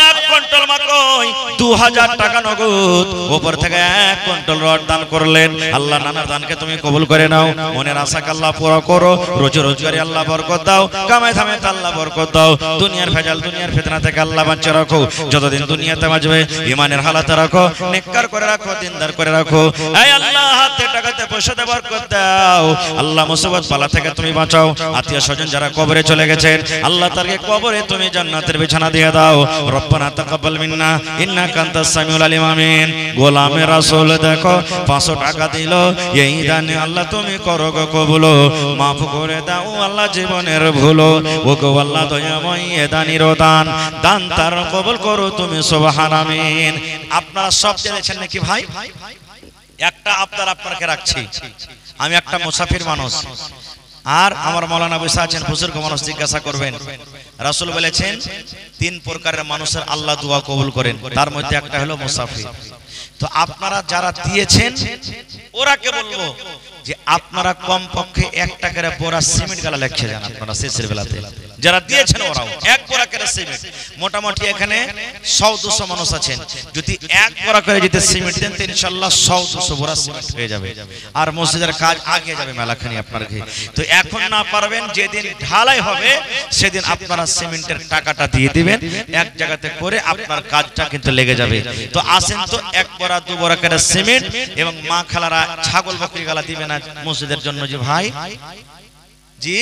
1 কুইন্টাল মাকই 2000 টাকা নগদ, উপর থেকে 1 কুইন্টাল রড দান করলেন। আল্লাহ নানার দানকে তুমি কবুল করে নাও, মনের আশাকে আল্লাহ পুরো করো, রোজগারে আল্লাহ বরকত দাও, কামাই ধামে আল্লাহ বরকত দাও, দুনিয়ার ভেজাল দুনিয়ার ফিতনা থেকে আল্লাহ বাঁচিয়ে রাখো, যতদিন দুনিয়াতে বাঁচবে ঈমানের হালাতে রাখো, নেককার করে রাখো, দিনদার করে রাখো। এই আল্লাহ হাতে টাকাতে পয়সাতে বরকত দাও, আল্লাহ মুসিবত বালা থেকে তুমি বাঁচাও। আত্মীয় স্বজন যারা কবরে চলে গেছেন, আল্লাহ তাদেরকে কবরে তুমি জান্নাতের বিছানা দিয়ে দাও। রব্বানা তাকাব্বাল মিন্না ইন্নাকা আনতাস সামিউল আলিম, আমিন। গোলামে রাসূল দেখো 500 টাকা দিল, এই দানে আল্লাহ তুমি করো গো কবুল, মাফ করে দাও আল্লাহ জীবনের ভুল। ও গো আল্লাহ দয়াময় এ দানির দান, দান তার কবুল করো তুমি, সুবহান আমিন। আপনারা সব জেনেছেন নাকি ভাই? একটা আবদার আপনাকে রাখছি, আমি একটা মুসাফির মানুষ, আর আমার মাওলানা বসে আছেন, বুজুর্গ মানুষ, জিজ্ঞাসা করবেন। রাসূল বলেছেন 3 প্রকারের মানুষের আল্লাহ দোয়া কবুল করেন, তার মধ্যে একটা হলো মুসাফির। তো আপনারা যারা দিয়েছেন ওরাকে বলবো যে আপনারা কমপক্ষে 1 টাকার বোরা সিমেন্ট গালা লেখে যান। আপনারা শেষের বেলাতে যারা দিয়েছেন ওরাও 1 বোরা করে সিমেন্ট, মোটামুটি এখানে 100-200 মানুষ আছেন, যদি 1 বোরা করে যদি সিমেন্ট দেন তো ইনশাআল্লাহ 100-200 বোরা সিমেন্ট হয়ে যাবে, আর মসজিদের কাজ আগে যাবে মেলাখানি আপনাকে। তো এখন না পারবেন, যেদিন ঢালাই হবে সেদিন আপনারা সিমেন্টের টাকাটা দিয়ে দিবেন, এক জায়গাতে করে আপনার কাজটা কিন্তু লেগে যাবে। তো আসেন তো 1 বোরা 2 বোরা করে সিমেন্ট, এবং মা খালারা ছাগল বকরি গালা দিবেন মসজিদের জন্য। যে ভাই জি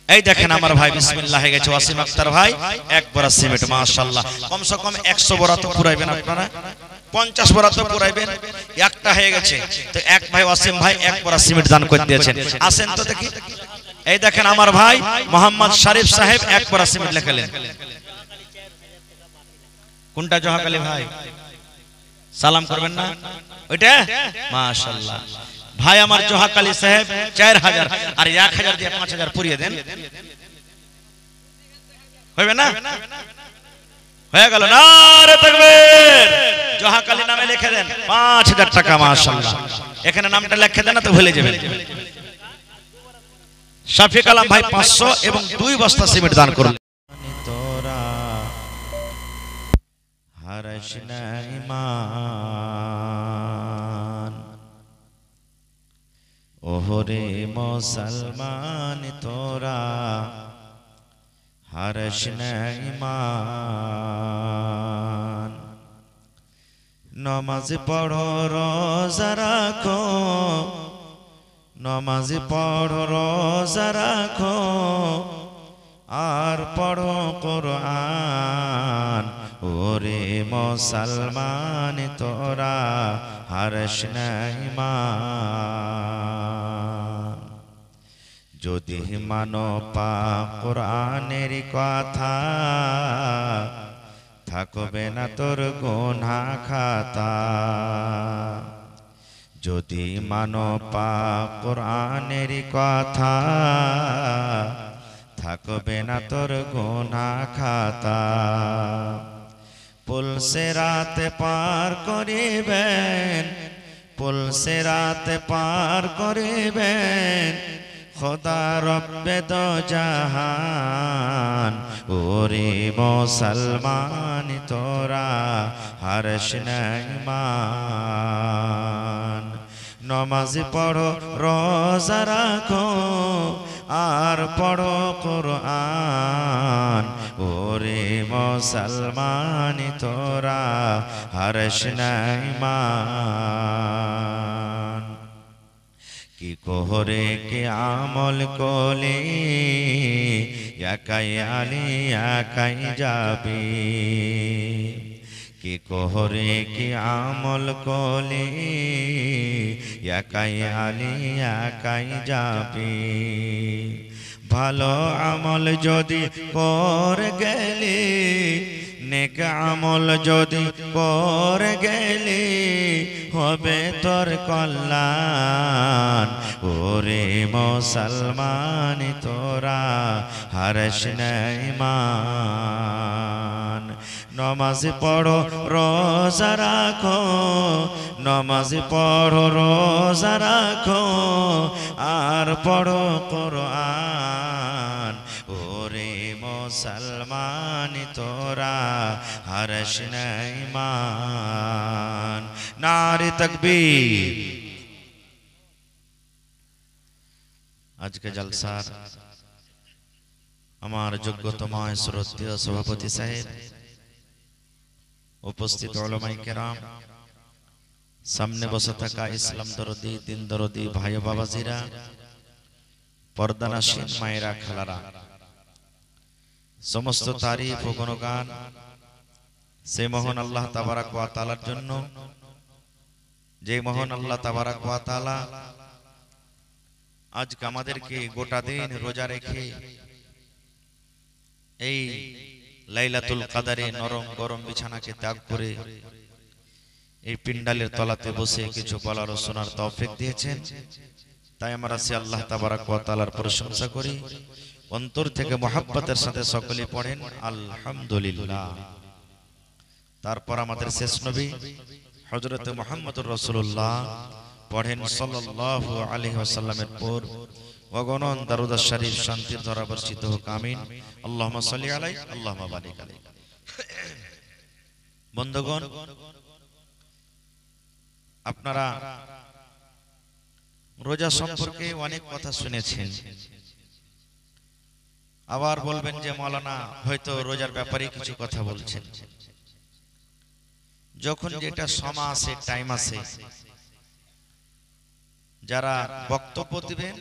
এই দেখেন আমার ভাই বিসমিল্লাহ হয়ে গেছে, ওয়াসিম আক্তার ভাই 1 বোরা সিমেন্ট, মাশাআল্লাহ। কমসে কম 100 বোরা তো পুরাইবেন আপনারা, 50 বড়া তো পুরাইবেন, একটা হয়ে গেছে। তো এক ভাই ওয়াসিম ভাই 1 বড়া সিমেন্ট দান করে দিয়েছেন। আসেন তো দেখি। এই দেখেন আমার ভাই মোহাম্মদ শরীফ সাহেব 1 বড়া সিমেন্ট লেখালেন। কোনটা জহাকালী ভাই? সালাম করবেন না ওইটা? মাশাআল্লাহ। ভাই আমার জহাকালী সাহেব 4000 আর 1000 দিয়ে 5000 পুরিয়ে দেন। হবে না? হয়ে গেল। নারে তাকবীর। জহাকালী নামে লিখে দেন 5000 টাকা। মাশাআল্লাহ। এখানে নামটা লিখে দেন না তো ভুলে যাবেন। শফিক আলম ভাই 500 এবং 2 বস্তা সিমেন্ট দান করুন। তোরা হারাস না ঈমান, ওহরে মুসলমান তোরা হারাস না ঈমান। নামাজ পড়ো রোজা রাখো, নামাজ পড়ো রোজা রাখো, আর পড়ো কোরআন, ওরে মুসলমান তোরা হারাস না ঈমান। যদি মানো পাক কোরআনের কথা, থাকবে না তোর গুনাহ খাতা। যদি মানো পাক কোরআনের কথা, থাকবে না তোর গুনাহ খাতা। পুলসে রাতে পার করিবেন, পুলসে রাতে পার করিবেন, খোদা রব্বে দো জাহান, ওরে মুসলমান তোরা হারাস না ঈমান। নামাজ পড়ো রোজা রাখো, আর পড়ো কোরআন, ওরে মুসলমান তোরা হারাস না ঈমান। কি কোহরে কে আমল কোলে, একাই আলী একাই যাবি। কি কোহরে কি আমল কোলে, একাই আলী একাই যাবি। ভালো আমল যদি করে গেলি, নেক আমল যদি করে গেলি, হবে তোর কল্যাণ, ওরে মুসলমান তোরা হারাস না ঈমান। নামাজ পড়ো রোজা রাখো, নামাজ পড়ো রোজা রাখো, আর পড়ো কোরআন, ওরে মুসলমান তোরা হারাস না ঈমান। নারে তাকবীর। আজকে জলসার আমার যোগ্যতম শ্রদ্ধেয় সভাপতি সাহেব, উপস্থিত উলামায়ে কেরাম, সামনে বসে থাকা ইসলাম দরদি দিন দরদি ভাই বাবাজিরা, পর্দানাসীন মায়েরা খালারা, সমস্ত তারিফ ও গুণগান সেই মহান আল্লাহ তাবারাক ওয়া তাআলার জন্য, যে মহান আল্লাহ তাবারাক ওয়া তাআলা আজকে আমাদেরকে গোটা দিন রোজা রেখে এই লাইলাতুল কদরে নরম গরম বিছানাকে ত্যাগ করে এই পিন্ডালের তলাতে বসে কিছু বলার ও শোনার তৌফিক দিয়েছেন। তাই আমরা সে আল্লাহ তাবারাক ওয়া তাআলার প্রশংসা করি, অন্তর থেকে মুহাব্বতের সাথে সকলেই পড়েন আলহামদুলিল্লাহ। তারপর আমাদের শেষ নবী হযরত মুহাম্মদুর রাসূলুল্লাহ পড়েন সাল্লাল্লাহু আলাইহি ওয়াসাল্লামের পর অগণন দরুদ শরীফ শান্তির ধারা বর্ষিত হোক, আমিন। আল্লাহুম্মা সাল্লি আলাইহি আল্লাহুম্মা বারিক আলাইহি। বন্ধুগণ, আপনারা রোজা সম্পর্কে অনেক কথা শুনেছেন, আবার বলবেন যে মাওলানা হয়তো রোজার ব্যাপারে কিছু কথা বলছেন। যখন যেটা সময় আসে, টাইম আসে, যারা বক্তব্য দিবেন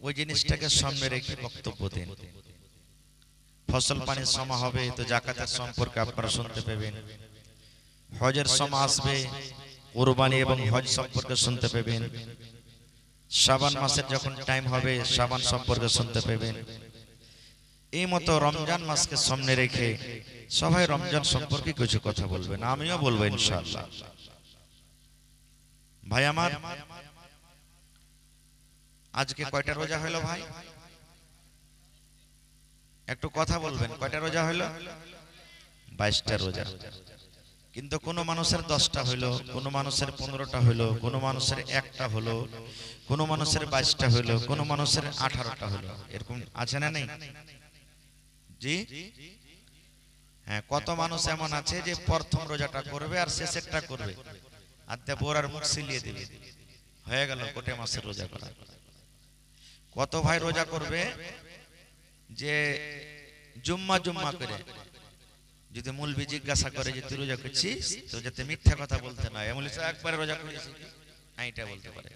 ওই জিনিসটাকে সামনে রেখে বক্তব্য দেন। ফসল পানির সময় হবে তো জাকাতের সম্পর্কে আপনারা শুনতে পাবেন, হজের সময় আসবে, কুরবানি এবং হজ সম্পর্কে শুনতে পাবেন। শাবান মাসের যখন টাইম হবে শাবান সম্পর্কে শুনতে পাবেন। এই মতো রমজান মাসকে সামনে রেখে সবাই রমজান সম্পর্কে কিছু কথা বলবেন, আমিও বলবো ইনশাআল্লাহ। ভাই আমার, আজকে কয়টা রোজা হলো ভাই? একটু কথা বলবেন, কয়টা রোজা হলো? 22টা রোজা। কিন্তু কোন মানুষের 10টা হইলো, কোন মানুষের 15টা হইলো, কোন মানুষের 1টা হলো, কোন মানুষের 22টা হইলো, কোন মানুষের 18টা হইলো। এরকম আছে না নেই? জি হ্যাঁ, কত মানুষ এমন আছে যে প্রথম রোজাটা করবে আর শেষেরটা করবে, আর বোরার মুখ সিলিয়ে দিবে, হয়ে গেল কোটে মাসের রোজা করা। কত ভাই রোজা করবে যে জুম্মা জুম্মা করে, যদি মুলবি জিজ্ঞাসা করে যে তুই রোজা করছিস, তো যাতে মিথ্যা কথা বলতে না, এমন একবারে রোজা করেছি এইটা বলতে পারে।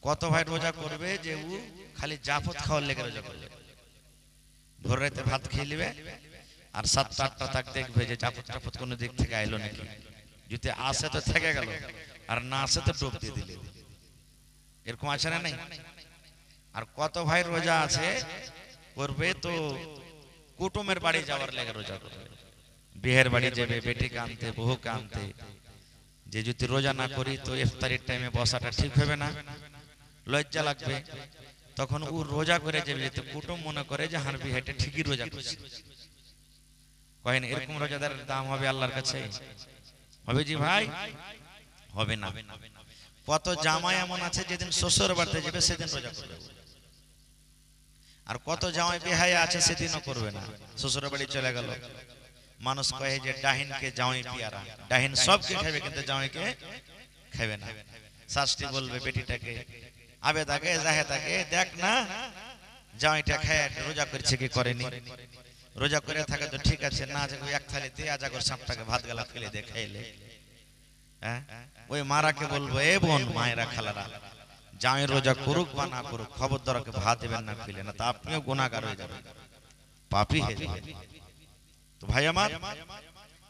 কত ভাই রোজা করবে যে ও খালি জাফত খাওয়ার লেগে রোজা করবে, ভোর রাতে ভাত খেয়ে নেবে আর 7টা 8টা তাক দেখবে যে জাফত টাফত কোনো দিক থেকে আইলো নাকি, যদি আসে তো থেকে গেল, আর না আসে তো ডুব দিয়ে দিলে। এরকম আছে না নাই? আর কত ভাই রোজা আছে করবে তো কুটুমের বাড়ি যাওয়ার লেগে রোজা করবে, বিয়ের বাড়ি যাবে, বেটিকে আনতে, বহুকে আনতে, যে যদি রোজা না করি তো ইফতারির টাইমে বসাটা ঠিক হবে না, লজ্জা লাগবে, তখন ও রোজা করে যাবে, যেতে কুটুম মনে করে যে হানবি হেঁটে ঠিকই রোজা করছে। কয়েন এরকম রোজাদারের দাম হবে আল্লাহর কাছে? হবে জি ভাই? হবে না। কত জামাই এমন আছে যেদিন শ্বশুর বাড়িতে যাবে সেদিন রোজা করবে, আর কত জামাই বেহায়া আছে সেদিনও করবে না, শ্বশুর বাড়ি চলে গেল। মানুষ কয়ে যে ডাহিনকে জামাই পিয়ারা, ডাহিন সবকে খাবে কিন্তু জামাইকে খাবে না। শাস্তি বলবে বেটিটাকে, আবে তাকে জাহে তাকে দেখ না জামাইটা খায় রোজা করছে কি করেনি, রোজা করে থাকে তো ঠিক আছে, না যে এক থালি দিয়ে আজা করে সাপটাকে ভাত গালা ফেলে দিয়ে খাইলে, হ্যাঁ ওই মারাকে বলবো এ বোন মায়েরা খালারা, জামাই রোজা করুক বা না করুক খবরদার ওকে ভাত দেবেন না খেলে, না তা আপনিও গুনাহগার হয়ে যাবেন, পাপী হয়ে যাবেন। তো ভাই আমার,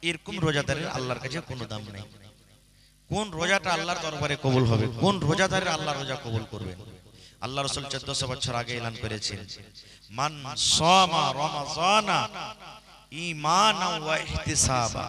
এরকম রোজাদারের আল্লাহর কাছে কোনো দাম নেই। কোন রোজাটা আল্লাহর দরবারে কবুল হবে, কোন রোজাদারের আল্লাহ রোজা কবুল করবেন? আল্লাহ রাসূল 1400 বছর আগে এলান করেছেন, মান সামা রমাযানা ঈমানান ওয়া ইহতিসাবা,